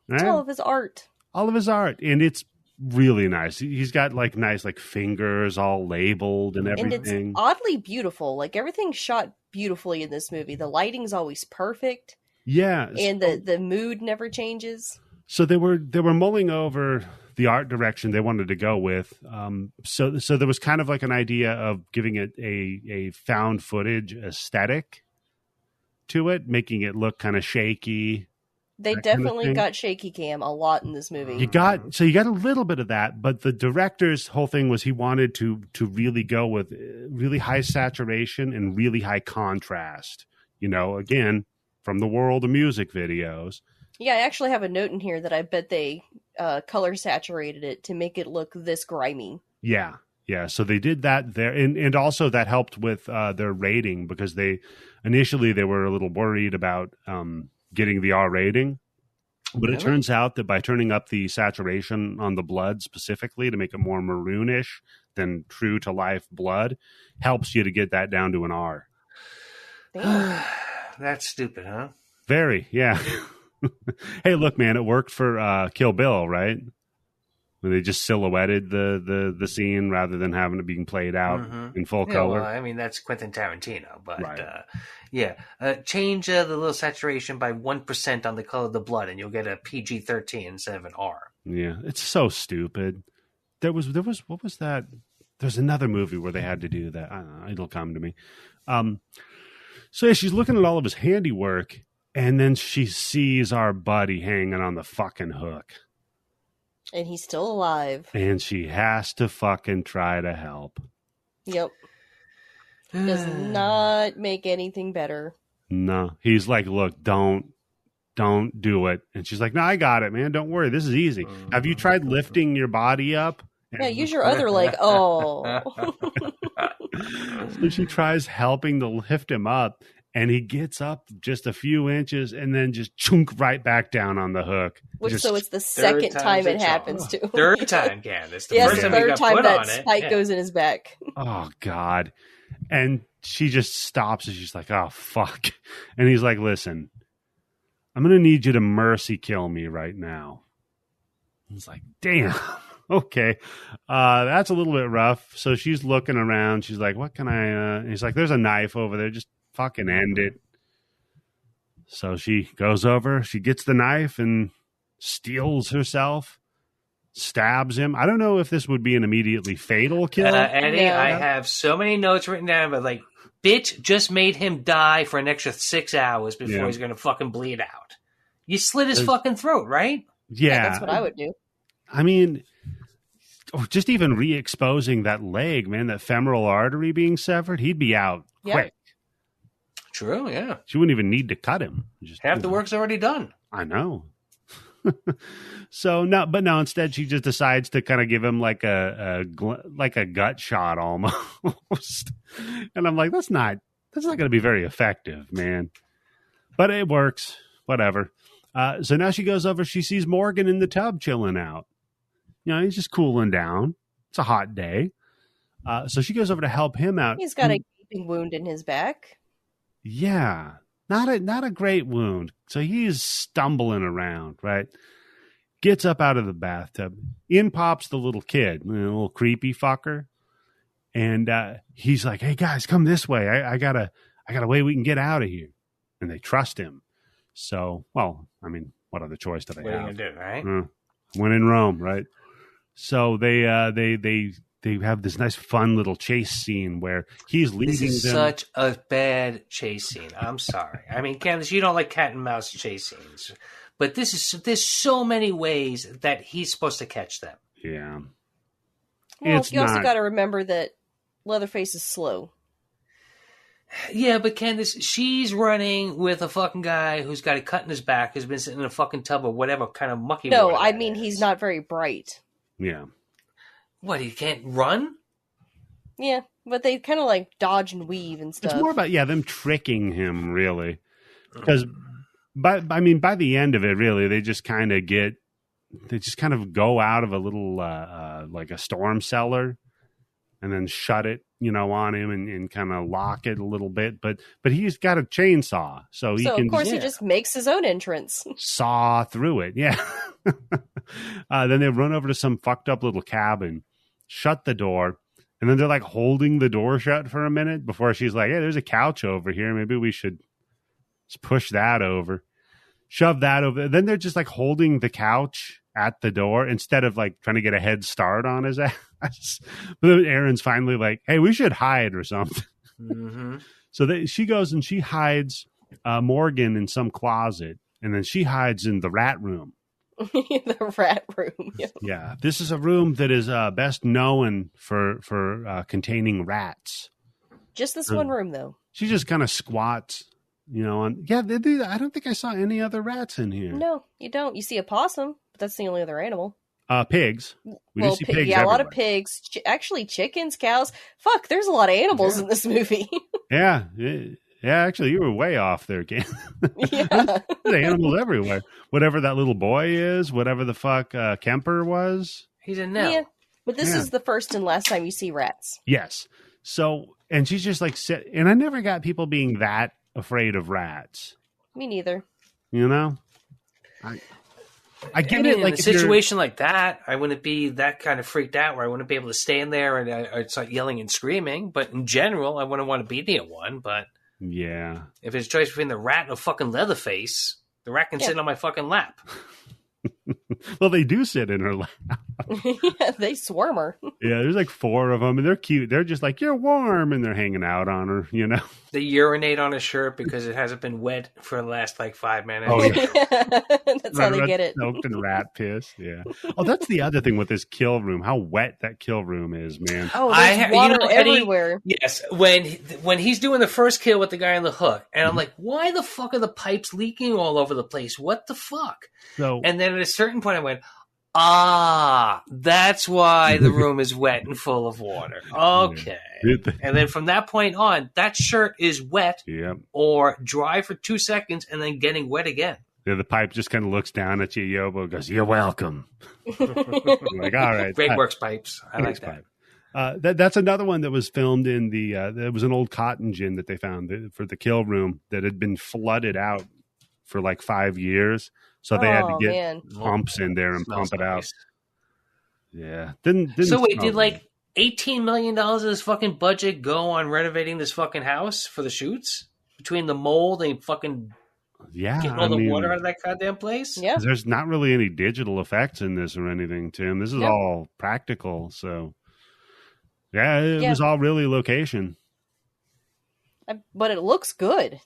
Right?
All of his art.
All of his art. And it's really nice. He's got like nice like fingers all labeled and everything.
And it's oddly beautiful. Like everything's shot beautifully in this movie. The lighting's always perfect.
Yeah,
and the mood never changes.
So they were mulling over the art direction they wanted to go with. So there was kind of like an idea of giving it a found footage aesthetic to it, making it look kind of shaky.
They definitely got shaky cam a lot in this movie.
You got a little bit of that, but the director's whole thing was he wanted to really go with really high saturation and really high contrast. You know, again, from the world of music videos.
Yeah, I actually have a note in here that I bet they color saturated it to make it look this grimy.
Yeah. So they did that there. And also that helped with their rating, because initially they were a little worried about getting the R rating. But it turns out that by turning up the saturation on the blood specifically to make it more maroonish than true to life blood helps you to get that down to an R.
That's stupid, huh?
Very, yeah. Hey, look, man, it worked for Kill Bill, right? When they just silhouetted the scene rather than having it being played out in full color.
Well, I mean, that's Quentin Tarantino, but right. Change the little saturation by 1% on the color of the blood, and you'll get a PG-13 instead of an R.
Yeah, it's so stupid. There was what was that? There's another movie where they had to do that. I don't know, it'll come to me. So yeah, she's looking at all of his handiwork, and then she sees our buddy hanging on the fucking hook.
And he's still alive.
And she has to fucking try to help.
Yep. Does not make anything better.
No. He's like, look, don't do it. And she's like, no, I got it, man. Don't worry. This is easy. Have you tried lifting your body up?
Yeah, use your other leg. Oh.
So she tries helping to lift him up, And he gets up just a few inches and then just chunk right back down on the hook.
So it's the second time it happens to him.
Third time, Candice.
The third time that spike goes in his back.
Oh, God. And she just stops and she's like, oh, fuck. And he's like, listen, I'm going to need you to mercy kill me right now. He's like, damn. Okay. That's a little bit rough. So she's looking around. She's like, what can I... He's like, there's a knife over there. Just fucking end it. So she goes over, she gets the knife and steals herself, stabs him. I don't know if this would be an immediately fatal kill.
Eddie, I have so many notes written down, but like, bitch just made him die for an extra 6 hours before he's going to fucking bleed out. You slit his fucking throat, right?
Yeah, that's what I would do.
I mean, just even re-exposing that leg, man, that femoral artery being severed, he'd be out quick.
True, yeah.
She wouldn't even need to cut him. Just,
half the work's already done.
I know. So instead she just decides to kind of give him like a gut shot almost. And I'm like, that's not going to be very effective, man. But it works. Whatever. So now she goes over. She sees Morgan in the tub chilling out. You know, he's just cooling down. It's a hot day. So she goes over to help him out.
He's got a gaping wound in his back.
Yeah, not a great wound. So he's stumbling around, right? Gets up out of the bathtub. In pops the little kid, the little creepy fucker. And he's like, hey, guys, come this way. I got a way we can get out of here. And they trust him. So, well, I mean, what other choice do they have?
What are you going to do, right?
When in Rome, right? So they have this nice, fun little chase scene where he's leading them.
This is such a bad chase scene. I'm sorry. I mean, Candice, you don't like cat and mouse chase scenes, but there's so many ways that he's supposed to catch them.
Yeah.
Well, you also got to remember that Leatherface is slow.
Yeah, but Candice, she's running with a fucking guy who's got a cut in his back, who's been sitting in a fucking tub or whatever kind of mucky.
No, I mean, he's not very bright.
Yeah.
What, he can't run?
Yeah, but they kind of like dodge and weave and stuff.
It's more about, them tricking him, really. Because, by the end of it, really, they just kind of go out of a little, like a storm cellar and then shut it, on him and kind of lock it a little bit. But he's got a chainsaw, so he can...
of course, he just makes his own entrance.
Saw through it, yeah. Then they run over to some fucked up little cabin, shut the door, and then they're like holding the door shut for a minute before she's like, hey, there's a couch over here. Maybe we should just push that over. Shove that over. Then they're just like holding the couch at the door instead of like trying to get a head start on his ass. But then Aaron's finally like, hey, we should hide or something.
Mm-hmm.
So she goes and she hides Morgan in some closet, and then she hides in the rat room.
The rat room.
Yeah. This is a room that is best known for containing rats.
Just this one room, though.
She just kind of squats, on. Yeah, they do. I don't think I saw any other rats in here.
No, you don't. You see a possum, but that's the only other animal.
Pigs. We do see pigs
yeah,
everywhere.
A lot of pigs. Actually, chickens, cows. Fuck, there's a lot of animals in this movie.
Yeah. Actually, you were way off there, Ken.
Yeah.
There's animals everywhere. Whatever that little boy is, whatever the fuck Kemper was.
He's a no.
Yeah, but this is the first and last time you see rats.
Yes. So, and she's just like, and I never got people being that afraid of rats.
Me neither.
I get
it.
Like
in a situation like that, I wouldn't be that kind of freaked out where I wouldn't be able to stand there and I'd start yelling and screaming. But in general, I wouldn't want to be near one. But
yeah,
if it's a choice between the rat and a fucking Leatherface, the rat can sit on my fucking lap.
Well, they do sit in her lap.
Yeah, they swarm her.
Yeah, there's like 4 of them, and they're cute. They're just like, you're warm, and they're hanging out on her,
They urinate on his shirt because it hasn't been wet for the last, 5 minutes.
Oh, yeah.
That's how they get it.
Soaked in rat piss, yeah. Oh, that's the other thing with this kill room, how wet that kill room is, man.
Oh, there's water everywhere.
Yes, when he's doing the first kill with the guy on the hook, and I'm like, why the fuck are the pipes leaking all over the place? What the fuck?
So,
and then at a certain point I went, Ah, that's why the room is wet and full of water. Okay.
Yeah.
And then from that point on, that shirt is wet or dry for 2 seconds and then getting wet again.
Yeah, the pipe just kind of looks down at you, Yobo, and goes, "You're welcome." Like, all right.
Great works, pipes. I like that.
That's another one that was filmed in the, there was an old cotton gin that they found for the kill room that had been flooded out for like 5 years. So they had to get pumps in there and pump it out. Yeah. Didn't
so wait, did like $18 million of this fucking budget go on renovating this fucking house for the shoots? Between the mold and fucking getting all the water out of that goddamn place?
Yeah.
There's not really any digital effects in this or anything, Tim. This is all practical. So, it was all really location.
But it looks good.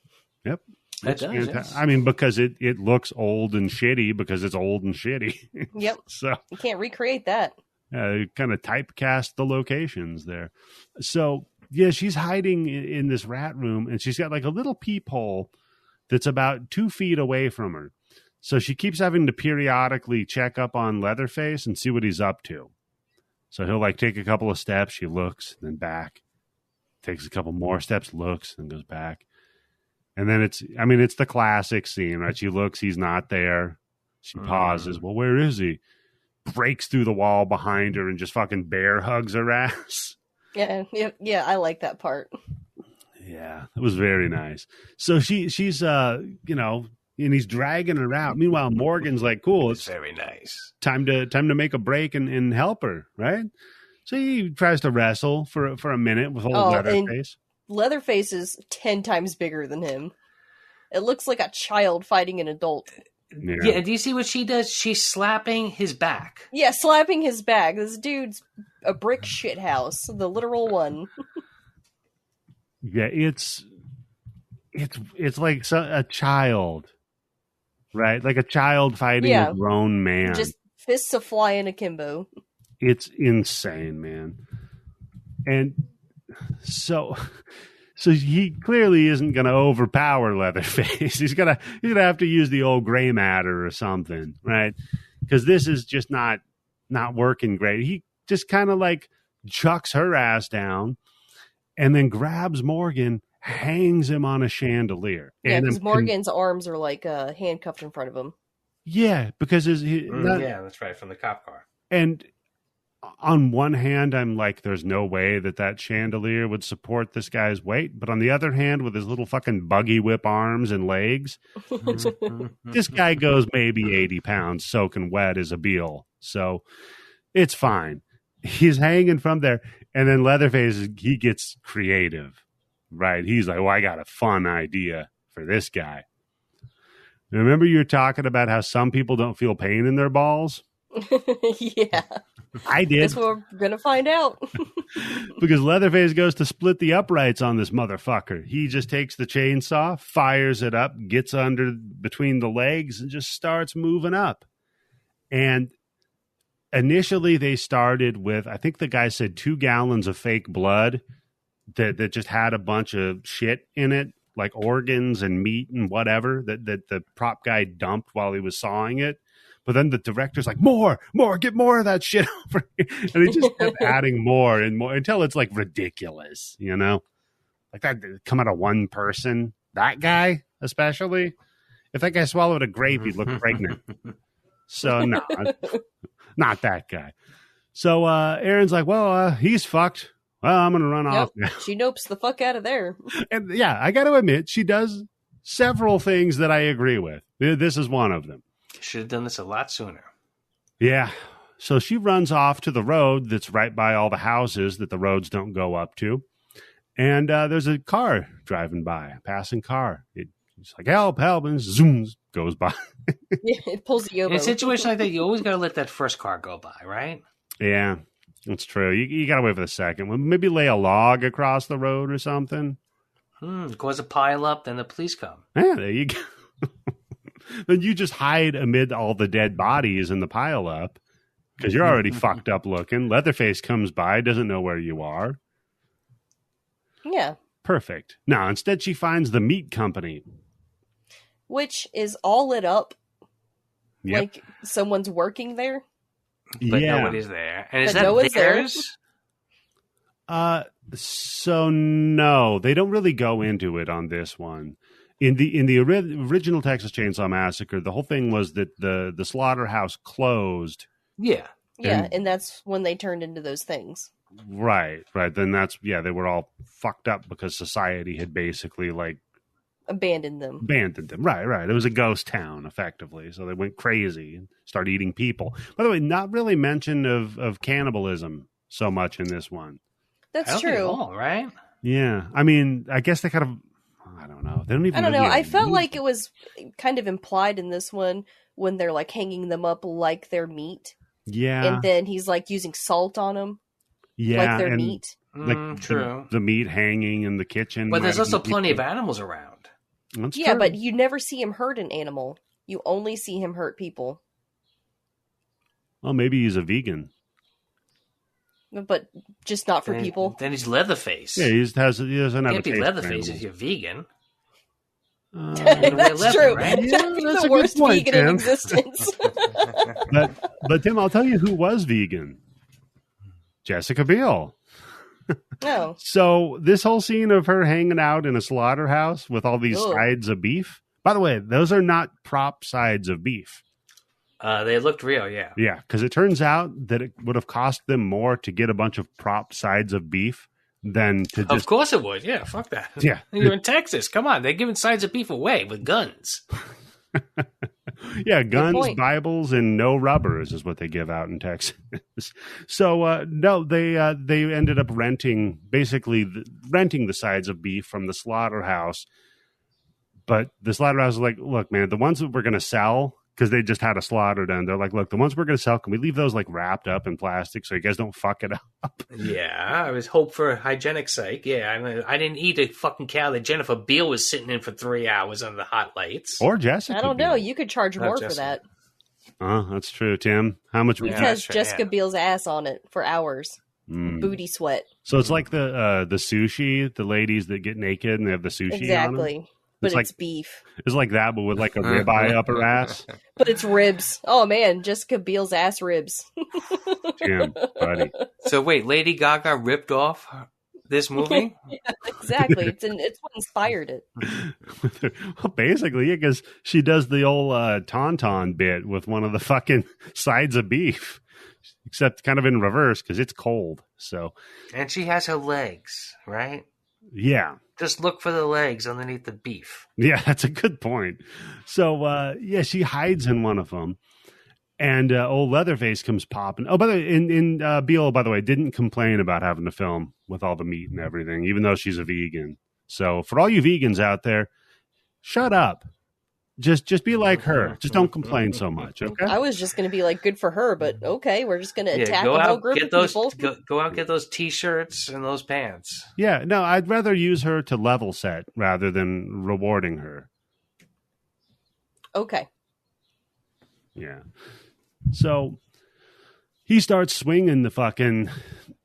Yep.
It does, yes.
I mean, because it looks old and shitty because it's old and shitty.
Yep.
So
you can't recreate that.
Kind of typecast the locations there. So, yeah, she's hiding in this rat room, and she's got like a little peephole that's about 2 feet away from her. So she keeps having to periodically check up on Leatherface and see what he's up to. So he'll like take a couple of steps. She looks, then back. Takes a couple more steps, looks, and goes back. And then it's the classic scene, right? She looks, he's not there. She pauses. Well, where is he? Breaks through the wall behind her and just fucking bear hugs her ass.
Yeah, I like that part.
Yeah, it was very nice. So she's and he's dragging her out. Meanwhile, Morgan's like, cool, it's
very nice.
Time to make a break and help her, right? So he tries to wrestle for a minute with old Leatherface.
Leatherface is 10 times bigger than him. It looks like a child fighting an adult.
Yeah, do you see what she does? She's slapping his back.
Yeah, slapping his back. This dude's a brick shithouse, the literal one.
Yeah, it's like a child, right? Like a child fighting a grown man.
Just fists a flying akimbo.
It's insane, man. And so he clearly isn't going to overpower Leatherface. He's gonna have to use the old gray matter or something, right? Because this is just not working great. He just kind of like chucks her ass down and then grabs Morgan, hangs him on a chandelier.
Yeah, because Morgan's arms are like handcuffed in front of him.
Yeah, because
that's right, from the cop car.
And on one hand, I'm like, there's no way that chandelier would support this guy's weight. But on the other hand, with his little fucking buggy whip arms and legs, this guy goes maybe 80 pounds soaking wet as a Beil. So it's fine. He's hanging from there. And then Leatherface, he gets creative, right? He's like, well, I got a fun idea for this guy. Remember you were talking about how some people don't feel pain in their balls?
Yeah.
I did.
That's what we're going to find out.
Because Leatherface goes to split the uprights on this motherfucker. He just takes the chainsaw, fires it up, gets under between the legs, and just starts moving up. And initially they started with, I think the guy said 2 gallons of fake blood that just had a bunch of shit in it, like organs and meat and whatever, that the prop guy dumped while he was sawing it. But then the director's like, more, get more of that shit over here. And he just kept adding more and more until it's like ridiculous, you know? Like that come out of one person. That guy, especially. If that guy swallowed a grape, he'd look pregnant. So no, not that guy. So Aaron's like, well, he's fucked. Well, I'm going to run off now.
She nopes the fuck out of there.
And yeah, I got to admit, she does several things that I agree with. This is one of them.
Should have done this a lot sooner.
Yeah. So she runs off to the road that's right by all the houses that the roads don't go up to. And there's a car driving by, a passing car. It's like, help, and zooms, goes by.
Yeah, it pulls you over.
In a situation like that, you always got to let that first car go by, right?
Yeah, that's true. You got to wait for the second one. Maybe lay a log across the road or something.
Cause a pile up, then the police come.
Yeah, there you go. Then you just hide amid all the dead bodies in the pile up because you're already fucked up looking. Leatherface comes by, doesn't know where you are.
Yeah.
Perfect. No, instead she finds the meat company.
Which is all lit up.
Yep.
Like someone's working there.
but nobody's there. And is
but
that
Noah's
theirs?
So no, they don't really go into it on this one. In the original Texas Chainsaw Massacre, the whole thing was that the slaughterhouse closed.
Yeah.
Yeah, and that's when they turned into those things.
Right. Then they were all fucked up because society had basically like
abandoned them.
Right. It was a ghost town, effectively. So they went crazy and started eating people. By the way, not really mention of cannibalism so much in this one.
That's true.
All right.
Yeah. I mean, I guess they kind of, I don't know. They don't even.
I don't know. I felt like it was kind of implied in this one when they're like hanging them up like they're meat.
Yeah.
And then he's like using salt on them.
Yeah.
Like they're meat.
Like
true.
The meat hanging in the kitchen.
But there's also plenty of animals around.
That's
yeah,
true.
but you never see him hurt an animal. You only see him hurt people.
Well, maybe he's a vegan.
But just not for people.
Then he's Leatherface.
Yeah, he doesn't have
you
a
can't be
taste
Leatherface if you're vegan.
That's true.
Right?
Yeah, that's the worst
point,
vegan
Tim.
in existence.
but Tim, I'll tell you who was vegan. Jessica Beil.
No.
So this whole scene of her hanging out in a slaughterhouse with all these sides of beef. By the way, those are not prop sides of beef.
They looked real, yeah.
Yeah, because it turns out that it would have cost them more to get a bunch of prop sides of beef than to just...
Of course it would. Yeah, fuck that.
Yeah.
You're in Texas. Come on. They're giving sides of beef away with guns.
Yeah, guns, Bibles, and no rubbers is what they give out in Texas. So, no, they ended up renting the sides of beef from the slaughterhouse. But the slaughterhouse was like, look, man, the ones that we're going to sell... Because they just had a slaughter done. They're like, look, the ones we're going to sell, can we leave those like wrapped up in plastic so you guys don't fuck it up?
Yeah, I was hope for hygienic sake. Yeah, I didn't eat a fucking cow that Jennifer Beil was sitting in for 3 hours under the hot lights.
Or Jessica.
I don't know. You could charge more for that.
That's true, Tim. How much?
Because Jessica Biel's ass on it for hours. Booty sweat.
So it's like the sushi, the ladies that get naked and they have the sushi
exactly.
on them.
But it's
like
beef.
It's like that, but with like a ribeye up her ass.
But it's ribs. Oh man, Jessica Biel's ass ribs.
Damn, buddy.
So wait, Lady Gaga ripped off this movie?
Yeah, exactly. It's what inspired it.
Well, basically, because she does the old tauntaun bit with one of the fucking sides of beef, except kind of in reverse because it's cold. So,
and she has her legs, right?
Yeah.
Just look for the legs underneath the beef.
Yeah, that's a good point. So, she hides in one of them. And old Leatherface comes popping. Oh, by the way, in Beil, by the way, didn't complain about having to film with all the meat and everything, even though she's a vegan. So, for all you vegans out there, shut up. Just be like her. Just don't complain so much, okay?
I was just going to be like, good for her, but okay, we're just going to attack a whole group of people.
Go out, get those T-shirts and those pants.
Yeah, no, I'd rather use her to level set rather than rewarding her.
Okay.
Yeah. So he starts swinging the fucking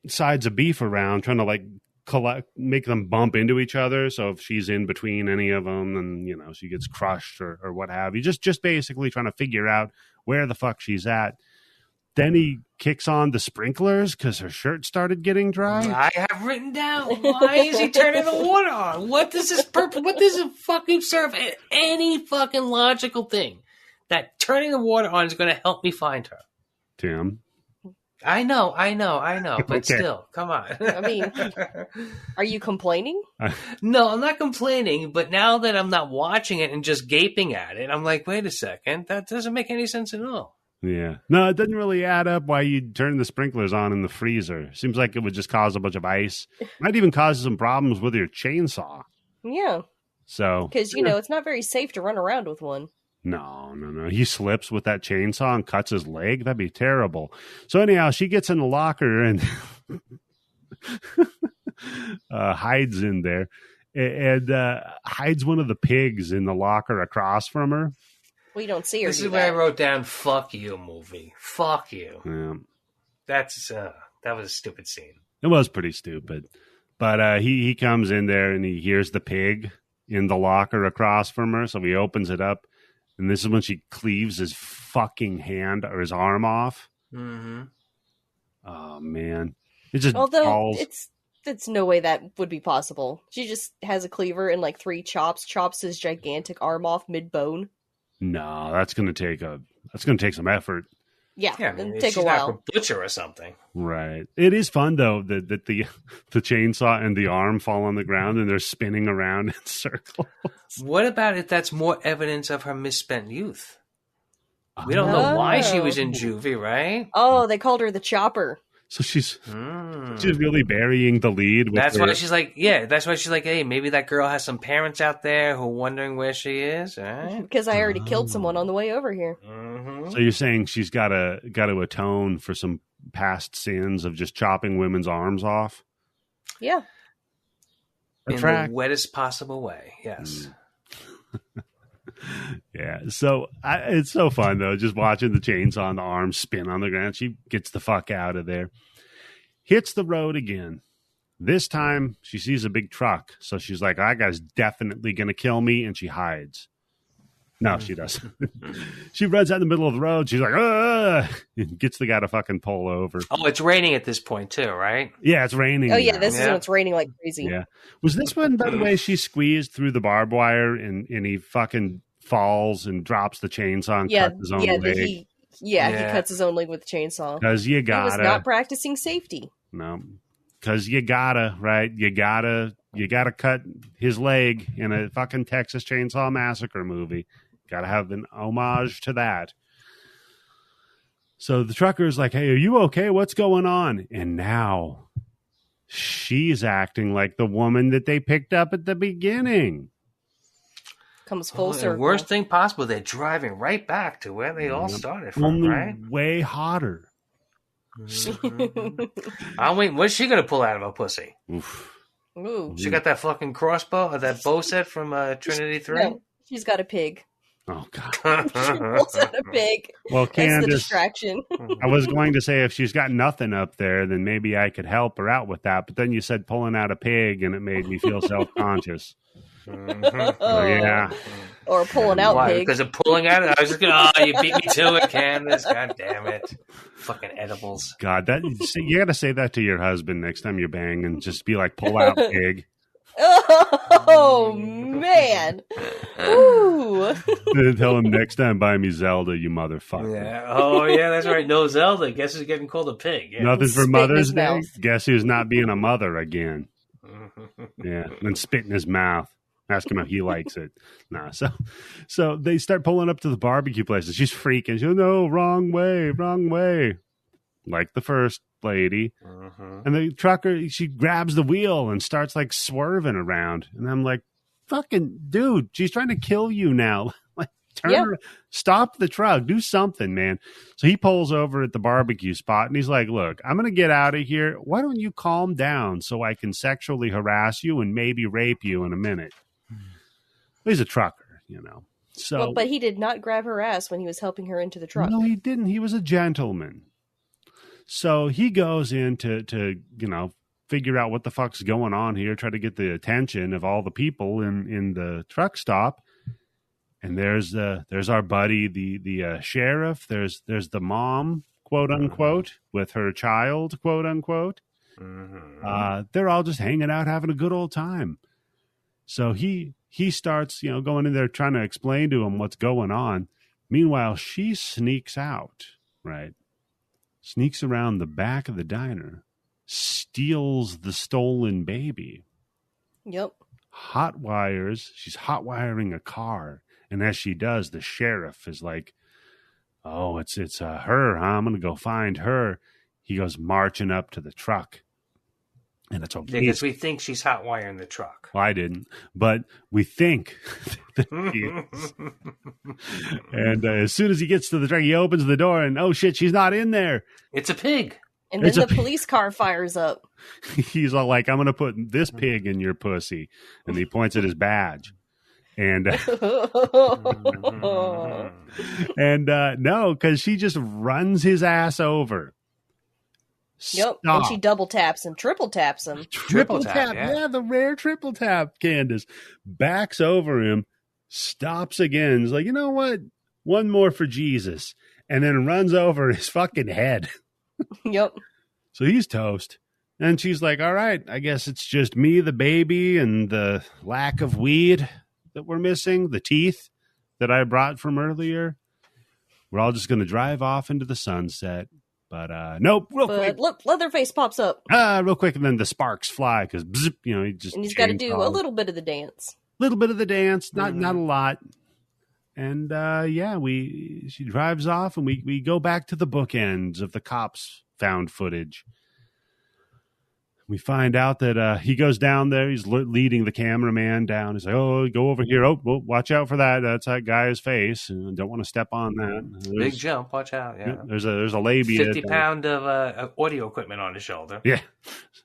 sides of beef around, trying to like make them bump into each other. So if she's in between any of them, then she gets crushed or what have you. Just basically trying to figure out where the fuck she's at. Then he kicks on the sprinklers because her shirt started getting dry.
I have written down, why is he turning the water on? What does this purpose? What does it fucking serve? Any fucking logical thing that turning the water on is going to help me find her.
Tim.
I know, but
Okay.
Still, come on.
I mean, are you complaining?
No, I'm not complaining, but now that I'm not watching it and just gaping at it, I'm like, wait a second, that doesn't make any sense at all.
Yeah. No, it doesn't really add up why you'd turn the sprinklers on in the freezer. Seems like it would just cause a bunch of ice. Might even cause some problems with your chainsaw.
Yeah.
So,
because, it's not very safe to run around with one.
No. He slips with that chainsaw and cuts his leg. That'd be terrible. So anyhow, she gets in the locker and hides in there and hides one of the pigs in the locker across from her.
We don't see her.
This is where I wrote down, fuck you, movie. Fuck you.
Yeah.
That was a stupid scene.
It was pretty stupid. But he comes in there and he hears the pig in the locker across from her. So he opens it up. And this is when she cleaves his fucking hand or his arm off.
Mm-hmm.
Oh man, it just
Although
falls.
it's no way that would be possible. She just has a cleaver and like 3 chops his gigantic arm off mid bone.
No, that's gonna take some effort.
Yeah,
I mean,
it'd take a
she's
while.
not a butcher or something.
Right. It is fun though that the chainsaw and the arm fall on the ground and they're spinning around in circles.
What about if that's more evidence of her misspent youth? We don't know why she was in juvie, right?
Oh, they called her the Chopper.
So she's really burying the lead. With
That's
her.
why she's like, hey, maybe that girl has some parents out there who are wondering where she is. Right?
Because I already killed someone on the way over here.
Mm-hmm.
So you're saying she's got to atone for some past sins of just chopping women's arms off?
Yeah.
In the wettest possible way, yes.
Yeah, so it's so fun though, just watching the chainsaw and the arms spin on the ground. She gets the fuck out of there, hits the road again. This time she sees a big truck, so she's like, "That guy's definitely gonna kill me," and she hides. No, she doesn't. She runs out in the middle of the road. She's like, and gets the guy to fucking pull over.
Oh, it's raining at this point too, right?
Yeah, it's raining.
Oh yeah, this is when it's raining like crazy.
Yeah. Was this one, by the way, she squeezed through the barbed wire and he fucking falls and drops the chainsaw and cuts his own leg?
He cuts his own leg with the chainsaw.
Because you gotta.
He was not practicing safety.
No. Because you gotta, right? You gotta cut his leg in a fucking Texas Chainsaw Massacre movie. Gotta have an homage to that. So the trucker's like, "Hey, are you okay? What's going on?" And now she's acting like the woman that they picked up at the beginning.
Comes full circle.
The worst thing possible, they're driving right back to where they all started from, right?
Way hotter.
I'm waiting. What's she gonna pull out of her pussy?
Oof.
Ooh.
She got that fucking crossbow or that bow set from Trinity 3?
No, she's got a pig.
Oh, God.
She pulls out a pig.
Well,
That's
Candice,
the distraction.
I was going to say if she's got nothing up there, then maybe I could help her out with that. But then you said pulling out a pig, and it made me feel self-conscious. Yeah.
Or pulling out pig.
Because of pulling out it? I was just going, you beat me to it, Candice. God damn it. Fucking edibles.
God, you got to say that to your husband next time you bang and just be like, pull out pig.
Oh, man. Ooh.
Tell him next time, buy me Zelda, you motherfucker.
Yeah. Oh, yeah, that's right. No Zelda. Guess who's getting called a pig? Yeah.
Nothing for Mother's Day?
Mouth.
Guess who's not being a mother again? Yeah, and spit in his mouth. Ask him if he likes it. Nah, so they start pulling up to the barbecue place, and she's freaking. She's no, wrong way. Like the first lady. And the trucker, she grabs the wheel and starts like swerving around. And I'm like, fucking dude, she's trying to kill you now. Like, stop the truck, do something, man. So he pulls over at the barbecue spot and he's like, look, I'm going to get out of here. Why don't you calm down so I can sexually harass you and maybe rape you in a minute? He's a trucker, you know. So,
but he did not grab her ass when he was helping her into the truck.
No, he didn't. He was a gentleman. So he goes in to figure out what the fuck's going on here, try to get the attention of all the people in the truck stop. And there's our buddy, the sheriff. There's the mom, quote unquote, with her child, quote unquote. They're all just hanging out, having a good old time. So he starts, going in there trying to explain to him what's going on. Meanwhile, she sneaks out, right? Sneaks around the back of the diner, steals the stolen baby.
Yep.
She's hot wiring a car. And as she does, the sheriff is like, oh, it's her, huh? I'm going to go find her. He goes marching up to the truck. And it's okay.
Because we think she's hot wiring the truck.
Well, I didn't, but we think that he is. And as soon as he gets to the truck, he opens the door and, oh shit, she's not in there.
It's a pig.
And then the police car fires up.
He's all like, I'm going to put this pig in your pussy. And he points at his badge. And no, because she just runs his ass over.
Yep,
Stop.
and she double taps him, triple taps him.
Triple tap, yeah, the rare triple tap, Candice. Backs over him, stops again. He's like, you know what? One more for Jesus. and then runs over his fucking head.
Yep.
So he's toast. And she's like, all right, I guess it's just me, the baby, and the lack of weed that we're missing, the teeth that I brought from earlier. We're all just going to drive off into the sunset. But nope, quick.
Look, Leatherface pops up.
Real quick, and then the sparks fly because,
he's got to do a little bit of the dance.
Little bit of the dance, not a lot. And she drives off, and we go back to the bookends of the cops found footage. We find out that he goes down there. He's leading the cameraman down. He's like, oh, go over here. Oh, well, watch out for that. That's that guy's face. And don't want to step on that.
Big jump. Watch out. Yeah.
There's a labia.
50 pound of audio equipment on his shoulder.
Yeah.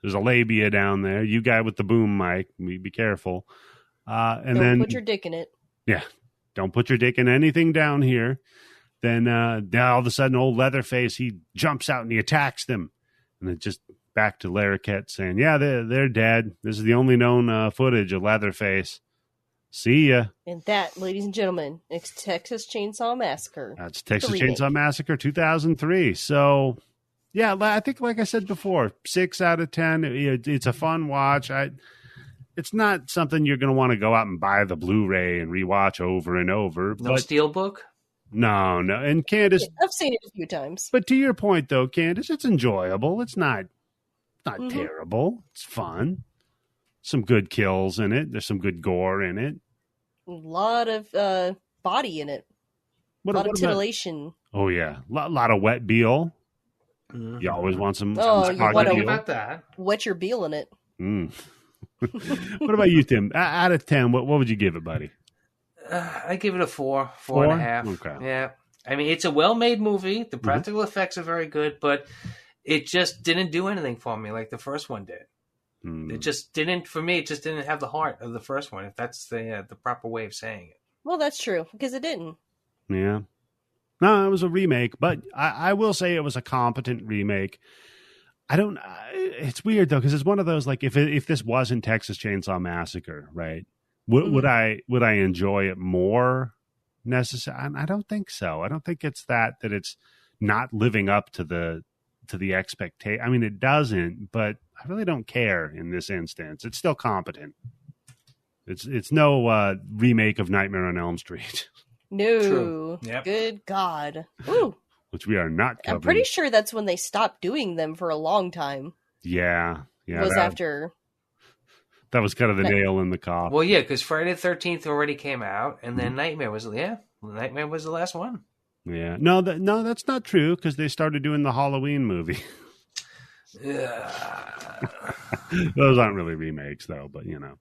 There's a labia down there. You guy with the boom mic. Be careful. Don't
put your dick in it.
Yeah. Don't put your dick in anything down here. Then now all of a sudden, old Leatherface, he jumps out and he attacks them. And it just... back to Larroquette saying, yeah, they're dead. This is the only known footage of Leatherface. See ya.
And that, ladies and gentlemen, is Texas Chainsaw Massacre.
That's Texas Chainsaw Massacre 2003. So, yeah, I think like I said before, 6 out of 10. It's a fun watch. It's not something you're going to want to go out and buy the Blu-ray and rewatch over and over.
No Steelbook?
No. And Candice...
I've seen it a few times.
But to your point, though, Candice, it's enjoyable. It's not terrible. It's fun. Some good kills in it. There's some good gore in it.
A lot of body in it. A lot of titillation.
Oh, yeah. A lot of wet Beil. You always want some.
Oh, you want to
about that.
Wet your Beil in it.
What about you, Tim? Out of 10, what would you give it, buddy?
I give it a 4.5.
Okay.
Yeah. I mean, it's a well-made movie. The practical effects are very good, but it just didn't do anything for me like the first one did. It just didn't, for me, it just didn't have the heart of the first one, if that's the proper way of saying it.
Well, that's true, because it didn't.
Yeah. No, it was a remake, but I will say it was a competent remake. It's weird, though, because it's one of those, like, if this wasn't Texas Chainsaw Massacre, right, would I enjoy it more necessarily? I don't think so. I don't think it's that it's not living up to the expectation. I mean, it doesn't, but I really don't care in this instance. It's still competent. It's no remake of Nightmare on Elm Street.
No. Yep. Good God. Ooh.
Which we are not covering.
I'm pretty sure that's when they stopped doing them for a long time.
Yeah.
It was after.
That was kind of the nail in the coffin.
Well, yeah, because Friday the 13th already came out, and then Nightmare was the last one.
Yeah. No, that's not true, because they started doing the Halloween movie. Those aren't really remakes, though, but you know.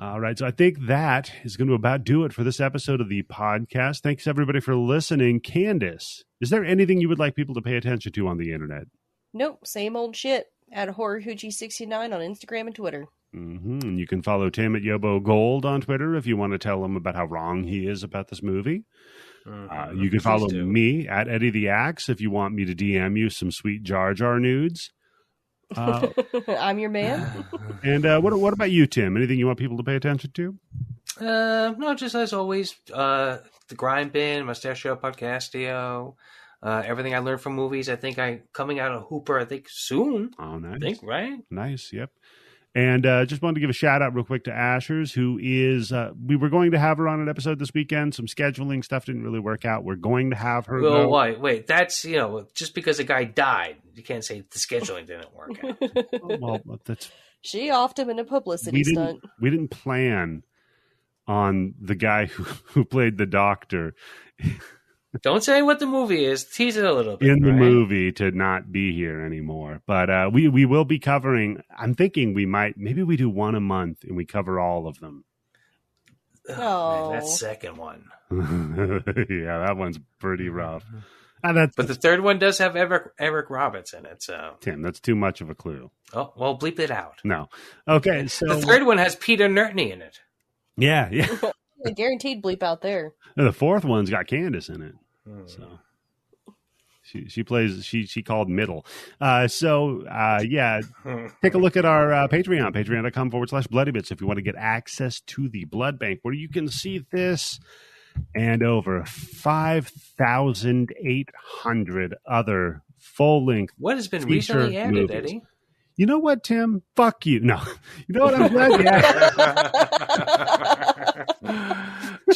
All right, so I think that is going to about do it for this episode of the podcast. Thanks, everybody, for listening. Candice, is there anything you would like people to pay attention to on the internet?
Nope, same old shit. At HorrorHoochie69 on Instagram and Twitter.
And you can follow Tim at Yobo Gold on Twitter if you want to tell him about how wrong he is about this movie. You can follow me at Eddie the Axe if you want me to DM you some sweet Jar Jar nudes.
I'm your man.
And what about you, Tim? Anything you want people to pay attention to?
No, just as always, the Grind Bin, Mustachio Podcastio, everything I learned from movies. I think coming out of Hooper, I think soon.
Oh, nice.
I think, right?
Nice, yep. And just wanted to give a shout out real quick to Ashers, who is, we were going to have her on an episode this weekend. Some scheduling stuff didn't really work out. We're going to have her.
Well, wait, that's, just because a guy died, you can't say the scheduling didn't work out.
Well,
she offed him in a publicity stunt.
We didn't plan on the guy who played the doctor.
Don't say what the movie is. Tease it a little bit.
In the movie to not be here anymore. But we will be covering, I'm thinking maybe we do one a month and we cover all of them.
Oh,
man, that second one.
Yeah, that one's pretty rough.
But the third one does have Eric Roberts in it. So
Tim, that's too much of a clue.
Oh, well, bleep it out.
No. Okay, so
the third one has Peter Nertney in it.
Yeah.
Guaranteed bleep out there.
The fourth one's got Candice in it. So she plays, she called middle. Yeah, take a look at our Patreon, patreon.com/bloodybits if you want to get access to the blood bank, where you can see this and over 5,800 other full-length
What has been
feature
recently added,
movies.
Eddie?
You know what, Tim? Fuck you. No. You know what? I'm glad you asked.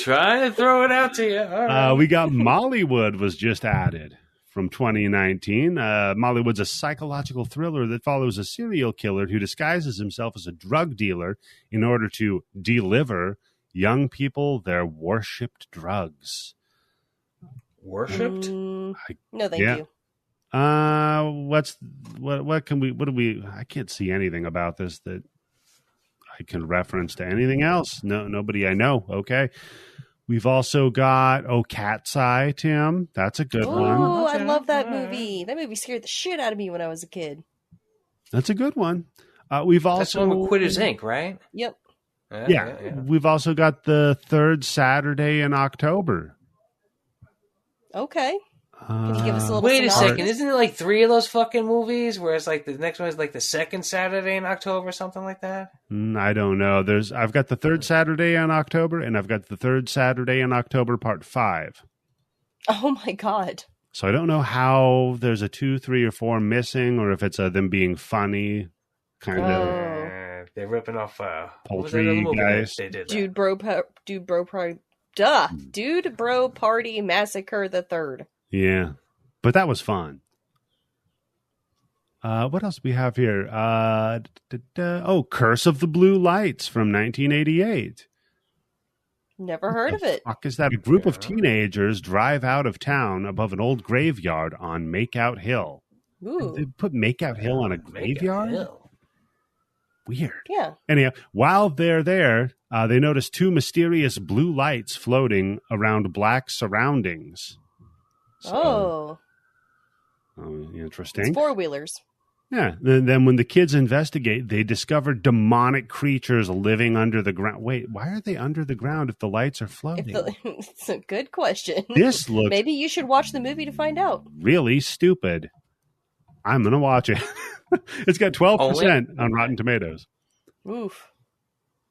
Trying to throw it out to you. All right.
We got Mollywood was just added from 2019. Mollywood's a psychological thriller that follows a serial killer who disguises himself as a drug dealer in order to deliver young people their worshipped drugs.
Worshipped?
No, thank you.
What do we I can't see anything about this that I can reference to anything else. No, nobody I know. Okay. We've also got Cat's Eye, Tim. That's a good one.
Oh, I love that movie. That movie scared the shit out of me when I was a kid.
That's a good one. We've also
That's one with Quitters Inc., right?
Yep.
Yeah. We've also got the third Saturday in October.
Okay. Can you give us a little
Wait a
synopsis?
second. Isn't it like 3 of those fucking movies where it's like the next one is like the second Saturday in October or something like that?
I don't know. I've got the third Saturday in October, and I've got the third Saturday in October part 5.
Oh my God.
So I don't know how there's a 2, 3, or 4 missing, or if it's them being funny, kind of
They're ripping off
poultry guys.
They did
Dude Bro Party Massacre the Third.
Yeah, but that was fun. What else do we have here? Curse of the Blue Lights from 1988.
Never heard of it.
Fuck is that? A group of teenagers drive out of town above an old graveyard on Makeout Hill.
Ooh.
They put Makeout Hill on a graveyard? Weird.
Yeah.
Anyhow, while they're there, they notice 2 mysterious blue lights floating around black surroundings. So, interesting.
It's 4-wheelers.
Yeah. Then when the kids investigate, they discover demonic creatures living under the ground. Wait, why are they under the ground if the lights are floating?
It's a good question.
This looks
Maybe you should watch the movie to find out.
really stupid. I'm going to watch it. It's got 12% on Rotten Tomatoes.
Oof.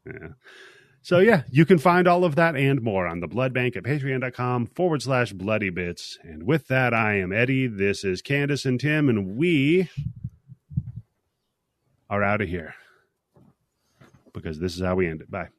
Yeah. So, yeah, you can find all of that and more on the Blood Bank at patreon.com/bloodybits. And with that, I am Eddie. This is Candice and Tim, and we are out of here because this is how we end it. Bye.